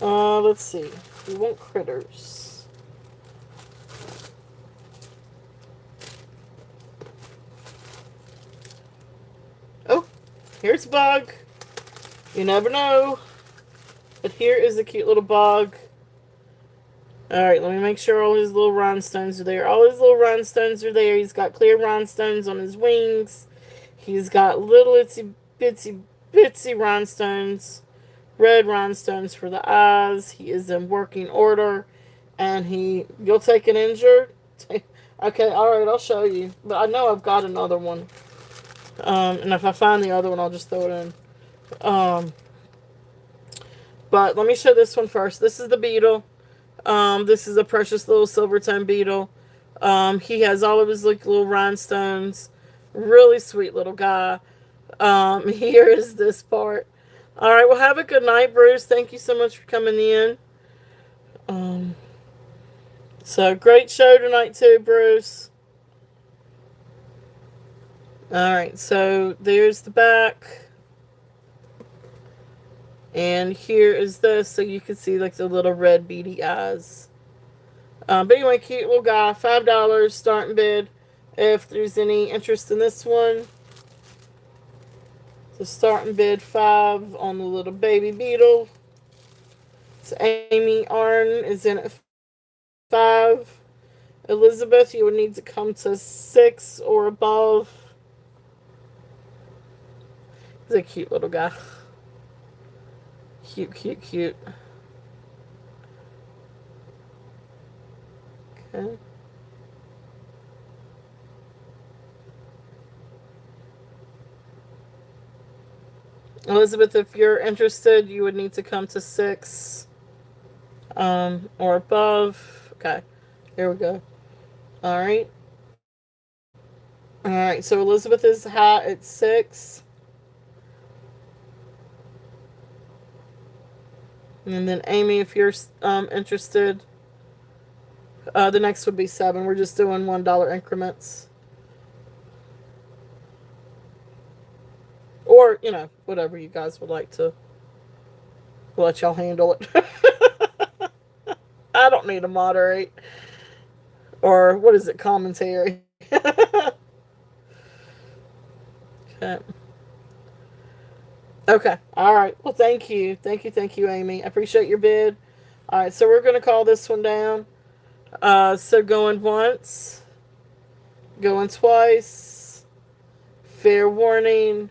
Let's see. We want critters. here's a bug. You never know. But here is a cute little bug. Alright, let me make sure all his little rhinestones are there. All his little rhinestones are there. He's got clear rhinestones on his wings. He's got little itsy bitsy rhinestones. Red rhinestones for the eyes. He is in working order. And you'll take an injured? Okay, alright, I'll show you. But I know I've got another one. And if I find the other one, I'll just throw it in. But let me show this one first. This is the beetle. This is a precious little silver-toned beetle. He has all of his little rhinestones. Really sweet little guy. Here is this part. Alright, well, have a good night, Bruce. Thank you so much for coming in. So, great show tonight, too, Bruce. Alright, so there's the back. And here is this, so you can see like the little red beady eyes. But anyway, cute little guy. $5 starting bid. If there's any interest in this one. So starting bid $5 on the little baby beetle. So Amy Arn is in at $5. Elizabeth, you would need to come to $6 or above. He's a cute little guy. Cute, cute, cute. Okay. Elizabeth, if you're interested, you would need to come to $6 or above. Okay, here we go. Alright. Alright, so Elizabeth is hot at $6. And then Amy, if you're interested, the next would be $7. We're just doing $1 increments. Or, whatever you guys would like to. We'll let y'all handle it. I don't need to moderate. Or, what is it, commentary? Okay. Okay. All right. Well, thank you. Thank you, Amy. I appreciate your bid. All right, so we're going to call this one down. So going once. Going twice. Fair warning.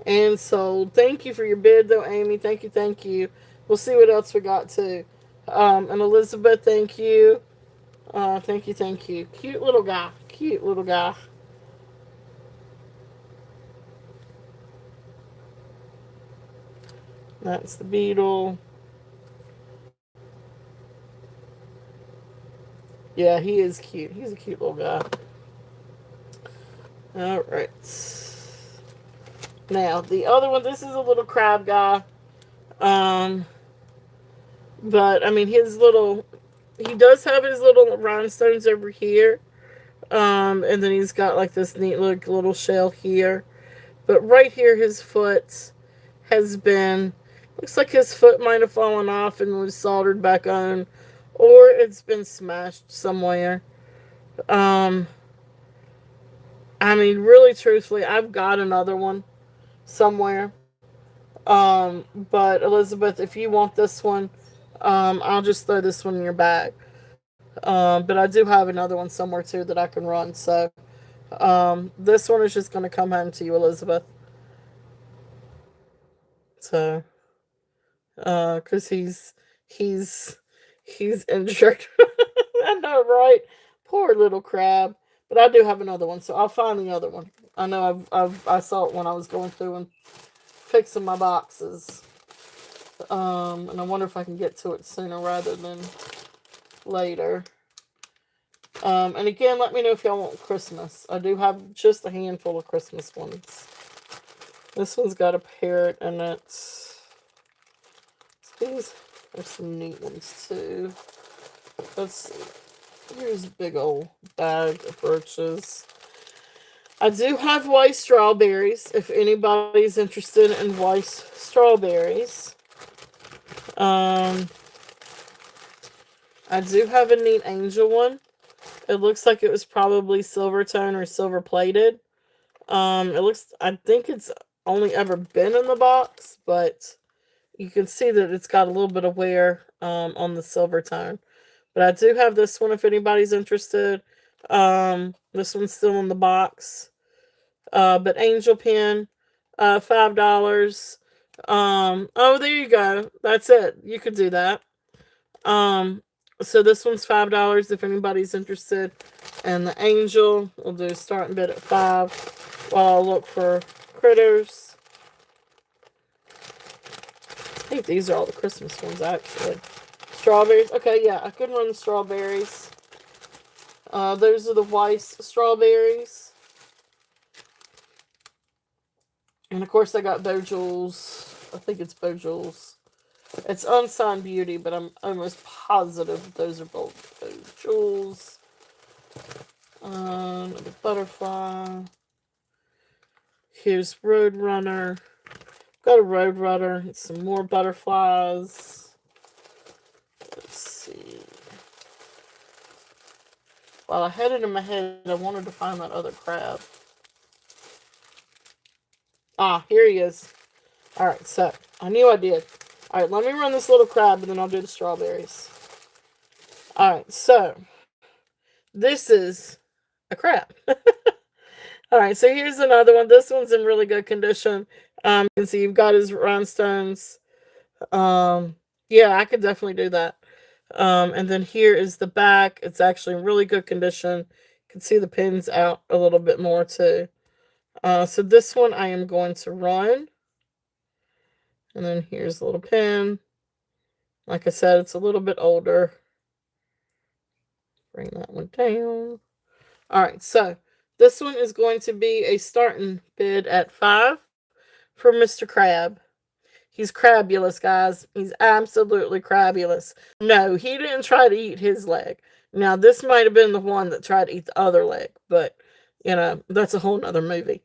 And sold. Thank you for your bid, though, Amy. Thank you. We'll see what else we got, too. And Elizabeth, thank you. Thank you. Cute little guy. That's the beetle. Yeah, he is cute. He's a cute little guy. Alright. Now, the other one, this is a little crab guy. But, I mean, he does have his little rhinestones over here. And then he's got like this neat little shell here. But right here, his foot has been, looks like his foot might have fallen off and was soldered back on. Or it's been smashed somewhere. I mean, really truthfully, I've got another one somewhere. But Elizabeth, if you want this one, I'll just throw this one in your bag. But I do have another one somewhere too that I can run. So, this one is just going to come home to you, Elizabeth. So, cause he's injured. I know, right? Poor little crab. But I do have another one, so I'll find the other one. I know I saw it when I was going through and fixing my boxes. And I wonder if I can get to it sooner rather than later. And again, let me know if y'all want Christmas. I do have just a handful of Christmas ones. This one's got a parrot in it. These are some neat ones too. Let's see. Here's a big old bag of birches. I do have white strawberries, if anybody's interested in white strawberries. I do have a neat angel one. It looks like it was probably silver tone or silver plated. I think it's only ever been in the box, but you can see that it's got a little bit of wear on the silver tone. But I do have this one if anybody's interested. This one's still in the box. But angel pen, $5. Oh, there you go. That's it. You could do that. Um, so this one's $5 if anybody's interested. And the angel, we'll do starting bid at 5 while I look for critters. I think these are all the Christmas ones, actually. Strawberries. Okay, yeah, I could run the strawberries. Those are the Weiss strawberries. And of course, I got Bojewels. I think it's Bojewels. It's Unsigned Beauty, but I'm almost positive those are both Bojewels. Another butterfly. Here's Roadrunner. Got a Roadrunner and some more butterflies. Let's see. While I had it in my head, I wanted to find that other crab. Ah, here he is. Alright, so, I knew I did. Alright, let me run this little crab and then I'll do the strawberries. Alright, so, this is a crab. Alright, so here's another one. This one's in really good condition. You can see you've got his rhinestones. Yeah, I could definitely do that. And then here is the back. It's actually in really good condition. You can see the pins out a little bit more too. So this one I am going to run. And then here's a little pin. Like I said, it's a little bit older. Bring that one down. Alright, so this one is going to be a starting bid at 5 for Mr. Crab. He's crabulous, guys. He's absolutely crabulous. No, he didn't try to eat his leg. Now, this might have been the one that tried to eat the other leg, but, you know, that's a whole nother movie.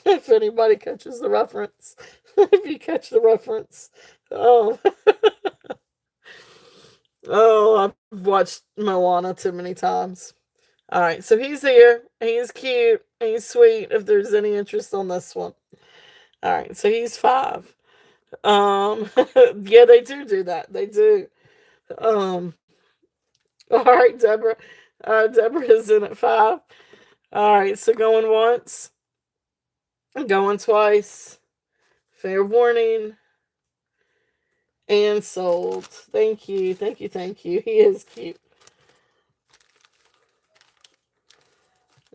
If anybody catches the reference. If you catch the reference. Oh. Oh, I've watched Moana too many times. Alright, so he's here. He's cute. He's sweet, if there's any interest on this one. Alright, so he's 5. Yeah, they do that. They do. Um, alright, Deborah. Deborah is in at 5. Alright, so going once. Going twice. Fair warning. And sold. Thank you. Thank you. Thank you. He is cute.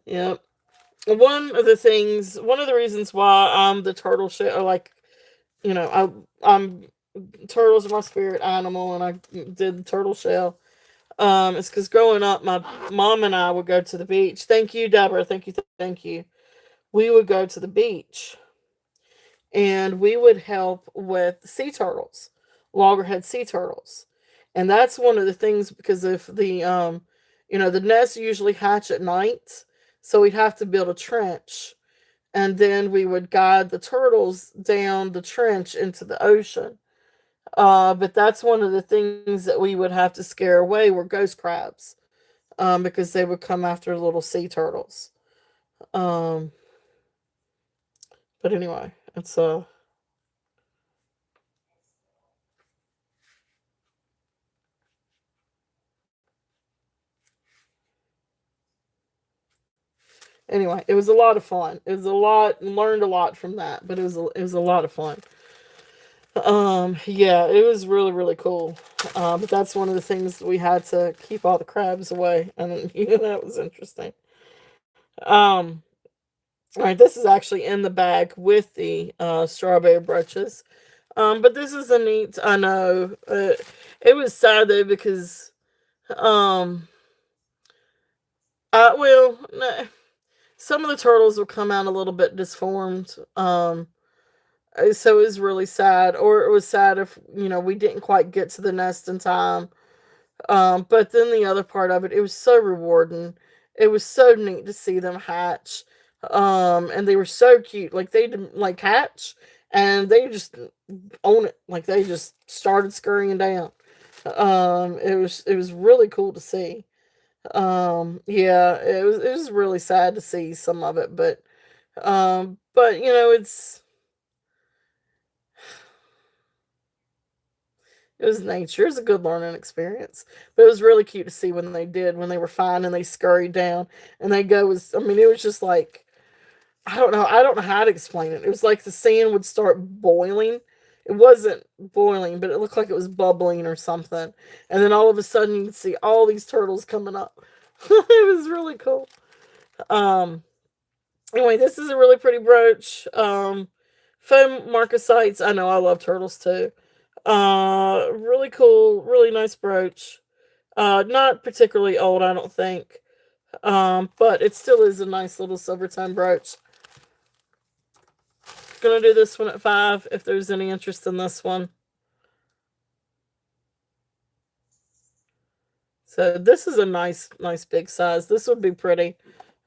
Yep. One of the reasons why I'm the turtle shit, or like, you know, I'm turtles are my spirit animal, and I did the turtle shell. It's because growing up, my mom and I would go to the beach. Thank you, Deborah. Thank you, thank you. We would go to the beach, and we would help with sea turtles, loggerhead sea turtles, and that's one of the things because if the nests usually hatch at night, so we'd have to build a trench, and then we would guide the turtles down the trench into the ocean. But that's one of the things that we would have to scare away were ghost crabs, because they would come after little sea turtles. Um, but anyway, it's anyway, it was a lot of fun. It was a lot, learned a lot from that, but it was a lot of fun. Yeah, it was really, really cool. But that's one of the things we had to keep all the crabs away, and that was interesting. Um, all right, this is actually in the bag with the strawberry brooches. But this is a neat. I know. It was sad though because um, some of the turtles will come out a little bit disformed. So it was really sad, or it was sad if we didn't quite get to the nest in time. But then the other part of it, it was so rewarding. It was so neat to see them hatch. And they were so cute. Like they didn't like hatch, and they just own it. Like they just started scurrying down. It was really cool to see. Yeah, it was really sad to see some of it, but But it was nature. It was a good learning experience. But it was really cute to see when they did, when they were fine and they scurried down and they go was I mean, it was just like I don't know how to explain it. It was like the sand would start boiling. It wasn't boiling, but it looked like it was bubbling or something. And then all of a sudden you could see all these turtles coming up. It was really cool. Um Anyway, this is a really pretty brooch. Foam marcasites. I know I love turtles too. Really cool, really nice brooch. Not particularly old, I don't think. But it still is a nice little silver tone brooch. Gonna do this one at 5 if there's any interest in this one. So this is a nice big size. This would be pretty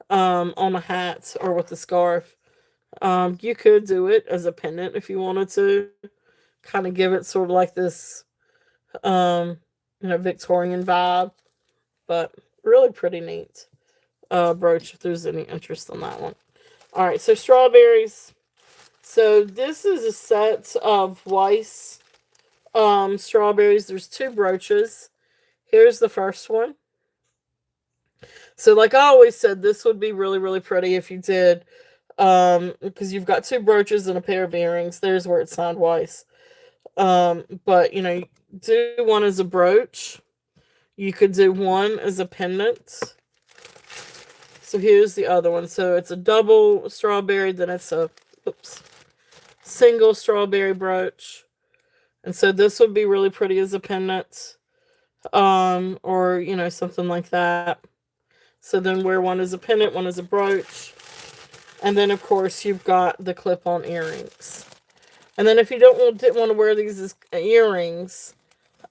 on a hat or with a scarf. You could do it as a pendant if you wanted to, kind of give it sort of like this, um, Victorian vibe. But really pretty neat brooch if there's any interest in that one. All right, so strawberries. So this is a set of Weiss strawberries. There's 2 brooches. Here's the first one. So like I always said, this would be really, really pretty if you did, because you've got 2 brooches and a pair of earrings. There's where it's signed Weiss. But do one as a brooch. You could do one as a pendant. So here's the other one. So it's a double strawberry, then it's a single strawberry brooch. And so this would be really pretty as a pendant. Or something like that. So then wear one as a pendant, one as a brooch. And then of course you've got the clip-on earrings. And then if you didn't want to wear these as earrings,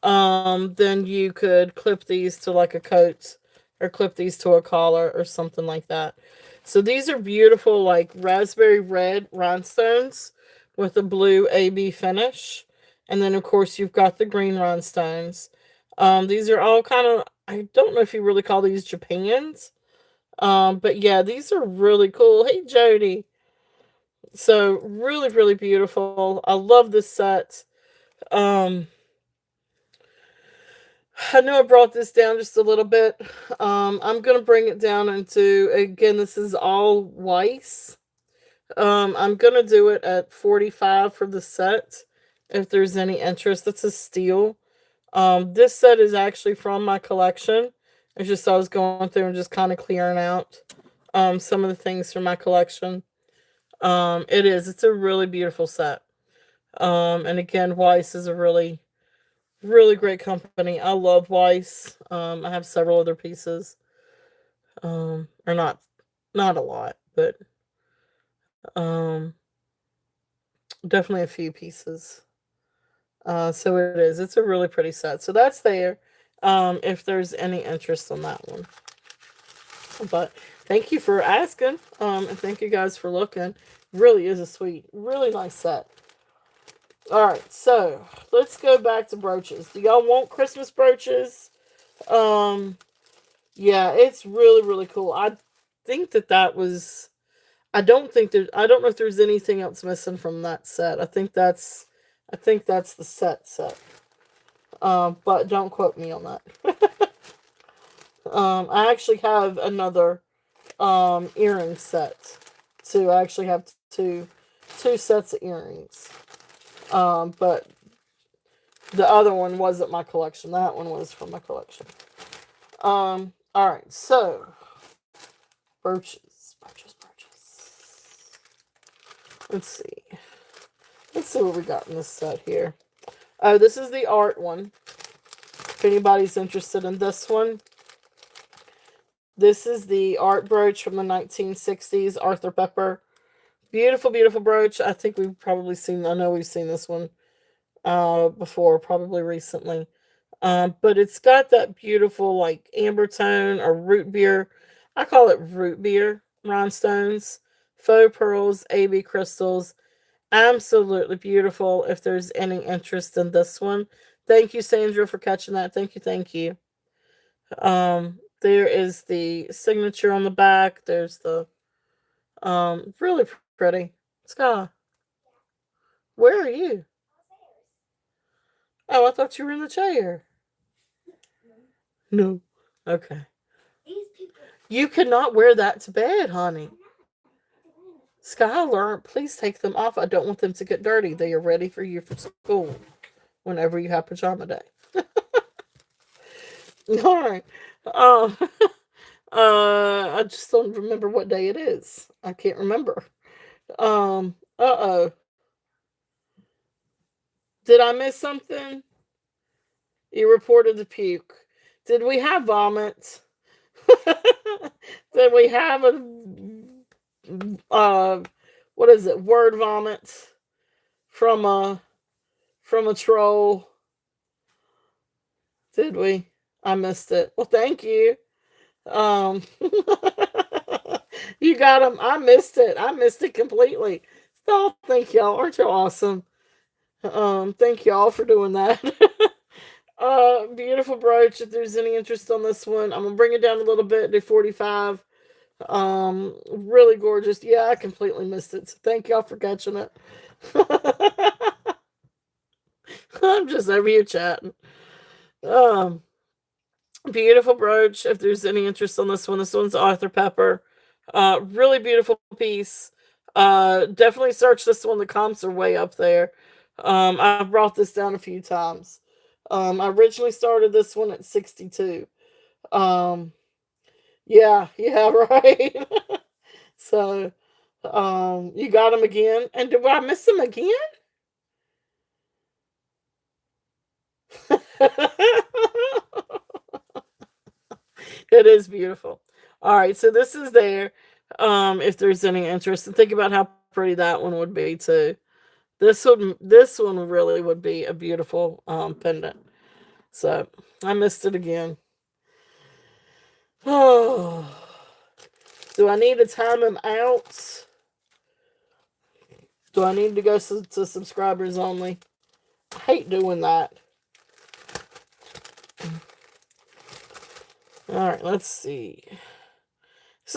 then you could clip these to like a coat or clip these to a collar or something like that. So these are beautiful, like raspberry red rhinestones with a blue AB finish. And then of course you've got the green rhinestones. These are all kind of, I don't know if you really call these Japans. But yeah, these are really cool. Hey Jody. So really, really beautiful. I love this set. Um, I know I brought this down just a little bit. I'm gonna bring it down into, again, this is all Weiss. I'm gonna do it at 45 for the set. If there's any interest, that's a steal. This set is actually from my collection. It's just I was going through and just kind of clearing out some of the things from my collection. It's a really beautiful set. And again, Weiss is a really, really great company. I love Weiss. I have several other pieces. Or not a lot, but um definitely a few pieces. So it is. It's a really pretty set. So that's there. If there's any interest in that one. But thank you for asking. And thank you guys for looking. Really is a sweet, really nice set. Alright, so let's go back to brooches. Do y'all want Christmas brooches? Yeah, it's really, really cool. I think that was, I don't know if there's anything else missing from that set. I think that's the set. But don't quote me on that. I actually have another earring set too. I actually have two sets of earrings. But the other one wasn't my collection. That one was from my collection. Alright, so brooches. Let's see. Let's see what we got in this set here. Oh, this is the art one. If anybody's interested in this one. This is the art brooch from the 1960s, Arthur Pepper. Beautiful, beautiful brooch. I think I know we've seen this one before, probably recently. But it's got that beautiful, like, amber tone or root beer. I call it root beer rhinestones, faux pearls, AB crystals. Absolutely beautiful if there's any interest in this one. Thank you, Sandra, for catching that. Thank you, thank you. There is the signature on the back. There's the Really pretty. Sky, where are you? Oh, I thought you were in the chair. No. Okay. These people. You cannot wear that to bed, honey. Skylar, please take them off. I don't want them to get dirty. They are ready for you for school whenever you have pajama day. All right. Um, I just don't remember what day it is. I can't remember. Uh-oh. Did I miss something? You reported the puke. Did we have vomit? Did we have a what is it? Word vomit from a troll? Did we? I missed it. Well, thank you. Um, you got them. I missed it. I missed it completely. Oh, thank y'all. Aren't you awesome? Thank y'all for doing that. Beautiful brooch. If there's any interest on this one, I'm gonna bring it down a little bit to 45. Really gorgeous. Yeah, I completely missed it. So thank y'all for catching it. I'm just over here chatting. Um, Beautiful brooch. If there's any interest on this one's Arthur Pepper. Really beautiful piece. Definitely search this one. The comps are way up there. I brought this down a few times. I originally started this one at 62. Um, yeah, right. So, you got him again. And did I miss him again? It is beautiful. All right, so this is there. If there's any interest, and think about how pretty that one would be too. This one really would be a beautiful pendant. So I missed it again. Oh, do I need to time him out? Do I need to go to subscribers only? I hate doing that. All right, let's see. This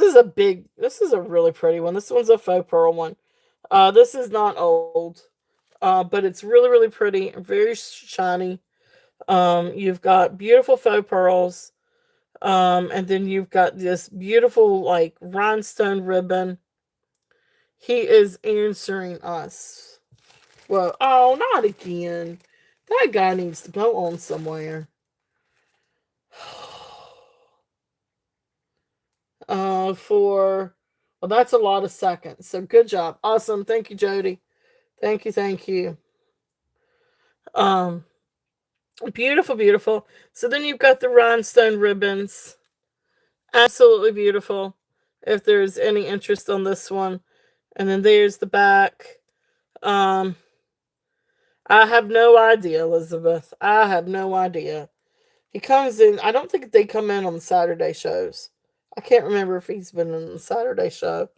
is a really pretty one. This one's a faux pearl one. This is not old, but it's really, really pretty, very shiny. You've got beautiful faux pearls, and then you've got this beautiful, like, rhinestone ribbon. He is answering us. Well, oh, not again. That guy needs to go on somewhere. Well, that's a lot of seconds. So good job. Awesome. Thank you, Jody. Thank you. Um, Beautiful, beautiful. So then you've got the rhinestone ribbons. Absolutely beautiful. If there's any interest on this one. And then there's the back. Um, I have no idea, Elizabeth. I have no idea. He comes in. I don't think they come in on the Saturday shows. I can't remember if he's been in the Saturday show.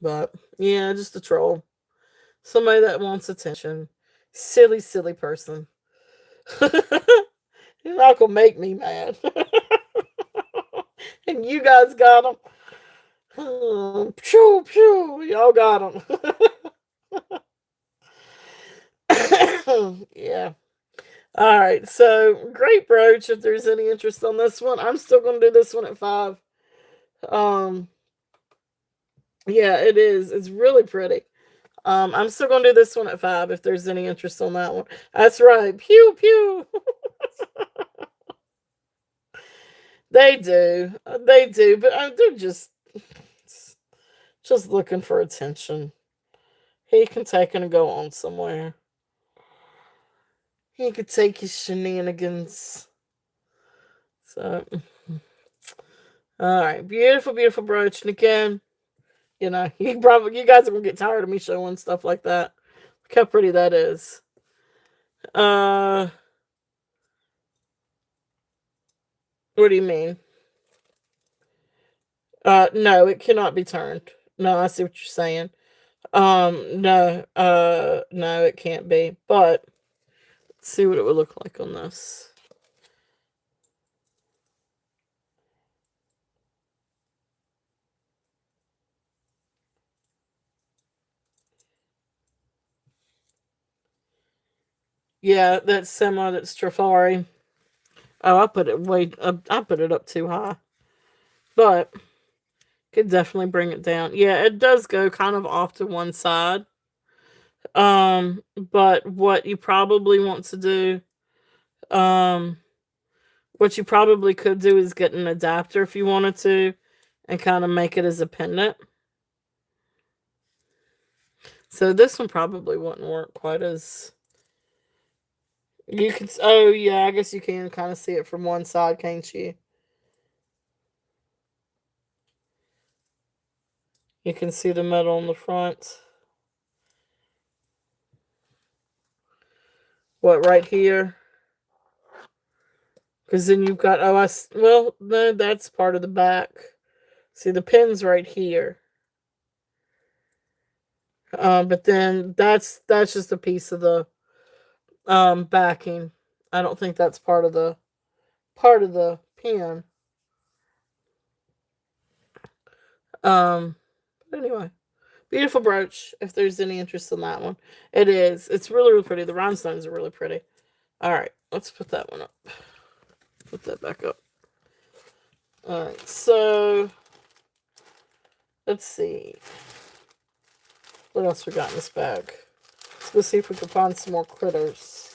But yeah, just a troll. Somebody that wants attention. Silly, silly person. You're not gonna make me mad. And you guys got him. Pew pew. Y'all got him. Yeah. All right. So great brooch. If there's any interest on this one, I'm still gonna do this one at 5. Um. Yeah, it is. It's really pretty. I'm still gonna do this one at 5 if there's any interest on that one. That's right. Pew pew. They do. They do, but they're just looking for attention. He can take it and go on somewhere. He could take his shenanigans. So, all right, beautiful, beautiful brooch. And again, you guys are gonna get tired of me showing stuff like that. Look how pretty that is. What do you mean? No, it cannot be turned. No, I see what you're saying. No, no, it can't be. But let's see what it would look like on this. Yeah, that's semi. That's Trifari. Oh, I put it way up. I put it up too high, but could definitely bring it down. Yeah, it does go kind of off to one side. But what you probably want to do, um, what you probably could do is get an adapter if you wanted to, and kind of make it as a pendant. So this one probably wouldn't work quite as. You could. Oh yeah, I guess you can kind of see it from one side, can't you? You can see the metal on the front. What, right here? Because then you've got, oh, well, no, that's part of the back. See, the pin's right here. But then that's just a piece of the backing. I don't think that's part of the pin. Um, but anyway, beautiful brooch. If there's any interest in that one, it is. It's really really pretty. The rhinestones are really pretty. All right, let's put that one up. Put that back up. All right, so let's see what else we got in this bag. Let's see if we can find some more critters.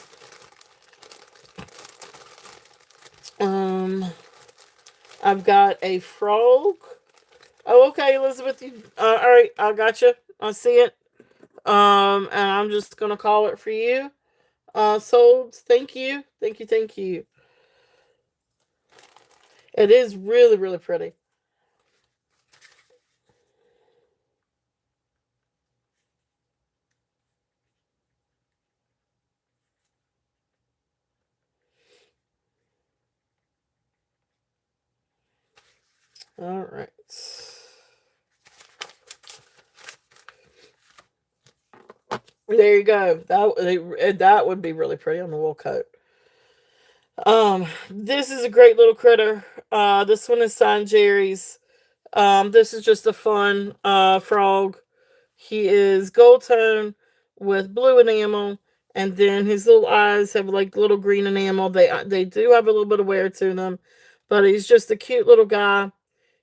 I've got a frog. Oh, okay, Elizabeth. All right, I got you. I see it. And I'm just gonna call it for you. Sold. Thank you. Thank you. Thank you. It is really, really pretty. All right. There you go. That would be really pretty on the wool coat. This is a great little critter. This one is signed Jerry's. This is just a fun frog. He is gold tone with blue enamel, and then his little eyes have like little green enamel. They do have a little bit of wear to them, but he's just a cute little guy.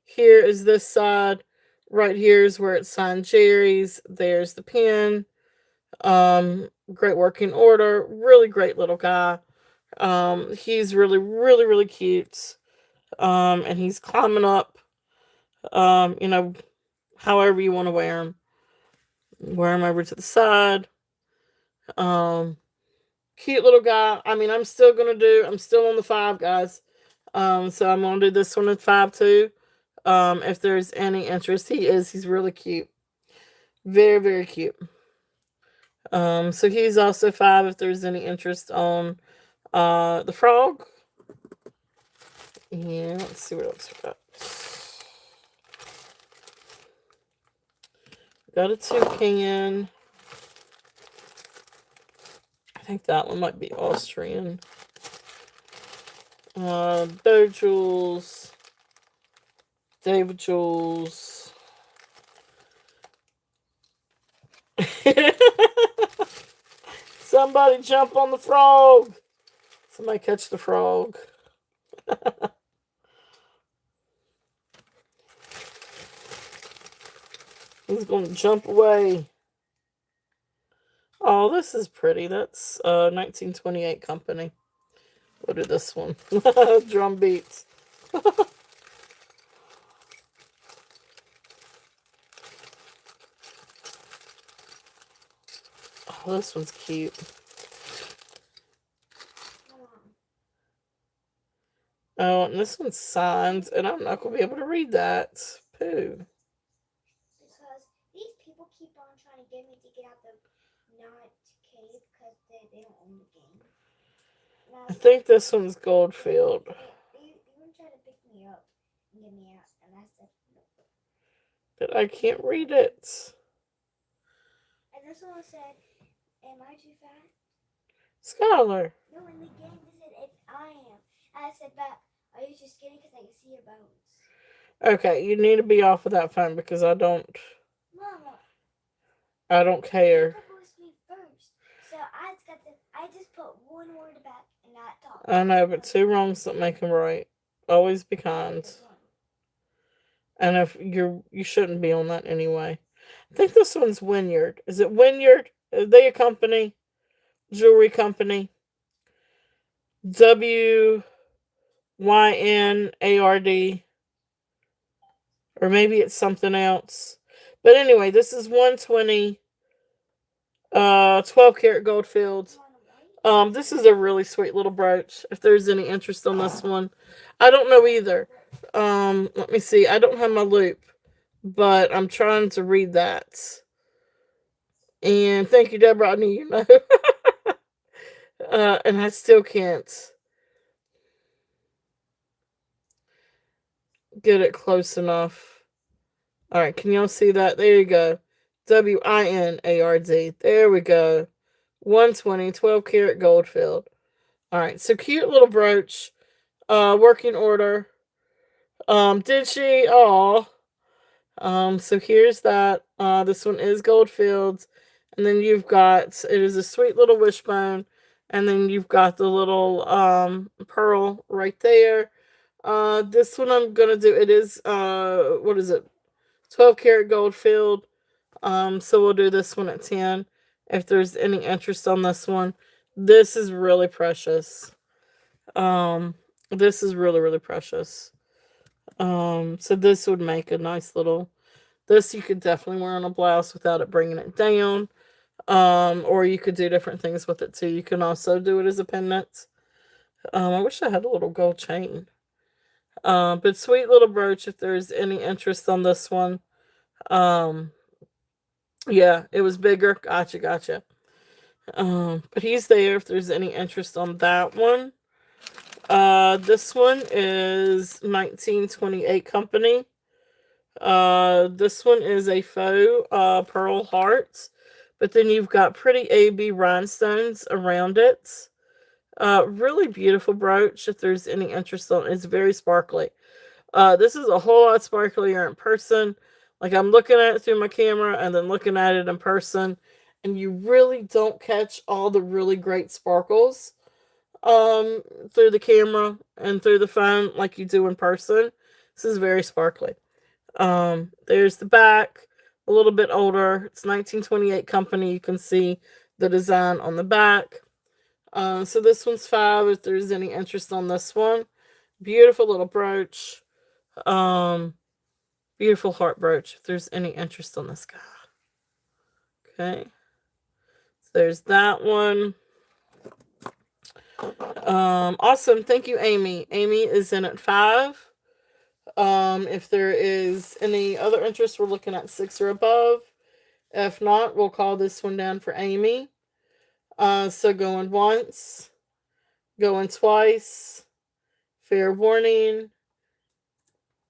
Here is this side. Right here is where it's signed Jerry's. There's the pin. Great working order. Really great little guy. He's really, really, really cute. And he's climbing up. You know, however you want to wear him. Wear him over to the side. Um, Cute little guy. I mean, I'm still on the 5, guys. So I'm gonna do this one at 5 too. If there's any interest, he's really cute. Very, very cute. So he's also 5 if there's any interest on the frog. Yeah, let's see what else we got. Got a toucan. I think that one might be Austrian. Jules. David Jules. Somebody jump on the frog. Somebody catch the frog. He's going to jump away. Oh, this is pretty. That's 1928 company. What is this one? Drum beats. Oh, this one's cute. Oh, and this one's signed, and I'm not going to be able to read that. Pooh. Because these people keep on trying to get me to get out the not cave because they don't own the game. I think this one's Goldfield. They even tried to pick me up and get me out, and I said no. But I can't read it. And this one said, "Am I too fat?" Skylar. No, in the game they said if I am. And I said, "But are you just kidding? Because I can see your bones." Okay, you need to be off of that phone because I don't Mama, care. you're supposed to be first. So I just put one word back and not talk. I know, but two wrongs don't make them right. Always be kind. And if you shouldn't be on that anyway. I think this one's Wynyard. Is it Wynyard? Are they a company? Jewelry company? WYNARD. Or maybe it's something else. But anyway, this is 120 12 karat gold filled. This is a really sweet little brooch. If there's any interest on this one. I don't know either. Let me see. I don't have my loop, but I'm trying to read that. And thank you, Deborah. I knew you know. And I still can't get it close enough. All right, can y'all see that? There you go. WINARD. There we go. 120 12 karat gold filled. All right, so cute little brooch. Working order. Did she? Oh. So here's that. This one is gold filled. And then you've got, it is a sweet little wishbone. And then you've got the little pearl right there. This one I'm gonna do, it is what is it? 12 karat gold filled. So we'll do this one at 10. If there's any interest on this one. This is really precious. This is really, really precious. So this would make a nice little, this you could definitely wear on a blouse without it bringing it down. Or you could do different things with it too. You can also do it as a pendant. I wish I had a little gold chain. But sweet little brooch if there's any interest on this one. Yeah, it was bigger. Gotcha. But he's there if there's any interest on that one. This one is 1928 Company. This one is a faux pearl heart. But then you've got pretty AB rhinestones around it. Really beautiful brooch if there's any interest on it. It's very sparkly. This is a whole lot sparklier in person. Like I'm looking at it through my camera and then looking at it in person. And you really don't catch all the really great sparkles through the camera and through the phone like you do in person. This is very sparkly. There's the back, a little bit older. It's 1928 Company. You can see the design on the back. So this one's $5 if there's any interest on this one. Beautiful little brooch. Beautiful heart brooch if there's any interest on this guy. Okay. So there's that one. Awesome. Thank you, Amy. Amy is in at $5. If there is any other interest, we're looking at 6 or above. If not, we'll call this one down for Amy. So going once, going twice, fair warning,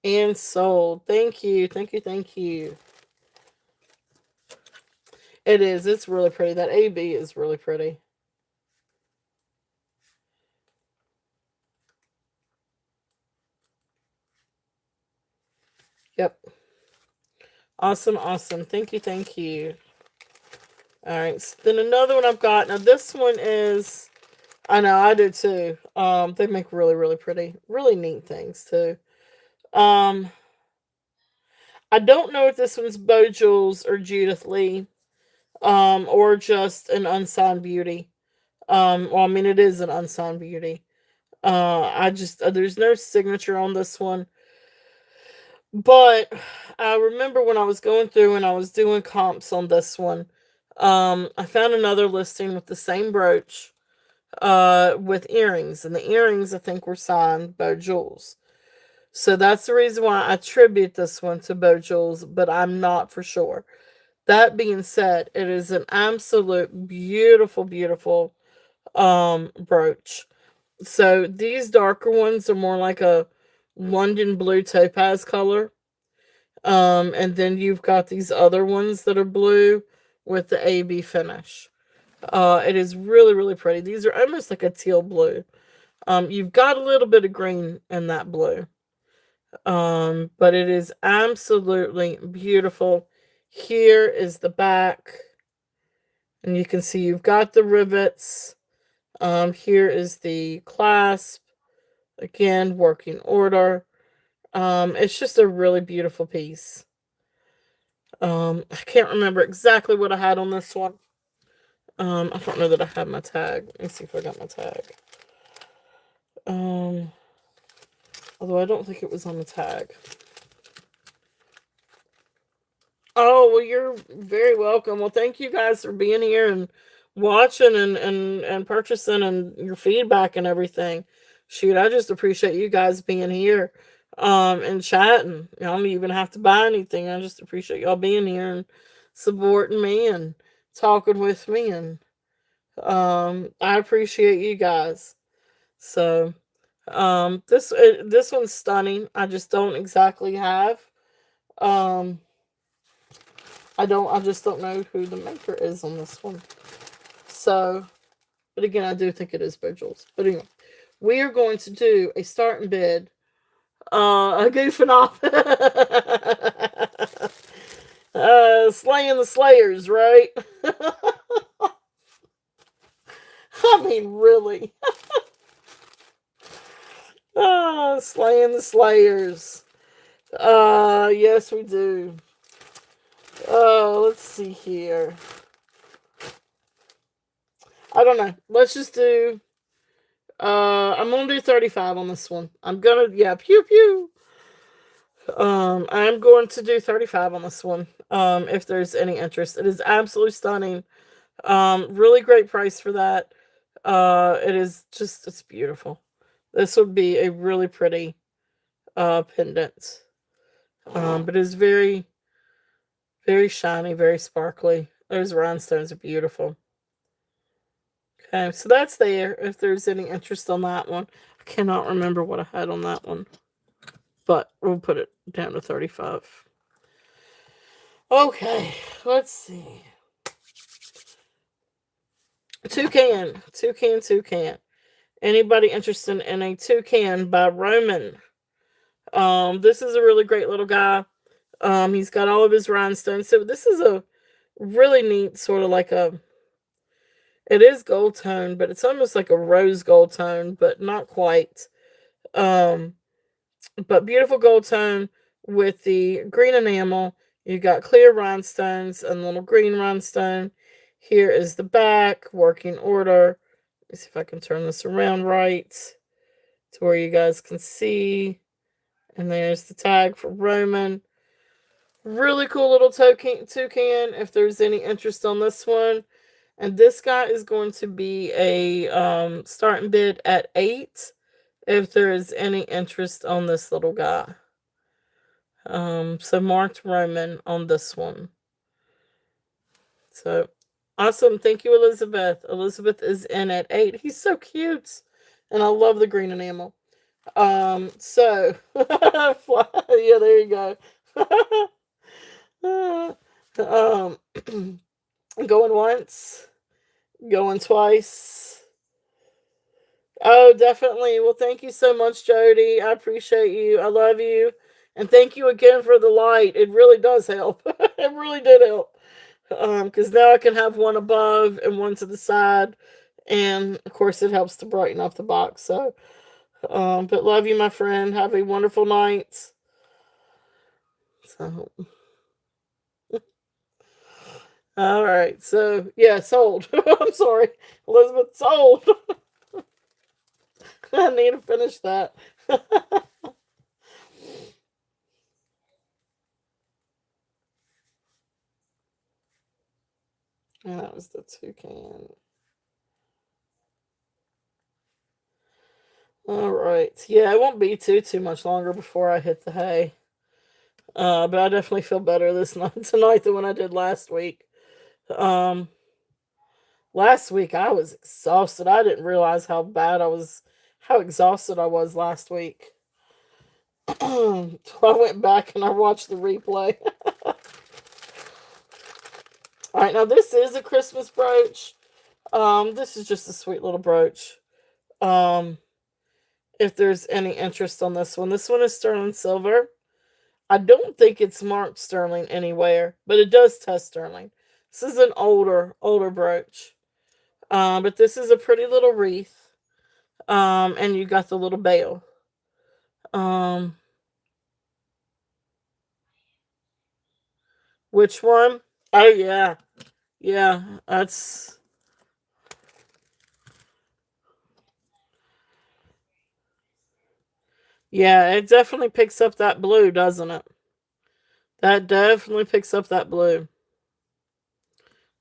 and sold. Thank you. It is. It's really pretty. That AB is really pretty. Yep. Awesome. Thank you. All right. So then another one I've got. Now this one is, I know I do too. They make really, really pretty, really neat things too. I don't know if this one's Bo Jules or Judith Lee, or just an unsigned beauty. Well, I mean, it is an unsigned beauty. There's no signature on this one. But I remember when I was going through and I was doing comps on this one, I found another listing with the same brooch, with earrings. And the earrings, I think, were signed Bo Jules. So that's the reason why I attribute this one to Bo Jules, but I'm not for sure. That being said, it is an absolute beautiful brooch. So these darker ones are more like a London blue topaz color. And then you've got these other ones that are blue with the AB finish. It is really, really pretty. These are almost like a teal blue. You've got a little bit of green in that blue. But it is absolutely beautiful. Here is the back. And you can see you've got the rivets. Here is the clasp. Again, working order. It's just a really beautiful piece. I can't remember exactly what I had on this one. I don't know that I had my tag. Let me see if I got my tag. Um, Although I don't think it was on the tag. Oh, well, you're very welcome. Well, thank you guys for being here and watching and purchasing and your feedback and everything. Shoot, I just appreciate you guys being here and chatting. I don't even have to buy anything. I just appreciate y'all being here and supporting me and talking with me, and I appreciate you guys. So, this one's stunning. I just don't exactly have um I just don't know who the maker is on this one. So, but again, I do think it is Bojangles. But anyway, we are going to do a starting bid. A goofing off. Slaying the Slayers, right? I mean, really. Slaying the Slayers. Yes, we do. Let's see here. I don't know. Let's just do. I'm gonna do 35 on this one. Yeah, pew pew. I'm going to do 35 on this one. If there's any interest, it is absolutely stunning. Really great price for that. It's beautiful. This would be a really pretty pendant. But it's very, very shiny, very sparkly. Those rhinestones are beautiful. Okay, so that's there. If there's any interest on that one, I cannot remember what I had on that one, but we'll put it down to 35. Okay, let's see. Toucan. Anybody interested in a Toucan by Roman? This is a really great little guy. He's got all of his rhinestones. So this is a really neat sort of like a. It is gold tone, but it's almost like a rose gold tone, but not quite. Um, but beautiful gold tone with the green enamel. You got clear rhinestones and little green rhinestone. Here is the back, working order. Let me see if I can turn this around right to where you guys can see. And there's the tag for Roman. Really cool little toucan if there's any interest on this one. And this guy is going to be a starting bid at 8 if there is any interest on this little guy. So marked Roman on this one. So awesome. Thank you, Elizabeth. Elizabeth is in at 8. He's so cute. And I love the green enamel. So yeah, there you go. Going once, going twice. Oh, definitely. Well, thank you so much, Jody. I appreciate you. I love you. And thank you again for the light. It really does help. It really did help. Because now I can have one above and one to the side. And of course, it helps to brighten up the box. So, but love you, my friend. Have a wonderful night. So, all right. So, yeah, sold. I'm sorry, Elizabeth, sold. I need to finish that. And that was the toucan. All right. Yeah, it won't be too much longer before I hit the hay. But I definitely feel better this night tonight than when I did last week. Um, Last week I was exhausted. I didn't realize how exhausted I was last week. So I went back and I watched the replay. All right, now this is a Christmas brooch. This is just a sweet little brooch. Um, if there's any interest on this one is sterling silver. I don't think it's marked sterling anywhere, but it does test sterling. This is an older brooch. But this is a pretty little wreath. And you got the little bell. Um, which one? Oh yeah, yeah. That's yeah. It definitely picks up that blue, doesn't it? That definitely picks up that blue.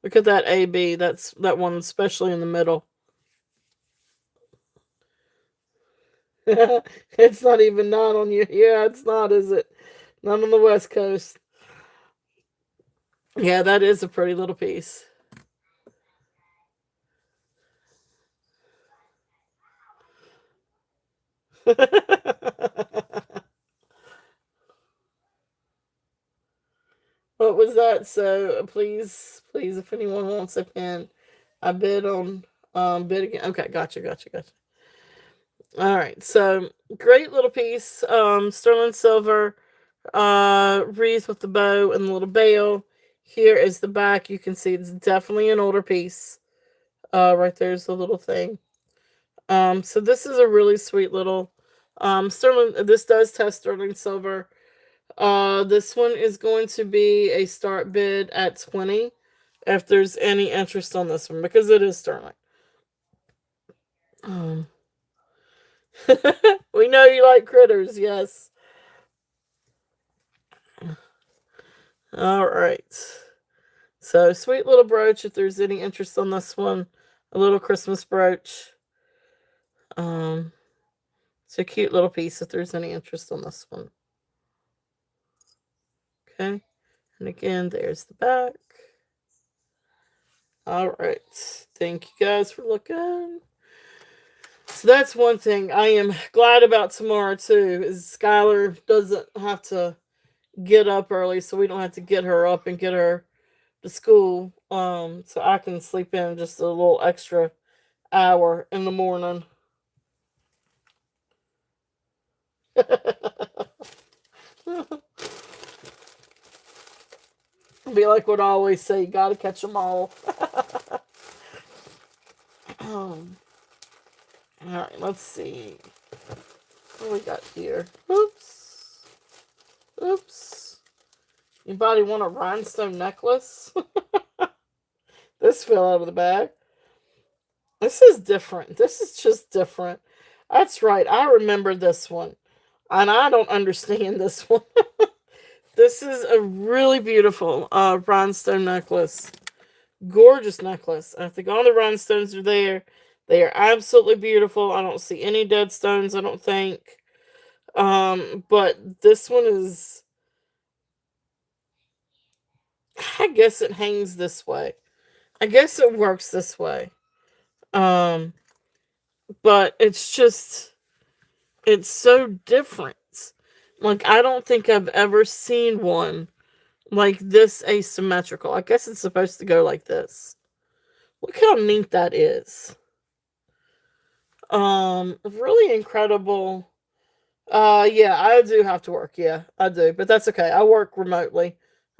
Look at that AB. That's that one, especially in the middle. It's not even not on you. Yeah, it's not, is it? Not on the West Coast. Yeah, that is a pretty little piece. What was that? So please, please, if anyone wants a pen, I bid on bid again. Okay, gotcha, gotcha, gotcha. All right, so great little piece. Sterling silver, wreath with the bow and the little bell. Here is the back. You can see it's definitely an older piece. Right there's the little thing. So this is a really sweet little sterling. This does test sterling silver. This one is going to be a start bid at 20 if there's any interest on this one because it is sterling. Um, we know you like critters, yes. All right. So sweet little brooch if there's any interest on this one. A little Christmas brooch. Um, it's a cute little piece if there's any interest on this one. Okay. And again, there's the back. All right. Thank you guys for looking. So that's one thing I am glad about tomorrow too. Is Skylar doesn't have to get up early, so we don't have to get her up and get her to school. So I can sleep in just a little extra hour in the morning. Be like what I always say, you gotta catch them all. Alright, let's see. What we got here? Oops. Oops. Anybody want a rhinestone necklace? This fell out of the bag. This is different. This is just different. That's right. I remember this one. And I don't understand this one. This is a really beautiful rhinestone necklace. Gorgeous necklace. I think all the rhinestones are there. They are absolutely beautiful. I don't see any dead stones, I don't think. But this one is, I guess it hangs this way. I guess it works this way. Um, but it's just, it's so different. Like, I don't think I've ever seen one like this asymmetrical. I guess it's supposed to go like this. Look how neat that is. Really incredible. Yeah, I do have to work. Yeah, I do, but that's okay. I work remotely.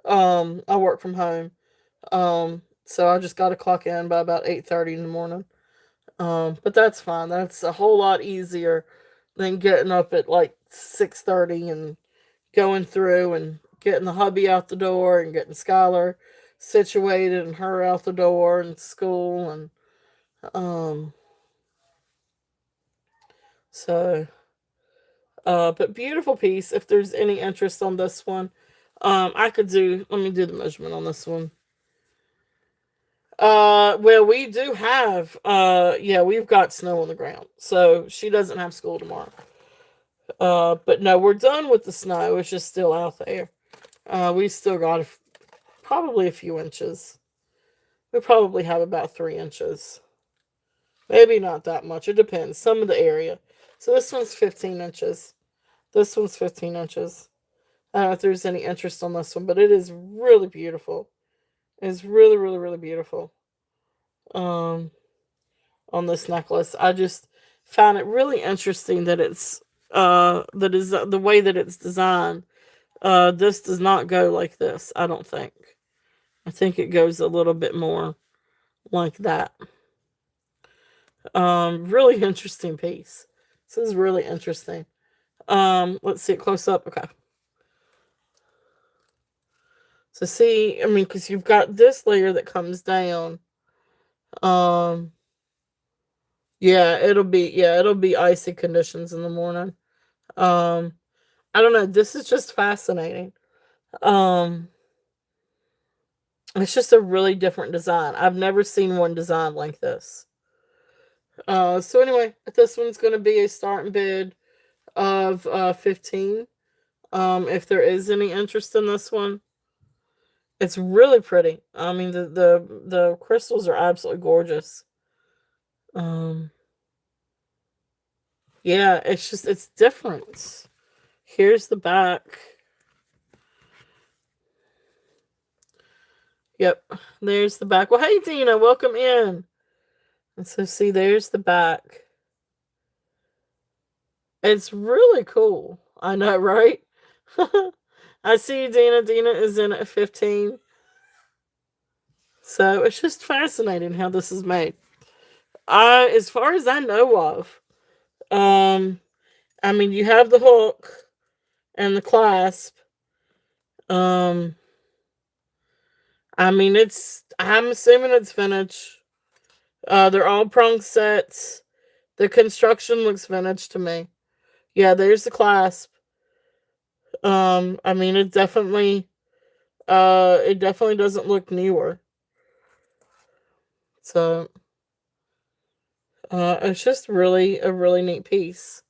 I work from home. So I just got to clock in by about 8:30 in the morning. But that's fine. That's a whole lot easier than getting up at like 6:30 and going through and getting the hubby out the door and getting Skylar situated and her out the door and school and um so but beautiful piece if there's any interest on this one. I could do let me do the measurement on this one. Well, we do have yeah, we've got snow on the ground. So she doesn't have school tomorrow. But no, we're done with the snow. It's just still out there. We still got probably a few inches. We probably have about 3 inches. Maybe not that much. It depends. Some of the area. So this one's 15 inches. This one's 15 inches. I don't know if there's any interest on this one, but it is really beautiful. It's really, really, really beautiful. Um, on this necklace, I just found it really interesting that it's that is the way that it's designed. This does not go like this. I don't think. I think it goes a little bit more like that. Really interesting piece. This is really interesting. Let's see it close up. Okay. So see, I mean, because you've got this layer that comes down. Um, it'll be icy conditions in the morning. Um, I don't know. This is just fascinating. Um, it's just a really different design. I've never seen one design like this. So anyway, this one's going to be a starting bid of 15. If there is any interest in this one, it's really pretty. I mean, the crystals are absolutely gorgeous. Um, yeah, it's different. Here's the back. Yep, there's the back. Well, hey Dina, welcome in. And so see, there's the back. It's really cool. I know, right? I see you, Dina. Dina is in at 15. So it's just fascinating how this is made. As far as I know of, I mean, you have the hook and the clasp. Um, I mean, I'm assuming it's vintage. They're all prong sets. The construction looks vintage to me. Yeah, there's the clasp. I mean, it definitely doesn't look newer. So, it's just really a really neat piece.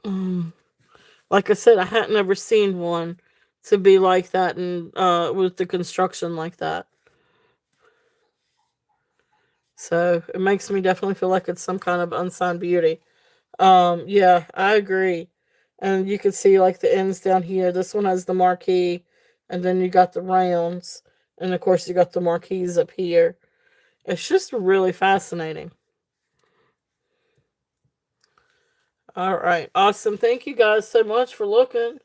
Um, like I said, I hadn't ever seen one to be like that and with the construction like that. So it makes me definitely feel like it's some kind of unsigned beauty. Yeah, I agree. And you can see like the ends down here. This one has the marquee, and then you got the rounds, and of course you got the marquees up here. It's just really fascinating. All right, awesome. Thank you guys so much for looking.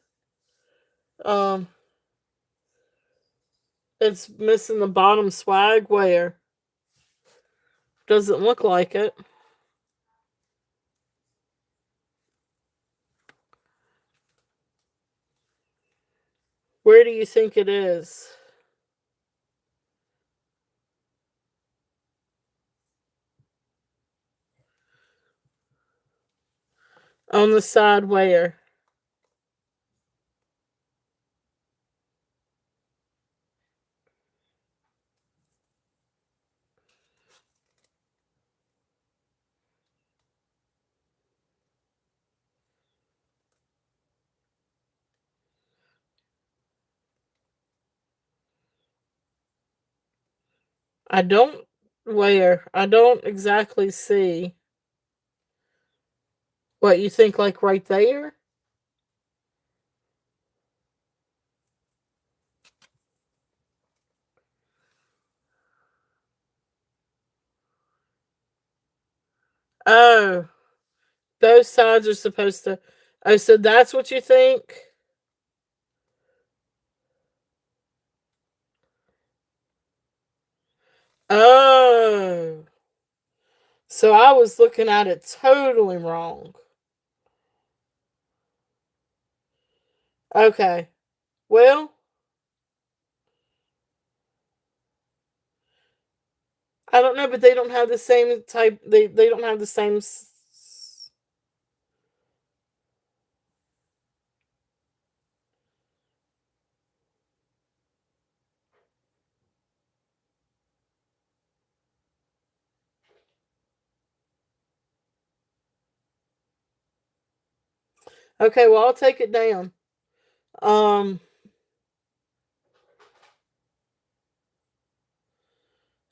Um, it's missing the bottom swag wear. Doesn't look like it. Where do you think it is? On the side where? I don't where. I don't exactly see. What you think like right there? Oh, those sides are supposed to. Oh, so that's what you think? Oh. So I was looking at it totally wrong. Okay. Well, I don't know, but they don't have the same type. They don't have the same. Okay, well I'll take it down. Um.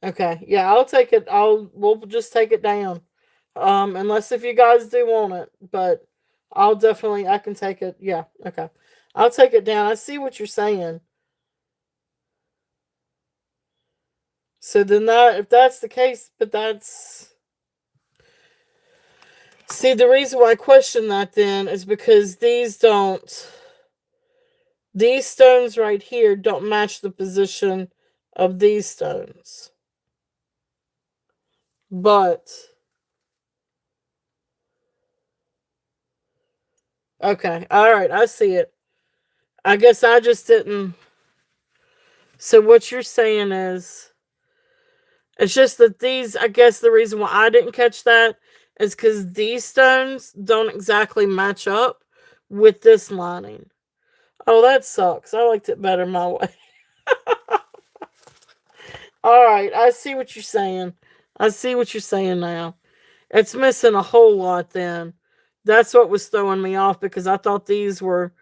Okay. Yeah, I'll take it. We'll just take it down. Unless if you guys do want it, but I can take it. Yeah. Okay. I'll take it down. I see what you're saying. So then if that's the case, but that's see the reason why I question that then is because these stones right here don't match the position of these stones. But okay, all right, I see it. I guess I just didn't. So what you're saying is, it's just that these. I guess the reason why I didn't catch that is because these stones don't exactly match up with this lining. Oh, that sucks. I liked it better my way. All right, I see what you're saying. I see what you're saying now. It's missing a whole lot then. That's what was throwing me off because I thought these were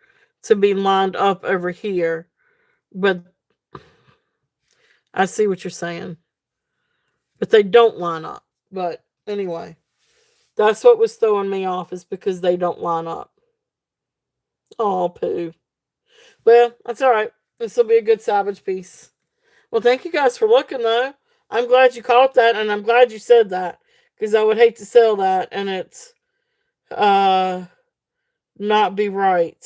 to be lined up over here. But I see what you're saying. But they don't line up. But anyway, that's what was throwing me off is because they don't line up. Oh, poo. Well, that's all right. This will be a good salvage piece. Well, thank you guys for looking, though. I'm glad you caught that, and I'm glad you said that because I would hate to sell that and it's uh not be right.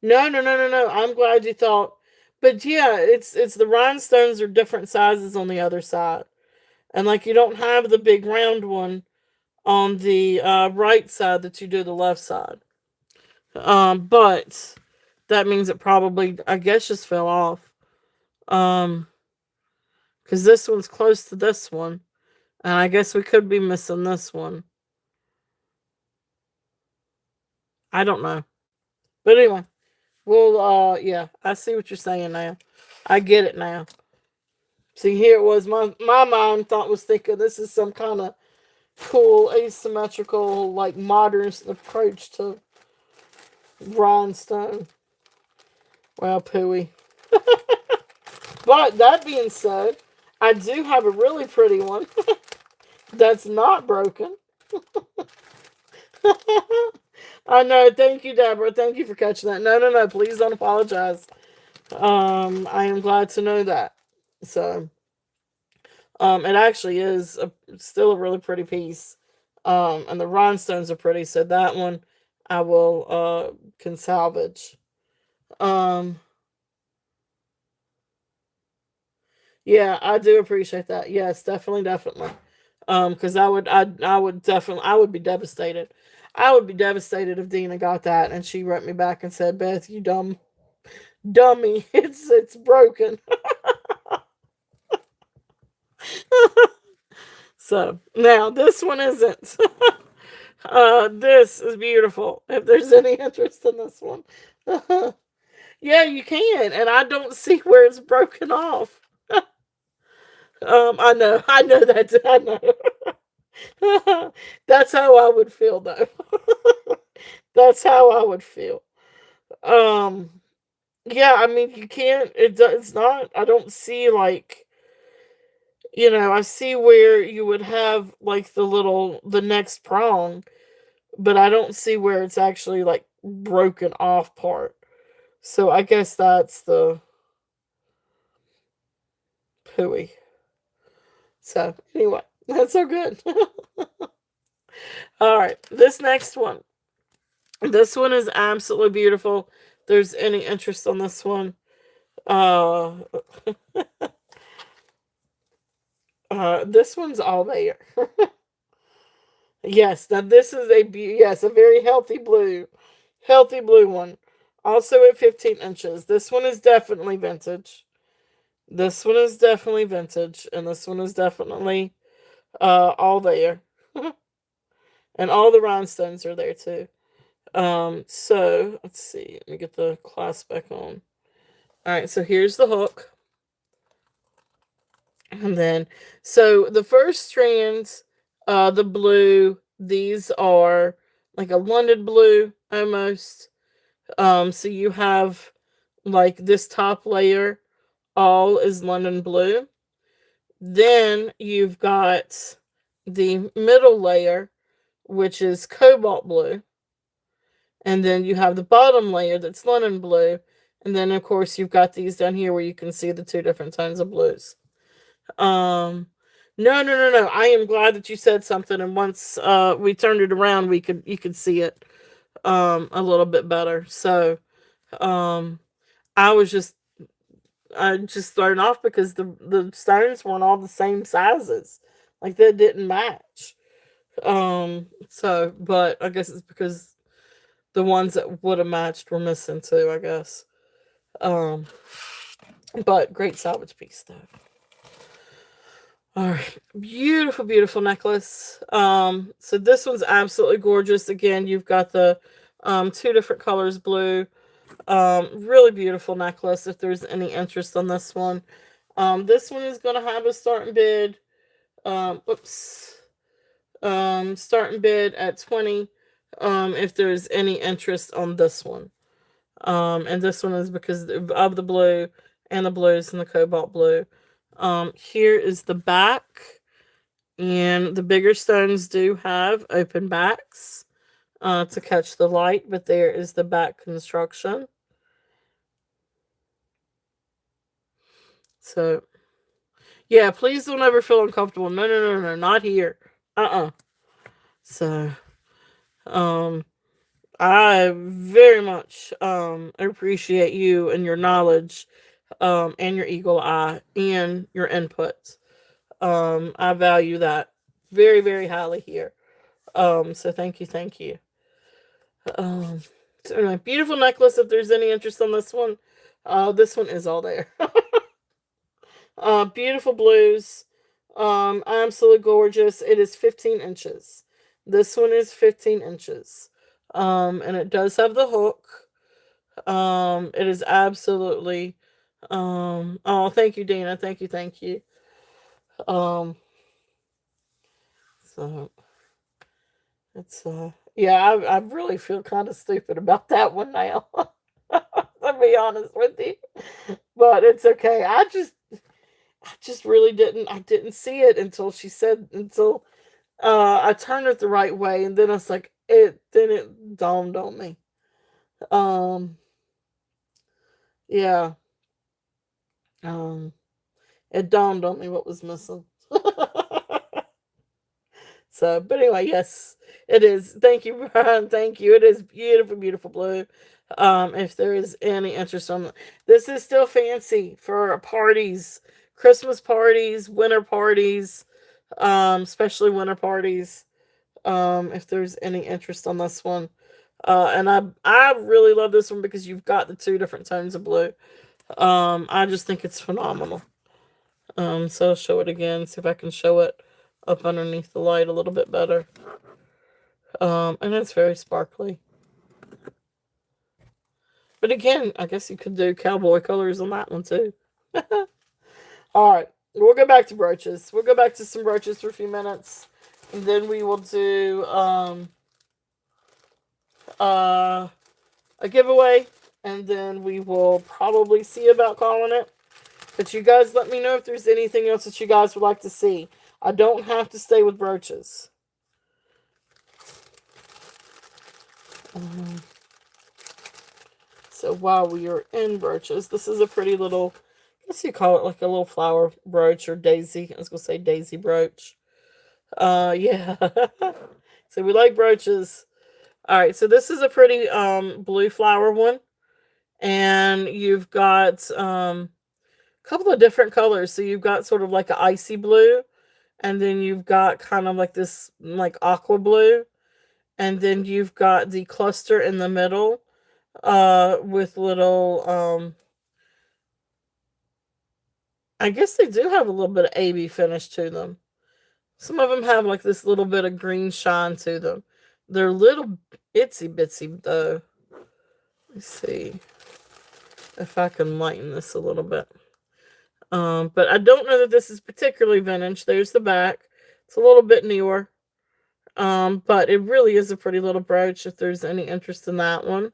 No, no, no, no, no. I'm glad you thought. But yeah, it's the rhinestones are different sizes on the other side, and like you don't have the big round one on the right side that you do the left side. But that means it probably I guess just fell off. Um, because this one's close to this one, and I guess we could be missing this one. I don't know, but anyway, well, yeah, I see what you're saying now. I get it now. See, here it was. My mind thought was thinking this is some kind of cool asymmetrical, like modern approach to rhinestone. Well, pooey. But that being said, I do have a really pretty one that's not broken. I know. Thank you, Deborah. Thank you for catching that. No, no, no. Please don't apologize. I am glad to know that. So, it actually is still a really pretty piece. And the rhinestones are pretty, so that one I will can salvage. Um, yeah, I do appreciate that. Yes, definitely, definitely. Because I would definitely, I would be devastated. I would be devastated if Dina got that and she wrote me back and said, "Beth, you dummy, it's broken." So now this one isn't. This is beautiful. If there's any interest in this one, yeah, you can, and I don't see where it's broken off. I know that, I know. That's how I would feel, though. That's how I would feel. Um, yeah, I mean, you can't. It's not. I don't see like I see where you would have like the next prong, but I don't see where it's actually like broken off part. So I guess that's the pooey. So anyway, that's so good. All right, this next one. This one is absolutely beautiful. There's any interest on this one? Uh, this one's all there. Yes, now this is yes, a very healthy blue one. Also at 15 inches. This one is definitely vintage. This one is definitely vintage, and this one is definitely all there. And all the rhinestones are there too. So let's see. Let me get the clasp back on. All right, so here's the hook. And then, so the first strands, the blue, these are like a London blue almost. So you have like this top layer, all is London blue. Then you've got the middle layer, which is cobalt blue. And then you have the bottom layer that's London blue. And then, of course, you've got these down here where you can see the two different tones of blues. Um, no, no, no, no. I am glad that you said something. And once we turned it around, you could see it a little bit better. So um, I was just I just thrown off because the stones weren't all the same sizes. Like they didn't match. So but I guess it's because the ones that would have matched were missing too, I guess. Um but great salvage piece though. All right, beautiful, beautiful necklace. So this one's absolutely gorgeous. Again, you've got the two different colors, blue. Really beautiful necklace. If there's any interest on this one, this one is gonna have a starting bid. Whoops. Starting bid at 20. If there's any interest on this one. And this one is because of the blue and the blues and the cobalt blue. Here is the back, and the bigger stones do have open backs to catch the light, but there is the back construction. So, yeah, please don't ever feel uncomfortable. No, no, no, no, not here. So, um, I very much appreciate you and your knowledge, and your eagle eye and your input. I value that very, very highly here. So thank you, thank you. Um, so anyway, beautiful necklace. If there's any interest on this one is all there. Beautiful blues. Absolutely gorgeous. It is 15 inches. This one is 15 inches. And it does have the hook. It is absolutely, oh, thank you, Dana. Thank you, thank you. Um, so it's, yeah, I really feel kind of stupid about that one now. I'll be honest with you, but it's okay. I just really I didn't see it until she said, until I turned it the right way, and then I was like, then it dawned on me. Um, yeah, um, it dawned on me what was missing. So, but anyway, yes, it is. Thank you, Brian. Thank you. It is beautiful, beautiful blue. If there is any interest on this, is still fancy for parties, Christmas parties, winter parties, especially winter parties. If there's any interest on this one, and I really love this one because you've got the two different tones of blue. I just think it's phenomenal. So I'll show it again, see if I can show it up underneath the light a little bit better. And it's very sparkly. But again, I guess you could do cowboy colors on that one too. All right, we'll go back to brooches. We'll go back to some brooches for a few minutes, and then we will do uh, a giveaway, and then we will probably see about calling it. But you guys let me know if there's anything else that you guys would like to see. I don't have to stay with brooches. So while we are in brooches, this is a pretty little, I guess you call it like a little flower brooch or daisy. I was going to say daisy brooch. Yeah. So we like brooches. All right, so this is a pretty blue flower one. And you've got a couple of different colors. So you've got sort of like an icy blue, and then you've got kind of like this like aqua blue, and then you've got the cluster in the middle with little I guess they do have a little bit of AB finish to them. Some of them have like this little bit of green shine to them. They're little itsy bitsy though. Let's see if I can lighten this a little bit. But I don't know that this is particularly vintage. There's the back. It's a little bit newer. But it really is a pretty little brooch if there's any interest in that one.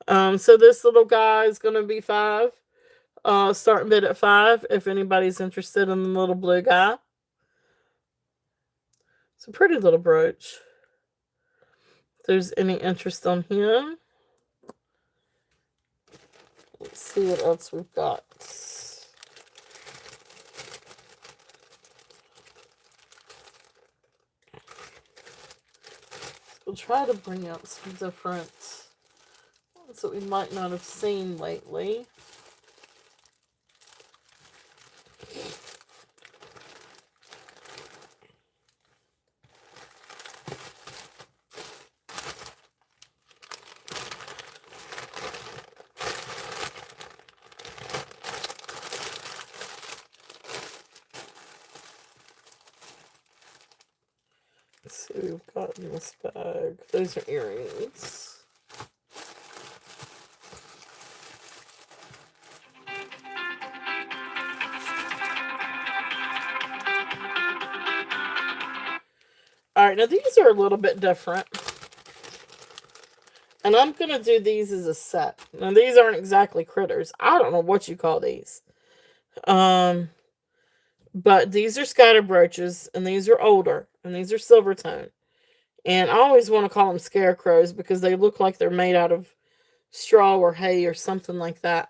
So this little guy is going to be $5. Starting bid at $5 if anybody's interested in the little blue guy. It's a pretty little brooch. If there's any interest on him. Let's see what else we've got. We'll try to bring out some different ones that we might not have seen lately. Let's see what we've got in this bag. Those are earrings. Alright, now these are a little bit different. And I'm going to do these as a set. Now, these aren't exactly critters. I don't know what you call these. But these are scatter brooches, and these are older, and these are silver tone. And I always want to call them scarecrows because they look like they're made out of straw or hay or something like that.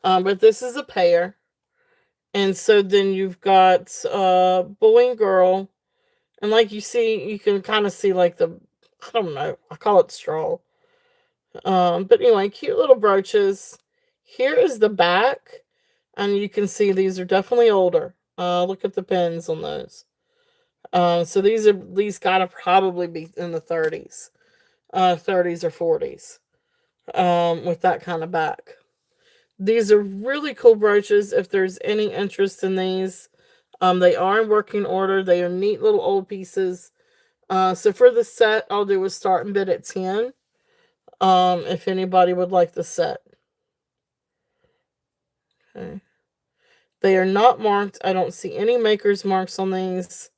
But this is a pair. And so then you've got boy and girl. And like you see, you can kind of see like I don't know, I call it straw. But anyway, cute little brooches. Here is the back. And you can see these are definitely older. Look at the pins on those. So these gotta probably be in the 30s. 30s or 40s. With that kind of back. These are really cool brooches if there's any interest in these. They are in working order. They are neat little old pieces. So for the set, I'll do a start and bid at 10. If anybody would like the set. Okay. They are not marked. I don't see any maker's marks on these.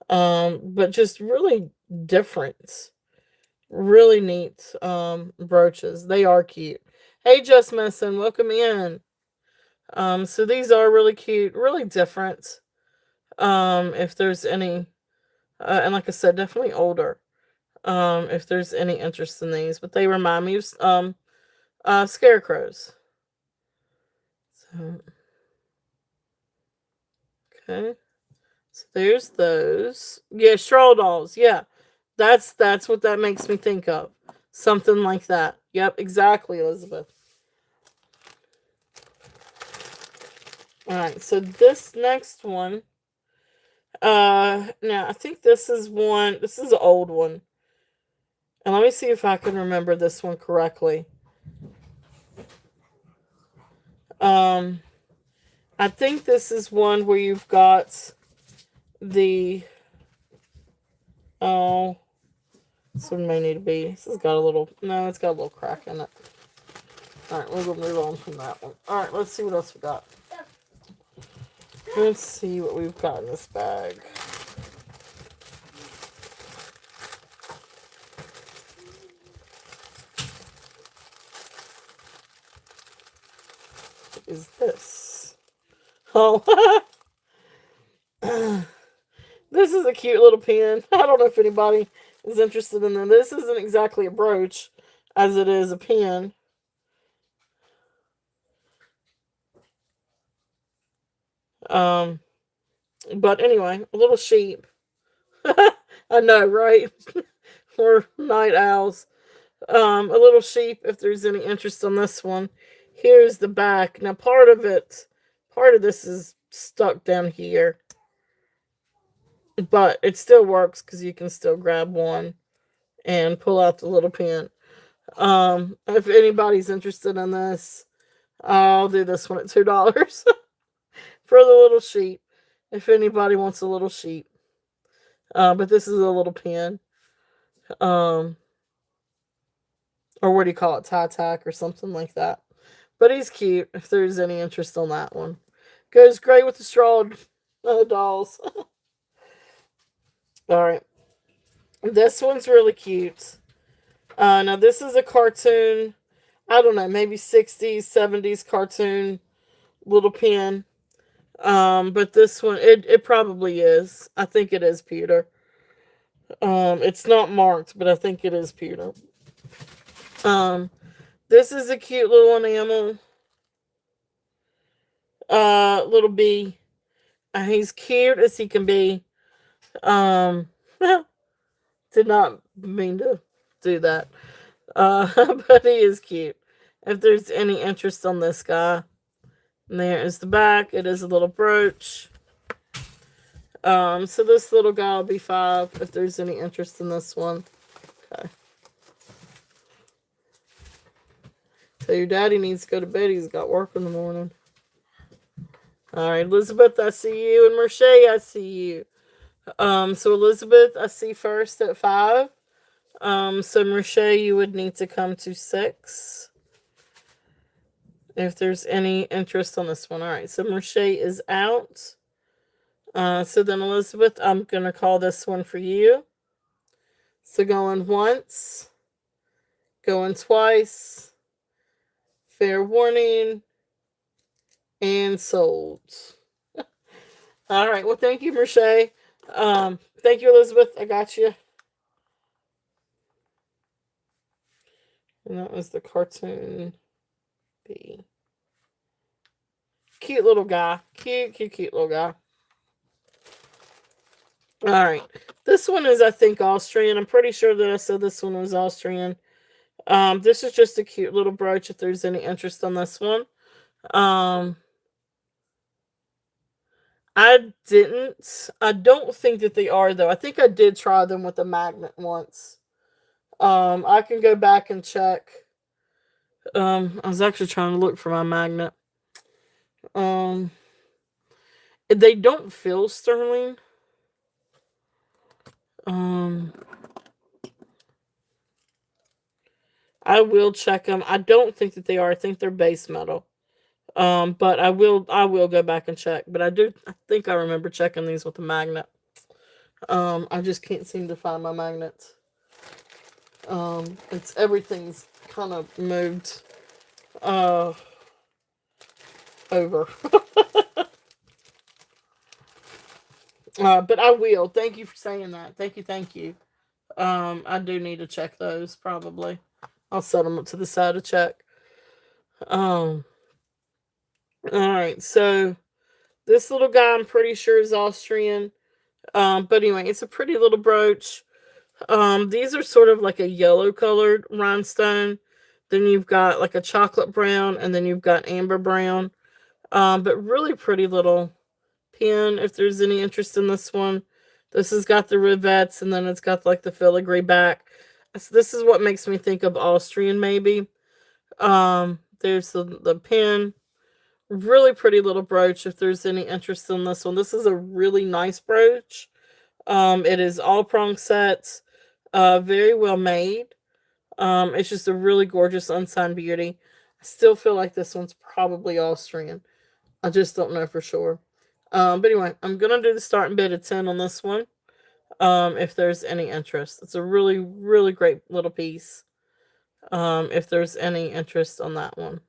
But just really different. Really neat brooches. They are cute. Hey, Just Missing, welcome in. So these are really cute, really different. If there's any, and like I said, definitely older. If there's any interest in these, but they remind me of scarecrows. So, okay, so there's those. Yeah, straw dolls. Yeah, that's what that makes me think of. Something like that. Yep, exactly, Elizabeth. All right, so this next one. Now I think this is one. This is an old one. And let me see if I can remember this one correctly. I think this is one where you've got the oh, this one may need to be. This has got a little no, it's got a little crack in it. Alright, we're gonna move on from that one. Alright, let's see what else we got. Let's see what we've got in this bag. What is this? Oh, this is a cute little pin. I don't know if anybody is interested in them. This isn't exactly a brooch as it is a pin. But anyway, a little sheep. I know, right? We're night owls. A little sheep, if there's any interest on this one. Here's the back. Now, part of this is stuck down here. But it still works because you can still grab one and pull out the little pin. If anybody's interested in this, I'll do this one at $2 for the little sheep. If anybody wants a little sheep. But this is a little pin. Or what do you call it? Tie tack or something like that. But he's cute if there's any interest on that one. Goes great with the straw dolls. Alright. This one's really cute. Now this is a cartoon. I don't know, maybe 60s, 70s cartoon little pin. But this one, it probably is. I think it is pewter. It's not marked, but I think it is pewter. This is a cute little enamel. Little bee. He's cute as he can be. Did not mean to do that. But he is cute. If there's any interest on this guy. And there is the back. It is a little brooch. So this little guy will be $5 if there's any interest in this one. Okay. So your daddy needs to go to bed. He's got work in the morning. All right, Elizabeth, I see you. And Merche, I see you. So Elizabeth, I see first at 5. So Marsha, you would need to come to 6 if there's any interest on this one. All right, so Marsha is out. So then Elizabeth, I'm gonna call this one for you. So going once, going twice, fair warning, and sold. All right. Well, thank you, Marsha. Thank you, Elizabeth. I got you. And that was the cartoon B. Cute little guy. Cute little guy. All right. This one is, I think, Austrian. I'm pretty sure that I said this one was Austrian. This is just a cute little brooch if there's any interest on this one. I didn't. I don't think that they are, though. I think I did try them with a magnet once. I can go back and check. I was actually trying to look for my magnet. They don't feel sterling. I will check them. I don't think that they are. I think they're base metal. But I will go back and check. But I think I remember checking these with a magnet. I just can't seem to find my magnet. It's everything's kind of moved over. But I will. Thank you for saying that. Thank you. I do need to check those probably. I'll set them up to the side to check. All right. So this little guy, I'm pretty sure is Austrian. But anyway, it's a pretty little brooch. These are sort of like a yellow colored rhinestone. Then you've got like a chocolate brown, and then you've got amber brown. But really pretty little pin if there's any interest in this one. This has got the rivets, and then it's got like the filigree back. So this is what makes me think of Austrian maybe. There's the pin. Really pretty little brooch if there's any interest in this one. This is a really nice brooch. It is all prong sets. Very well made. It's just a really gorgeous unsigned beauty. I still feel like this one's probably Austrian. I just don't know for sure. But anyway, I'm gonna do the starting bid at 10 on this one. If there's any interest. It's a really, really great little piece. If there's any interest on that one.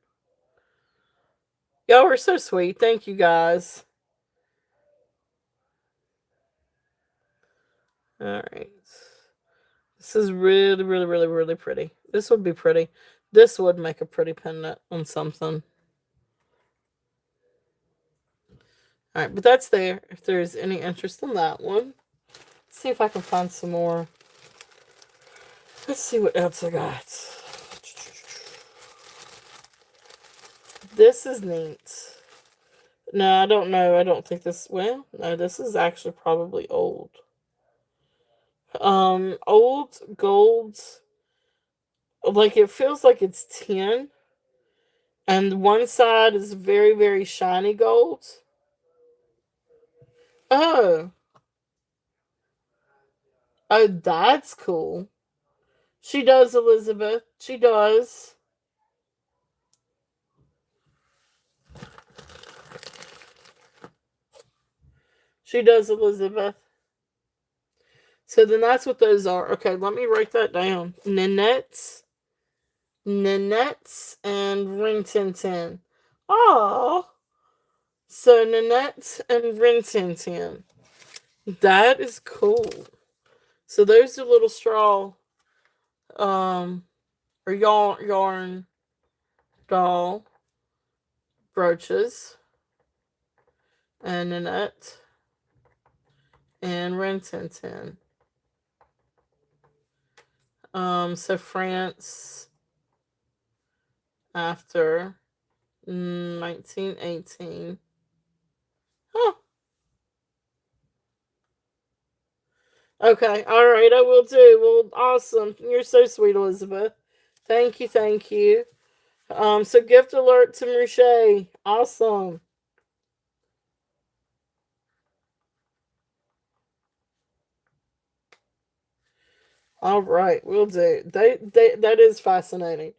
Y'all were so sweet. Thank you guys. Alright. This is really, really, really, really pretty. This would be pretty. This would make a pretty pendant on something. Alright, but that's there. If there's any interest in that one. Let's see if I can find some more. Let's see what else I got. This is neat. No, I don't know. I don't think this... Well, no, this is actually probably old. Old gold. Like, it feels like it's tin. And one side is very, very shiny gold. Oh. Oh, that's cool. She does, Elizabeth. She does. She does, Elizabeth. So then that's what those are. Okay, let me write that down. Nanette, and Ring Tin Tin. Oh. So Nanette and Rin Tin Tin. That is cool. So those are little straw or yarn doll brooches. And Nanette and Rin Tin Tin. So France after 1918. Huh. Okay, all right, I will do. Well, awesome. You're so sweet, Elizabeth. Thank you, thank you. So gift alert to Marsha. Awesome. All right, we'll do. That is fascinating.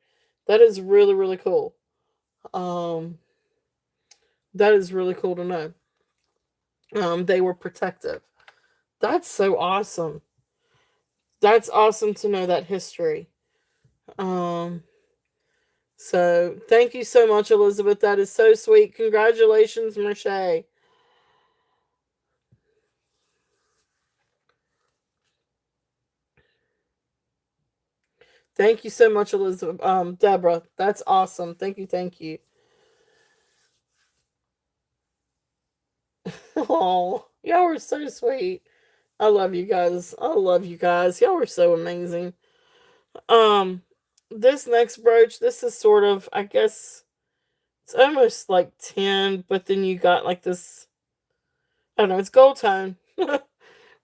That is really really cool. Um, that is really cool to know. They were protective. That's so awesome. That's awesome to know that history. Um, so thank you so much, Elizabeth. That is so sweet. Congratulations, Marche. Thank you so much, Elizabeth. Deborah. That's awesome. Thank you. Thank you. Oh, y'all were so sweet. I love you guys. I love you guys. Y'all were so amazing. Um, this next brooch, this is sort of, I guess, it's almost like 10, but then you got like this, I don't know, it's gold tone.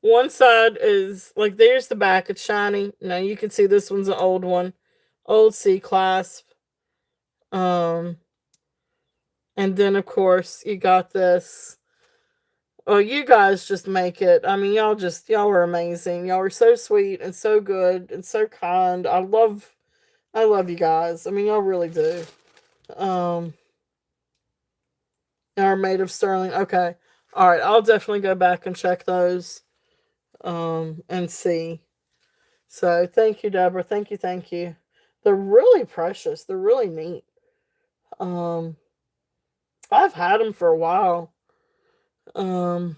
One side is like, there's the back, it's shiny. Now you can see this one's an old one, old C clasp. Um, and then of course you got this. Oh, you guys just make it. I mean, y'all were amazing. Y'all were so sweet and so good and so kind. I love you guys. I mean, y'all really do. Um, are made of sterling. Okay. All right. I'll definitely go back and check those. And see. So thank you, Deborah. Thank you. Thank you. They're really precious. They're really neat. Um, I've had them for a while. Um,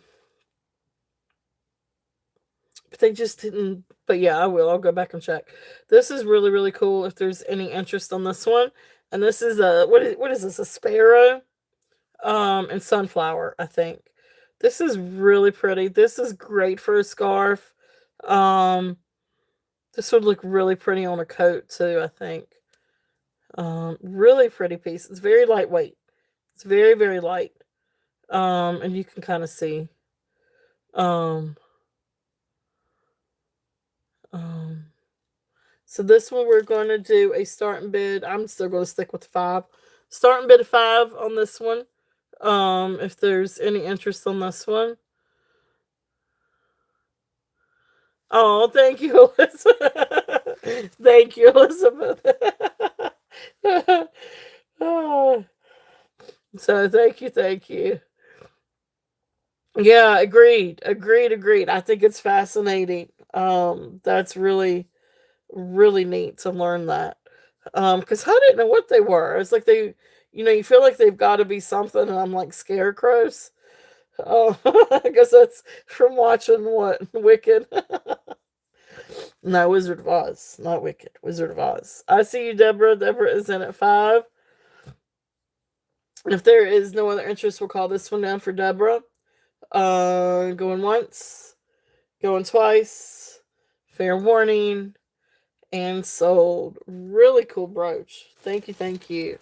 but they just didn't. But yeah, I will. I'll go back and check. This is really really cool. If there's any interest on this one, and this is a what is this, a sparrow? And sunflower, I think. This is really pretty. This is great for a scarf. Um, this would look really pretty on a coat too, I think. Really pretty piece. It's very lightweight. It's very, very light. And you can kind of see. Um, um, so this one we're going to do a starting bid. I'm still going to stick with 5. Starting bid of 5 on this one. If there's any interest on this one. Oh, thank you, Elizabeth. Thank you, Elizabeth. Oh, so thank you, thank you. Yeah, agreed, agreed, agreed. I think it's fascinating. That's really, really neat to learn that. Because I didn't know what they were. It's like you feel like they've got to be something, and I'm like scarecrows. Oh, I guess that's from watching what Wicked. No, Wizard of Oz, not Wicked. Wizard of Oz. I see you, Deborah. Deborah is in at 5. If there is no other interest, we'll call this one down for Deborah. Going once, going twice. Fair warning. And sold. Really cool brooch. Thank you, thank you.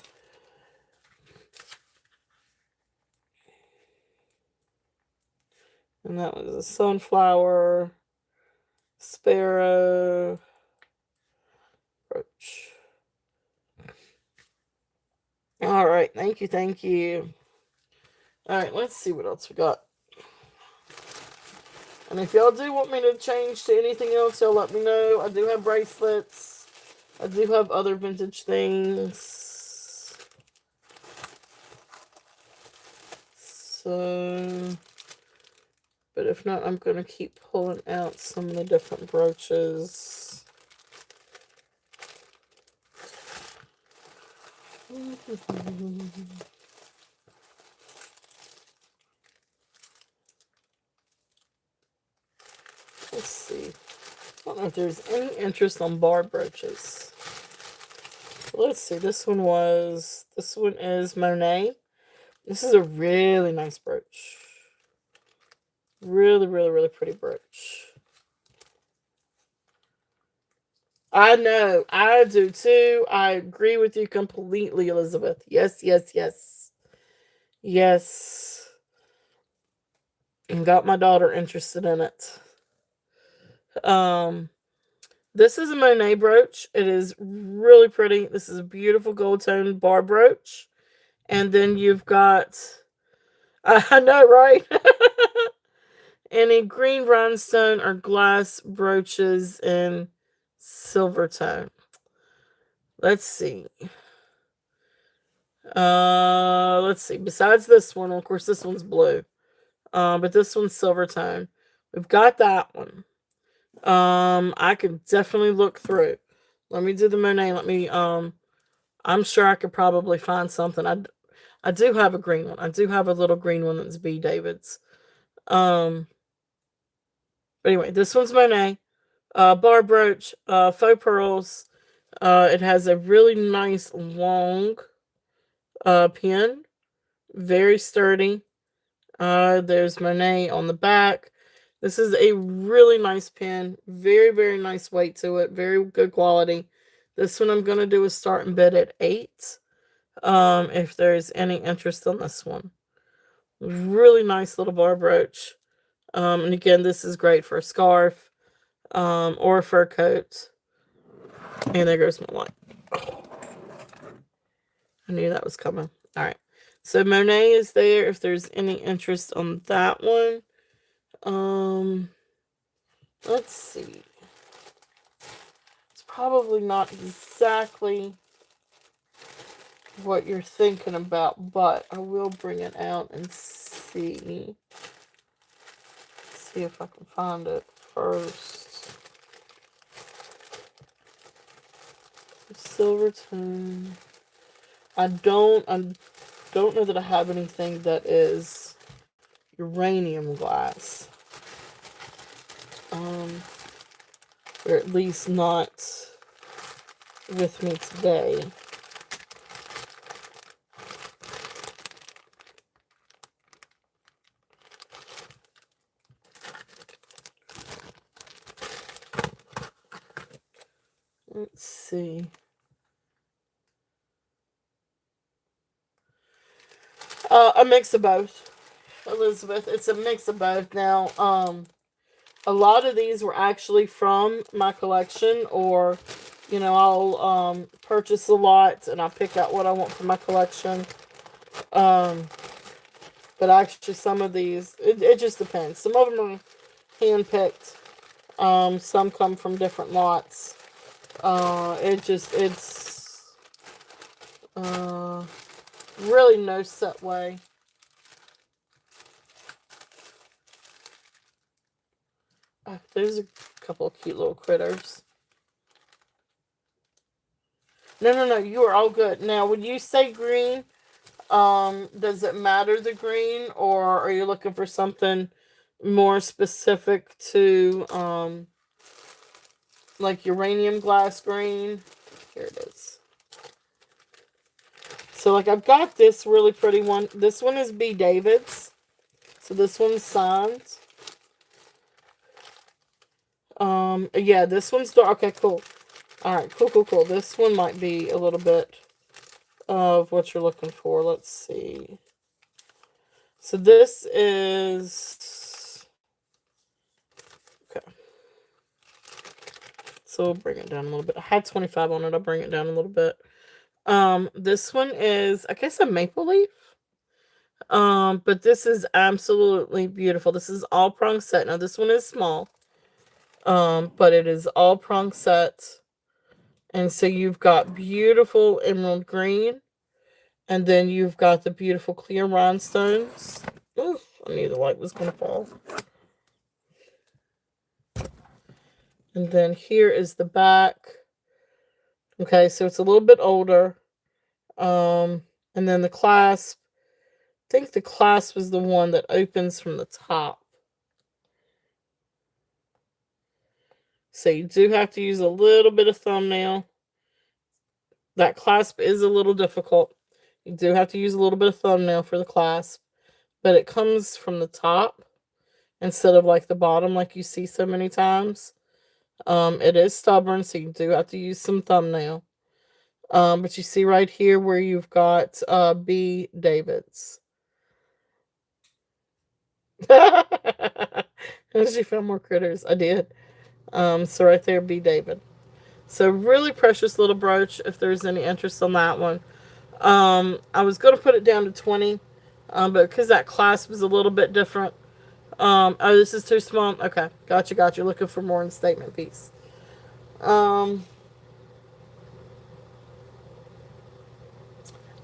And that was a sunflower, sparrow, brooch. All right, thank you, thank you. All right, let's see what else we got. And if y'all do want me to change to anything else, y'all let me know. I do have bracelets. I do have other vintage things. So, but if not, I'm going to keep pulling out some of the different brooches. Let's see. I don't know if there's any interest on bar brooches. Let's see. This one is Monet. This is a really nice brooch. Really, really, really pretty brooch. I know. I do too. I agree with you completely, Elizabeth. Yes, yes, yes. Yes. And got my daughter interested in it. Um, this is a Monet brooch. It is really pretty. This is a beautiful gold tone bar brooch. And then you've got, I know, right? Any green rhinestone or glass brooches and silver tone. Let's see. Let's see. Besides this one, of course, this one's blue. But this one's silver tone. We've got that one. I could definitely look through. Let me do the Monet. I'm sure I could probably find something. I do have a green one. I do have a little green one that's B. David's. Um, but anyway, this one's Monet. Bar brooch, faux pearls. It has a really nice long pin, very sturdy. There's Monet on the back. This is a really nice pen. Very, very nice weight to it. Very good quality. This one I'm going to do is start and bid at 8. If there's any interest on this one. Really nice little bar brooch. And again, this is great for a scarf, or a fur coat. And there goes my light. I knew that was coming. All right. So Monet is there if there's any interest on that one. Let's see. It's probably not exactly what you're thinking about, but I will bring it out and see. See if I can find it first. Silverton. I don't know that I have anything that is uranium glass. Or at least not with me today. Let's see. A mix of both, Elizabeth. It's a mix of both. Now, a lot of these were actually from my collection, or, I'll purchase a lot and I'll pick out what I want for my collection. But actually, some of these, it just depends. Some of them are handpicked. Some come from different lots. It's really no set way. There's a couple of cute little critters. No, you are all good. Now, when you say green, does it matter the green, or are you looking for something more specific to, like uranium glass green? Here it is. So, like, I've got this really pretty one. This one is B. David's. So, this one's signed. Yeah, this one's dark. Okay, cool. Alright, cool. This one might be a little bit of what you're looking for. Let's see. So this is... Okay. So we'll bring it down a little bit. I had 25 on it. I'll bring it down a little bit. This one is, I guess, a maple leaf. But this is absolutely beautiful. This is all prong set. Now, this one is small. But it is all prong set. And so you've got beautiful emerald green. And then you've got the beautiful clear rhinestones. Ooh, I knew the light was going to fall. And then here is the back. Okay, so it's a little bit older. And then the clasp. I think the clasp is the one that opens from the top. So you do have to use a little bit of thumbnail. That clasp is a little difficult. You do have to use a little bit of thumbnail for the clasp. But it comes from the top instead of like the bottom like you see so many times. It is stubborn, so you do have to use some thumbnail. But you see right here where you've got B. David's. Did you found more critters? I did. So right there, B. David. So really precious little brooch if there's any interest on that one. I was going to put it down to 20, but because that clasp is a little bit different. Oh, this is too small. Okay, gotcha. Looking for more in statement piece. Um,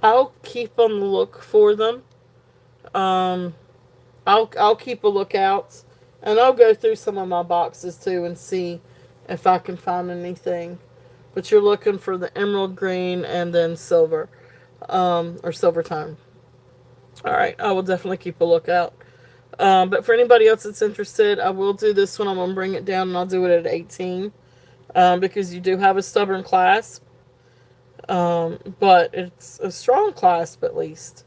I'll keep on the look for them. Um, I'll keep a lookout, and I'll go through some of my boxes too and see if I can find anything. But you're looking for the emerald green and then silver, or silver tone. All right, I will definitely keep a lookout. But for anybody else that's interested, I will do this one. I'm gonna bring it down and I'll do it at 18, because you do have a stubborn clasp, but it's a strong clasp at least.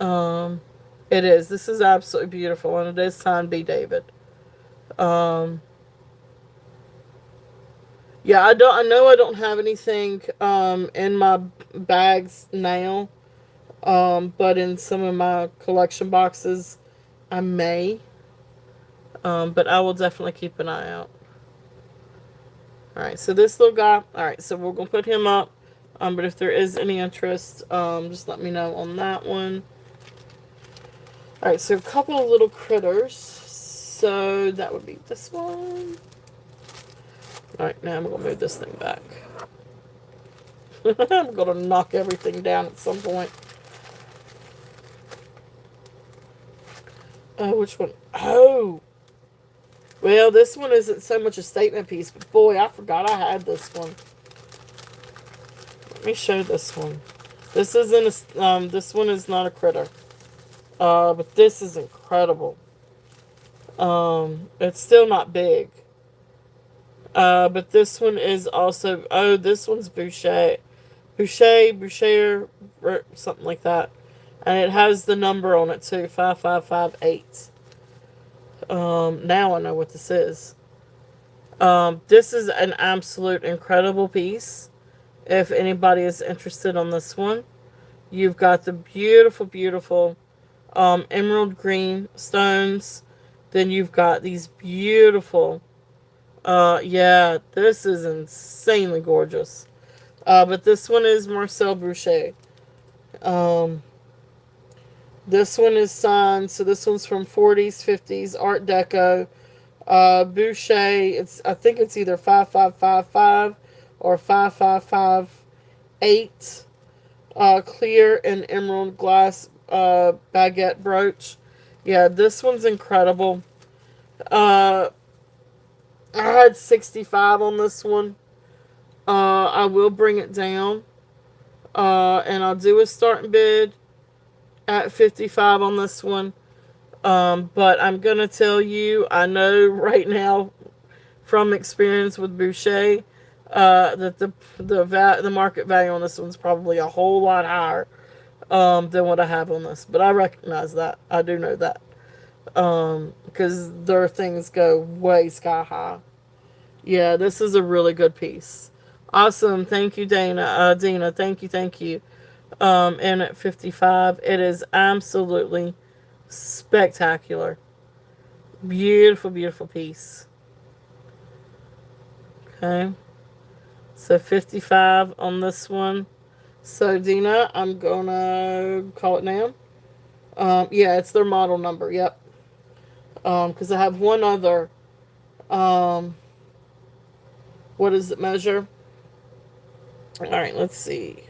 Um, it is. This is absolutely beautiful, and it is signed B. David. Um, yeah, I don't. I know I don't have anything in my bags now, but in some of my collection boxes, I may. But I will definitely keep an eye out. All right, so this little guy. All right, so we're gonna put him up. But if there is any interest, just let me know on that one. All right, so a couple of little critters. So that would be this one. All right, now I'm gonna move this thing back. I'm gonna knock everything down at some point. Oh, which one? Oh, well, this one isn't so much a statement piece, but boy, I forgot I had this one. Let me show this one. This isn't a, this one is not a critter. But this is incredible. It's still not big. But this one is also, oh, this one's Boucher, or something like that. And it has the number on it too, 5558. Now I know what this is. This is an absolute incredible piece. If anybody is interested on this one, you've got the beautiful, beautiful emerald green stones. Then you've got these beautiful, yeah, this is insanely gorgeous. But this one is Marcel Boucher. Um, this one is signed, so this one's from 40s, 50s, Art Deco. Boucher, I think it's either 5555 or 5558. Clear and emerald glass baguette brooch. Yeah, this one's incredible. Uh, I had 65 on this one. I will bring it down. And I'll do a starting bid at 55 on this one. But I'm going to tell you, I know right now from experience with Boucher, that the market value on this one's probably a whole lot higher than what I have on this. But I recognize that. I do know that. Because their things go way sky high. Yeah, this is a really good piece. Awesome. Thank you, Dina. Thank you, thank you. And at 55, it is absolutely spectacular. Beautiful, beautiful piece. Okay. So 55 on this one. So Dina, I'm gonna call it now. Yeah, it's their model number. Yep. Because I have one other. Um, what does it measure? All right, let's see.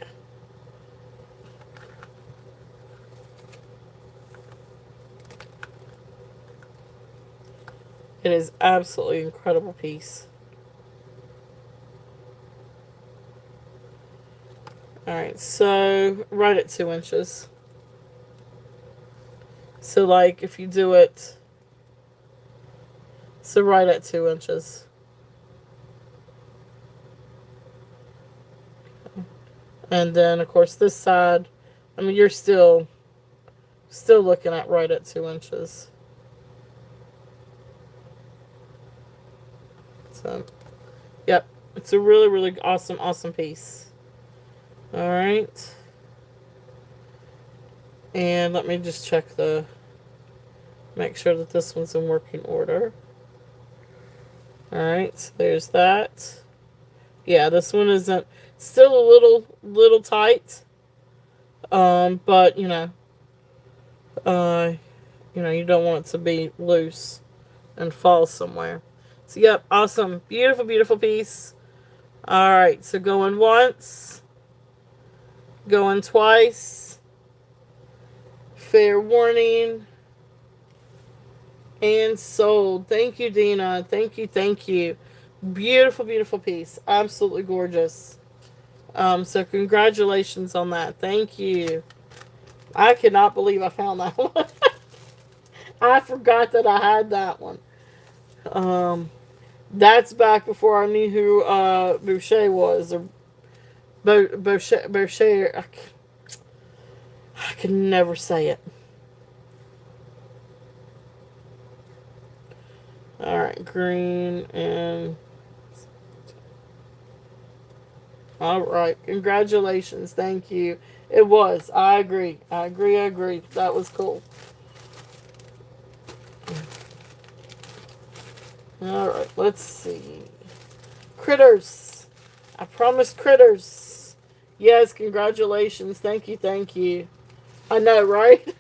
It is absolutely incredible piece. All right, so right at 2 inches. So like if you do it, so right at 2 inches. And then of course this side, I mean you're still looking at right at 2 inches. So yep, it's a really, really awesome piece. All right. And let me just check make sure that this one's in working order. All right, so there's that. Yeah, this one isn't, still a little tight. But uh, you don't want it to be loose and fall somewhere. So yep, awesome, beautiful, beautiful piece. All right, so going once, going twice. Fair warning. And sold. Thank you, Dina. Thank you, thank you. Beautiful, beautiful piece. Absolutely gorgeous. So congratulations on that. Thank you. I cannot believe I found that one. I forgot that I had that one. Um, that's back before I knew who Boucher was, or Boucher. I can never say it. All right, green and all right. Congratulations. Thank you. It was. I agree. I agree. I agree. That was cool. All right. Let's see. Critters. I promised critters. Yes. Congratulations. Thank you. Thank you. I know, right?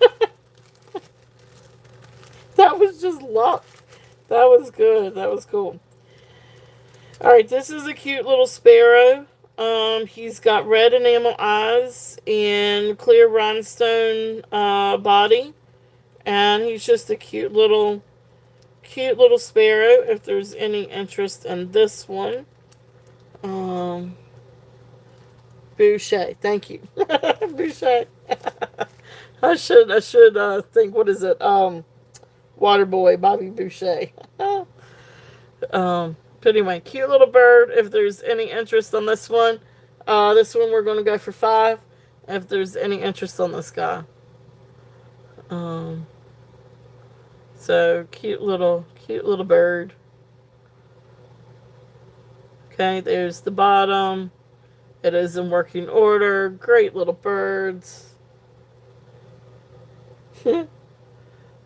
That was just luck. That was good. That was cool. All right. This is a cute little sparrow. He's got red enamel eyes and clear rhinestone body, and he's just a cute little sparrow. If there's any interest in this one, um, Boucher. Thank you, Boucher. I should think. What is it? Waterboy Bobby Boucher. But anyway, cute little bird. If there's any interest on this one we're gonna go for 5. If there's any interest on this guy, um, so cute little bird. Okay, there's the bottom. It is in working order. Great little birds. Alright,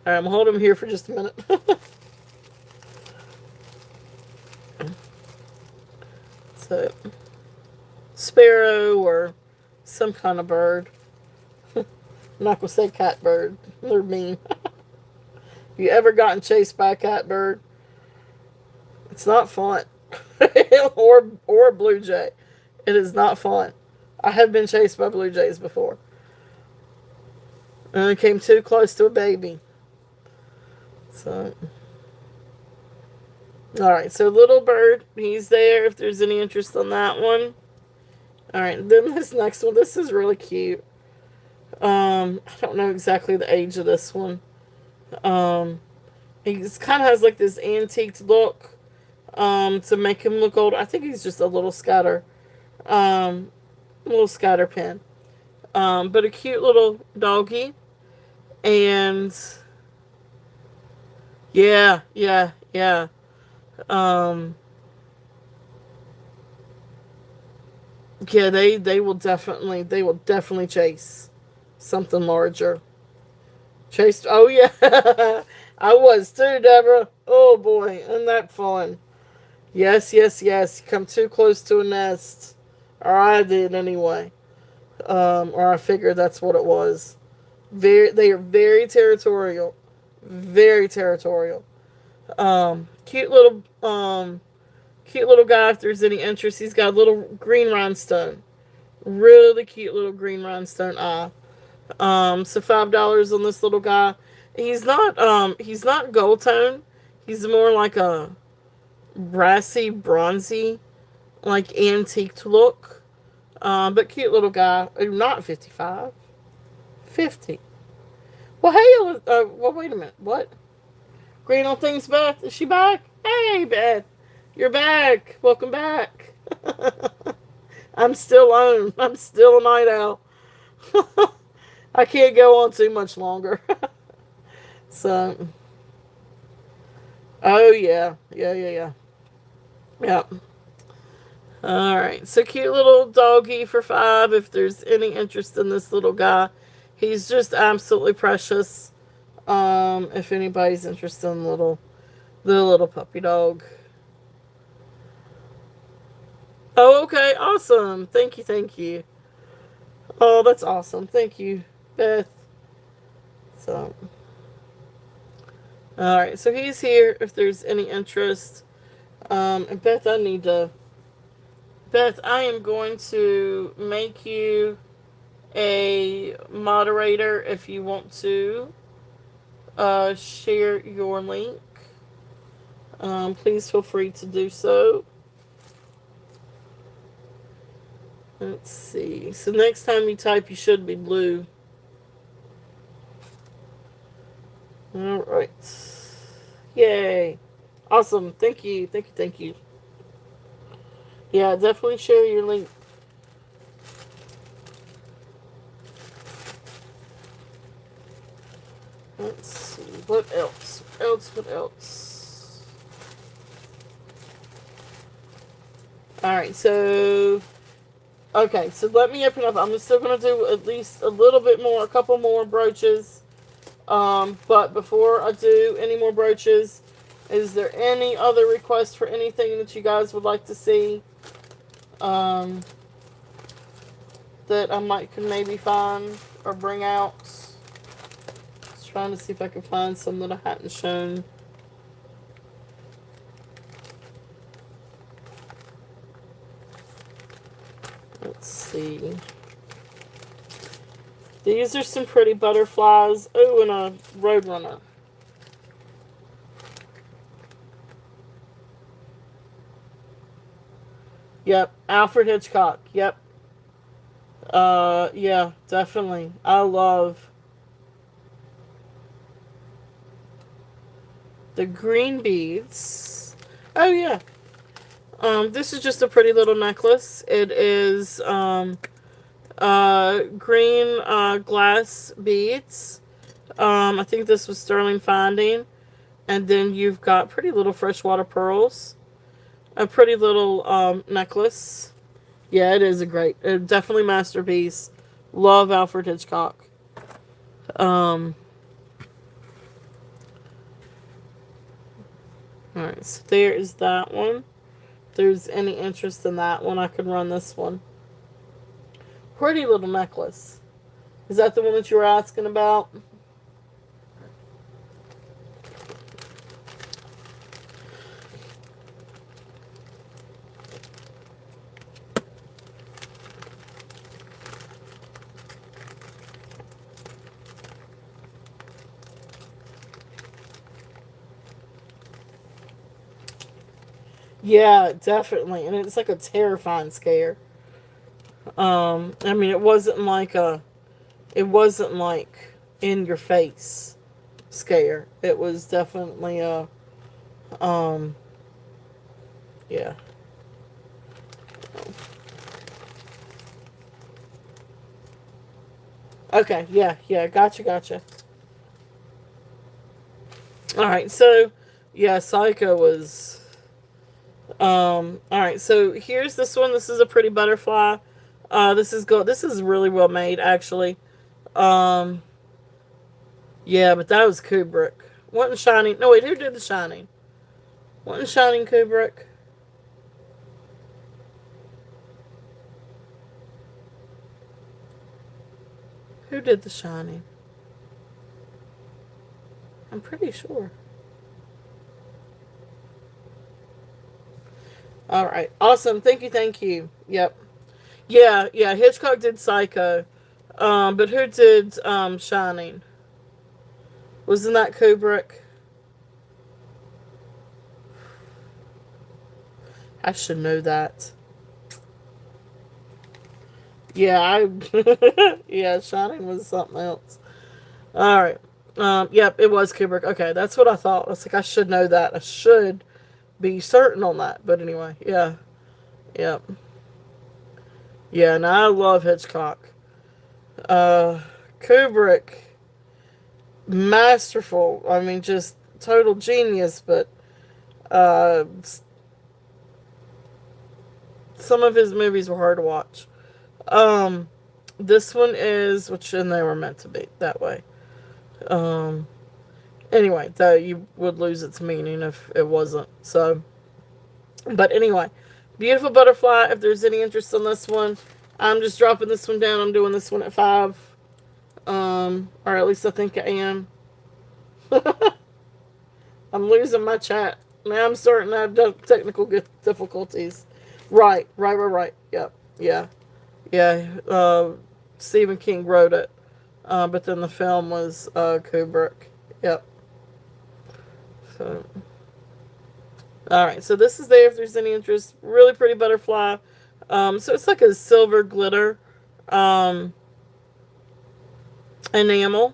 I'm gonna hold him here for just a minute. So, sparrow or some kind of bird. I'm not gonna say catbird. They're mean. You ever gotten chased by a catbird? It's not fun. Or a blue jay. It is not fun. I have been chased by blue jays before. And I came too close to a baby. So, alright, so little bird, he's there if there's any interest on that one. Alright, then this next one, this is really cute. I don't know exactly the age of this one. He kind of has like this antiqued look, to make him look old. I think he's just a little scatter pin. But a cute little doggy. And yeah, yeah, yeah. Um, yeah, they will definitely chase something larger. Chased. Oh yeah, I was too, Deborah. Oh boy, isn't that fun? Yes, yes, yes. You come too close to a nest, or I did anyway. Or I figured that's what it was. They are very territorial, very territorial. Cute little guy. If there's any interest, he's got a little green rhinestone. Really cute little green rhinestone eye. So $5 on this little guy. He's not gold tone. He's more like a brassy, bronzy, like antiqued look. But cute little guy. Not 55. 50. Well, hey, well, wait a minute. What? Green on things, Beth. Is she back? Hey, Beth. You're back. Welcome back. I'm still on. I'm still a night owl. I can't go on too much longer. So, oh yeah, yeah, yeah, yeah, yeah. All right, so cute little doggy for 5. If there's any interest in this little guy, he's just absolutely precious. If anybody's interested in the little puppy dog. Oh, okay, awesome. Thank you, thank you. Oh, that's awesome. Thank you, Beth. So, all right, so he's here. If there's any interest, and Beth, I need to Beth, I am going to make you a moderator if you want to share your link. Please feel free to do so. Let's see. So next time you type, you should be blue. All right. Yay. Awesome. Thank you. Thank you. Thank you. Yeah, definitely share your link. Let's see. What else? What else? What else? Alright, so. Okay, so let me open up. I'm still going to do at least a little bit more, a couple more brooches. But before I do any more brooches, is there any other requests for anything that you guys would like to see? That I might could maybe find or bring out. Just trying to see if I can find some that I hadn't shown. Let's see. These are some pretty butterflies. Oh, and a roadrunner. Yep, Alfred Hitchcock. Yep. Yeah, definitely. I love the green beads. Oh yeah. This is just a pretty little necklace. It is green glass beads. I think this was sterling finding. And then you've got pretty little freshwater pearls. A pretty little necklace. Yeah, it is a great, definitely masterpiece. Love Alfred Hitchcock. Alright, so there is that one. If there's any interest in that one, I could run this one. Pretty little necklace. Is that the one that you were asking about? Yeah, definitely. And it's like a terrifying scare. I mean, it wasn't like in your face scare. It was definitely um, yeah. Okay, yeah, yeah, gotcha. Alright, so, yeah, Psycho was, alright, so here's this one. This is a pretty butterfly. This is really well made, actually. Um, yeah, but that was Kubrick. Wasn't Shining, no wait, who did The Shining? Wasn't Shining Kubrick? Who did The Shining? I'm pretty sure. Alright, awesome, thank you. Yep. Yeah, yeah, Hitchcock did Psycho. But who did, Shining? Wasn't that Kubrick? I should know that. Yeah, yeah, Shining was something else. Alright. Yep, it was Kubrick. Okay, that's what I thought. I was like, I should know that. I should be certain on that. But anyway, yeah. Yep. Yeah, and I love Hitchcock. Uh, Kubrick, masterful. I mean, just total genius, but uh, some of his movies were hard to watch. Um, this one is, which and they were meant to be that way. Um, anyway, though you would lose its meaning if it wasn't. So, but anyway, beautiful butterfly. If there's any interest in this one, I'm just dropping this one down. I'm doing this one at 5. Or at least I think I am. I'm losing my chat. Now I'm starting to have technical difficulties. Right. Yep. Yeah. Yeah. Stephen King wrote it. But then the film was Kubrick. Yep. So, all right. So this is there if there's any interest. Really pretty butterfly. So it's like a silver glitter um, enamel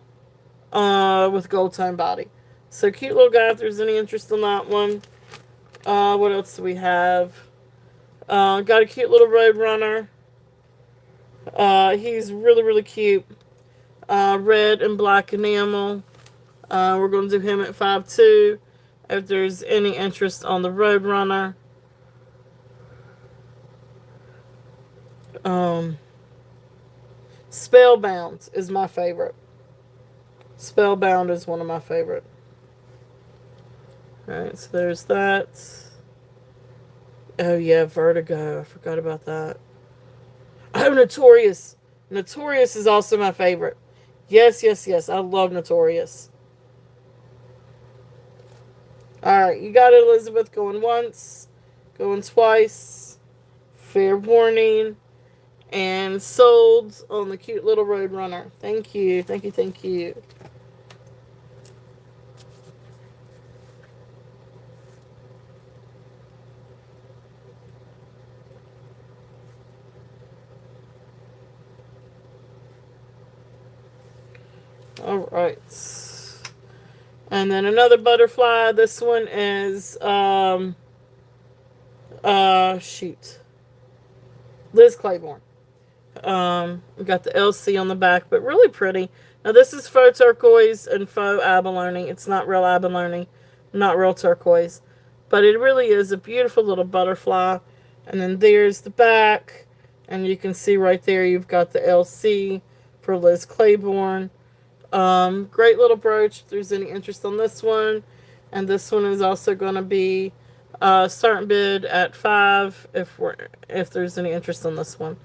with gold tone body. So cute little guy if there's any interest in that one. What else do we have? Got a cute little road runner. He's really cute. Red and black enamel. We're going to do him at 5'2". If there's any interest on the Roadrunner. Um, Spellbound is my favorite. Spellbound is one of my favorite. Alright, so there's that. Oh yeah, Vertigo. I forgot about that. Oh, Notorious. Notorious is also my favorite. Yes. I love Notorious. Alright, you got it, Elizabeth. Going once. Going twice. Fair warning. And sold on the cute little Roadrunner. Thank you. Alright. And then another butterfly. This one is shoot. Liz Claiborne. We got the LC on the back, but really pretty. Now this is faux turquoise and faux abalone. It's not real abalone, not real turquoise, but it really is a beautiful little butterfly. And then there's the back, and you can see right there you've got the LC for Liz Claiborne. Great little brooch if there's any interest on this one. And this one is also going to be starting bid at 5 if there's any interest on this one.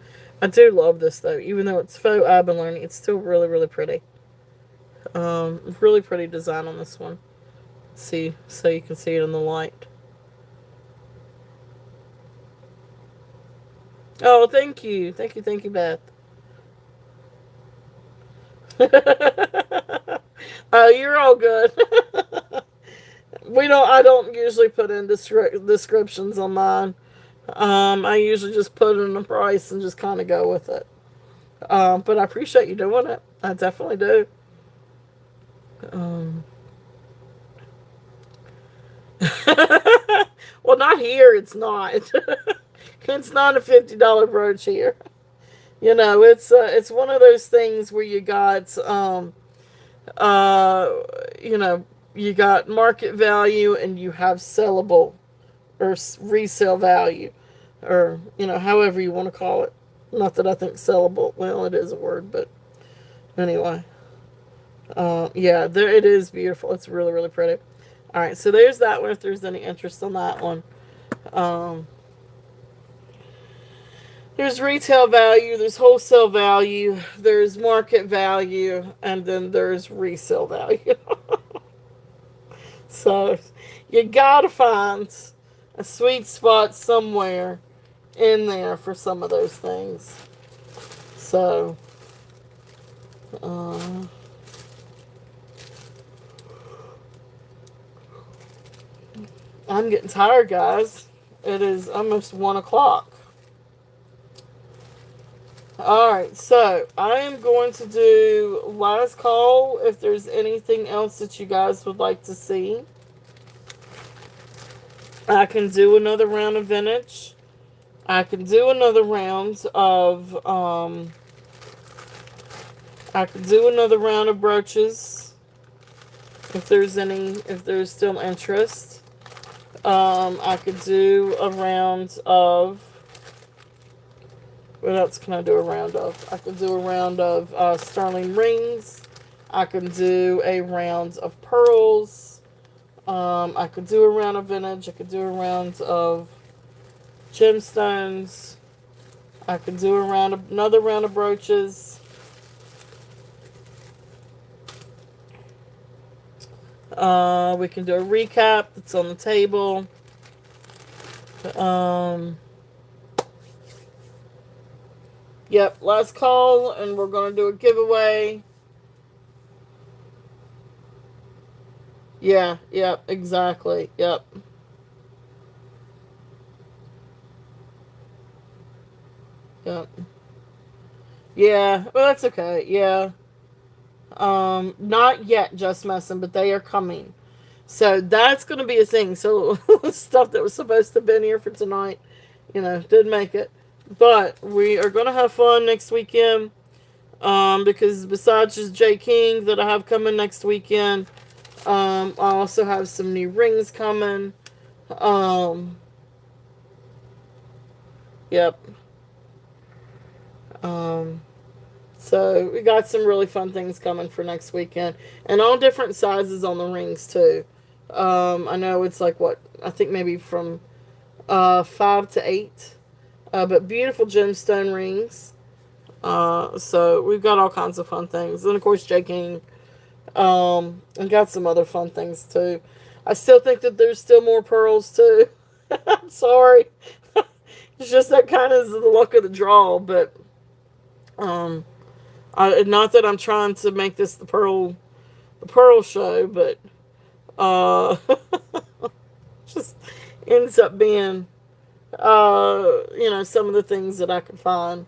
I do love this though, even though it's faux abalone, it's still really pretty. Really pretty design on this one. See, so you can see it in the light. Oh, thank you, Beth. Oh, you're all good. I don't usually put in descriptions on mine. I usually just put in a price and just kind of go with it. But I appreciate you doing it. I definitely do. Well, not here. It's not. It's not a $50 brooch here. It's one of those things where you got uh, you got market value and you have sellable or resale value, or however you want to call it. Not that I think sellable, well, it is a word, but anyway. Yeah, there it is. Beautiful. It's really pretty. All right, so there's that one if there's any interest on that one. There's retail value, there's wholesale value, there's market value, and then there's resale value. So you gotta find a sweet spot somewhere in there for some of those things. So, I'm getting tired, guys. It is almost 1 o'clock. Alright, so I am going to do last call if there's anything else that you guys would like to see. I can do another round of vintage. I can do another round of brooches if there's still interest. I could do a round of, what else can I do a round of? I could do a round of sterling rings. I can do a round of pearls. I could do a round of vintage. I could do a round of gemstones. I could do another round of brooches. We can do a recap that's on the table. Yep, last call, and we're gonna do a giveaway. Yeah, yep, exactly. Yep, yep. Yeah, well, that's okay. Yeah. Not yet, just messing, but they are coming. So that's going to be a thing. So stuff that was supposed to have been here for tonight, didn't make it. But we are going to have fun next weekend. Because besides just J King that I have coming next weekend, I also have some new rings coming. Um, yep. Um, so we got some really fun things coming for next weekend, and all different sizes on the rings too. I know it's like what I think maybe from 5 to 8, but beautiful gemstone rings. So we've got all kinds of fun things, and of course J King, and got some other fun things too. I still think that there's still more pearls too. I'm sorry, it's just that kind of is the luck of the draw, but um, not that I'm trying to make this the pearl show, but uh, just ends up being some of the things that I could find.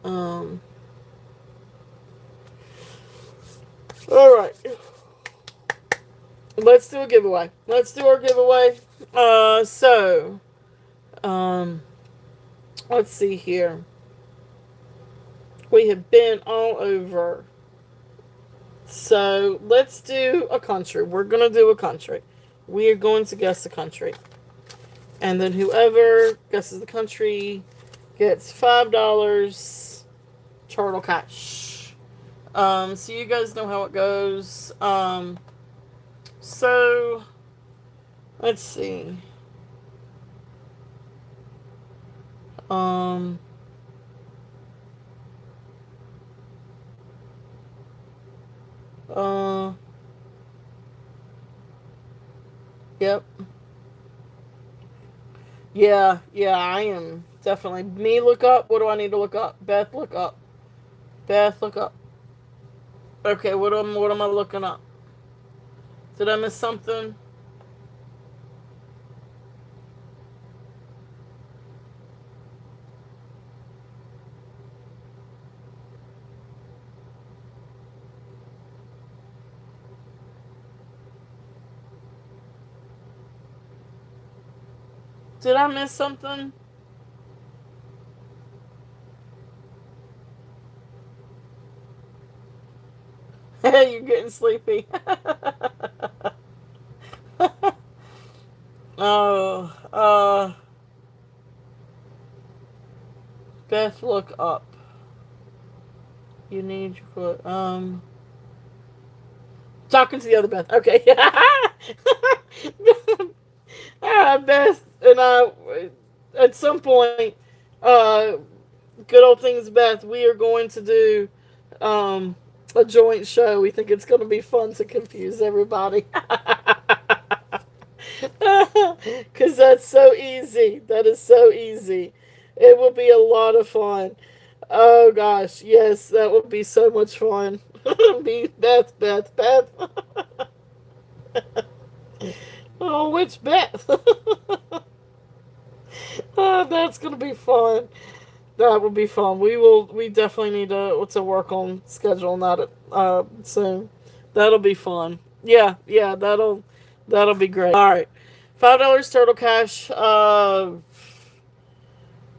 Um, all right, let's do a giveaway. Let's do our giveaway. So, um, let's see here. We have been all over. So let's do a country. We're gonna do a country. We are going to guess the country, and then whoever guesses the country gets $5 turtle cash. So you guys know how it goes. So let's see. Um, uh, yep. Yeah, I am definitely me. Look up. What do I need to look up? Beth, look up. Beth, look up. Okay, what am I looking up? Did I miss something? Did I miss something? Hey, you're getting sleepy. Oh, Beth, look up. You need your foot. Talking to the other Beth. Okay. Beth and I, at some point, uh, good old things, Beth. We are going to do, a joint show. We think it's going to be fun to confuse everybody. Because that's so easy. That is so easy. It will be a lot of fun. Oh gosh, yes, that would be so much fun. Be Beth, Beth, Beth. Oh, which Beth? Oh, that's gonna be fun. That would be fun. We definitely need to work on scheduling that soon. That'll be fun. Yeah, yeah, that'll be great. All right, $5 turtle cash.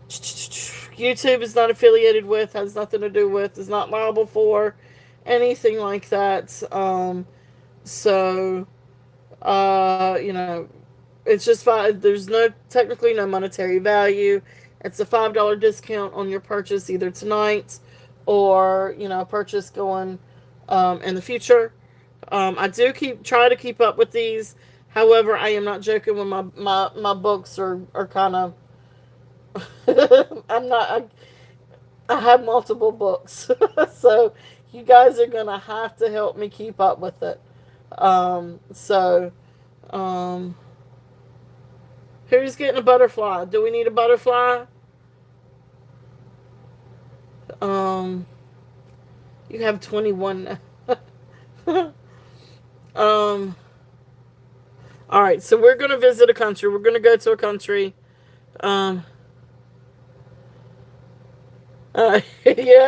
YouTube is not affiliated with, has nothing to do with, is not liable for anything like that. So it's just five. There's technically no monetary value. It's a $5 discount on your purchase either tonight or purchase going in the future. I do try to keep up with these. However, I am not joking when my books are kind of. I'm not. I have multiple books, so you guys are gonna have to help me keep up with it. So, um, who's getting a butterfly? Do we need a butterfly? Um, you have 21. um, all right, so we're gonna visit a country. We're gonna go to a country. Um, yeah,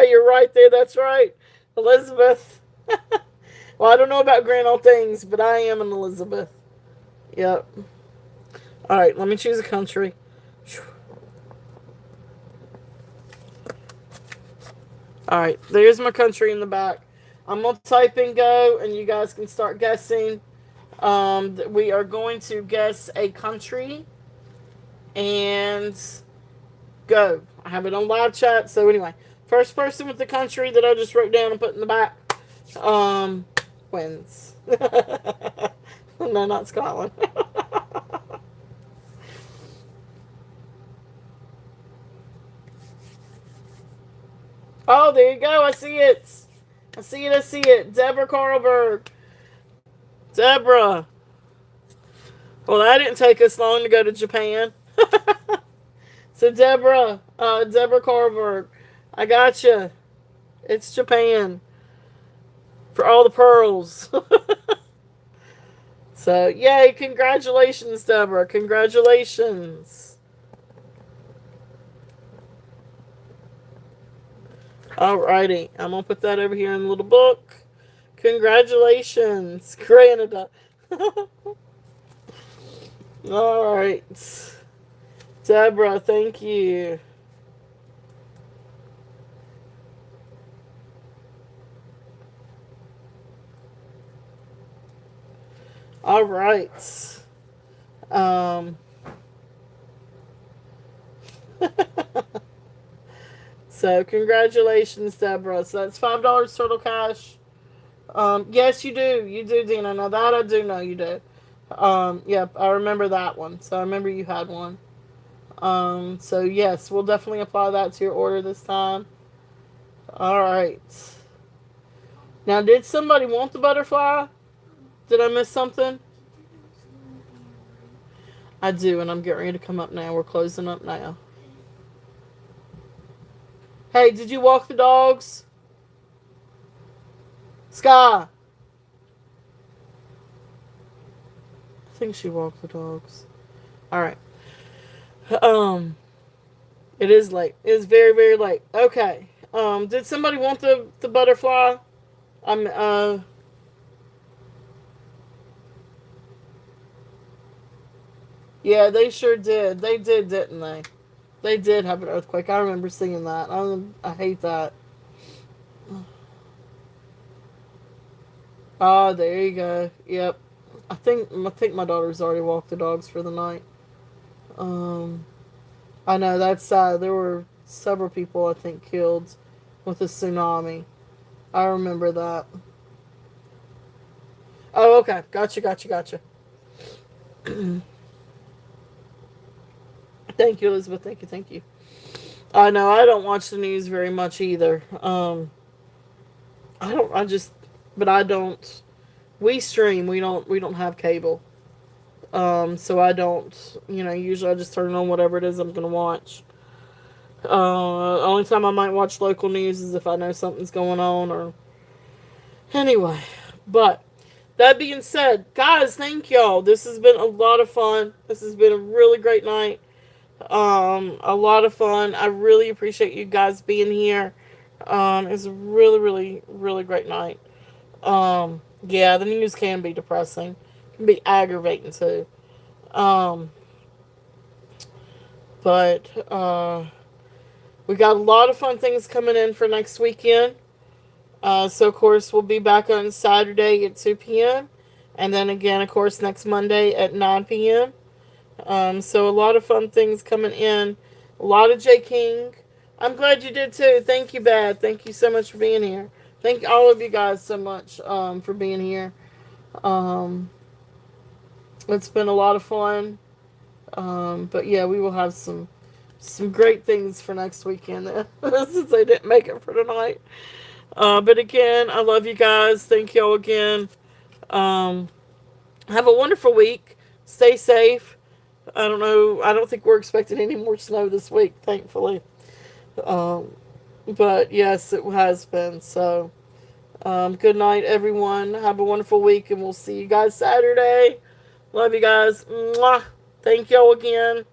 you're right there. That's right, Elizabeth. Well, I don't know about grand old things, but I am an Elizabeth. Yep. All right, let me choose a country. All right, there's my country in the back. I'm gonna type in go, and you guys can start guessing. We are going to guess a country and go. I have it on live chat. So anyway, first person with the country that I just wrote down and put in the back, um, wins. No, not Scotland. Oh, there you go. I see it. I see it. I see it. Deborah Carlberg. Deborah. Well, that didn't take us long to go to Japan. So Deborah Carlberg, I got you. It's Japan for all the pearls. So, yay, congratulations, Deborah. Congratulations. Alrighty, I'm going to put that over here in the little book. Congratulations, Canada. Alright. Deborah, thank you. Alright. Um... So congratulations, Deborah. So that's $5 total cash. Yes, you do. You do, Dina. Now that I do know you do. Yep, I remember that one. So I remember you had one. So yes, we'll definitely apply that to your order this time. All right. Now, did somebody want the butterfly? Did I miss something? I do, and I'm getting ready to come up now. We're closing up now. Hey, did you walk the dogs? Sky. I think she walked the dogs. All right. Um, it is late. It is very, very late. Okay. Did somebody want the butterfly? I'm Yeah, they sure did. They did, didn't they? They did have an earthquake. I remember seeing that. I hate that. Oh, there you go. Yep. I think my daughter's already walked the dogs for the night. Um, I know that's sad. There were several people I think killed with the tsunami. I remember that. Oh, okay. Gotcha, gotcha, gotcha. Thank you, Elizabeth. Thank you, thank you. I know I don't watch the news very much either. I don't. I just, but I don't. We stream. We don't have cable. So I don't. Usually I just turn on whatever it is I'm gonna watch. Only time I might watch local news is if I know something's going on or anyway. But that being said, guys, thank y'all. This has been a lot of fun. This has been a really great night. A lot of fun. I really appreciate you guys being here. It's a really, really, really great night. Yeah, the news can be depressing. It can be aggravating too. Um, but we got a lot of fun things coming in for next weekend. So of course we'll be back on Saturday at 2 p.m. and then again, of course, next Monday at 9 p.m. So a lot of fun things coming in. A lot of J King. I'm glad you did too. Thank you, Bad. Thank you so much for being here. Thank all of you guys so much for being here. Um, it's been a lot of fun. But yeah, we will have some great things for next weekend since I didn't make it for tonight. But again, I love you guys. Thank y'all again. Um, have a wonderful week. Stay safe. I don't know. I don't think we're expecting any more snow this week, thankfully. Um, But yes, it has been. So, good night, everyone. Have a wonderful week, and we'll see you guys Saturday. Love you guys. Mwah. Thank y'all again.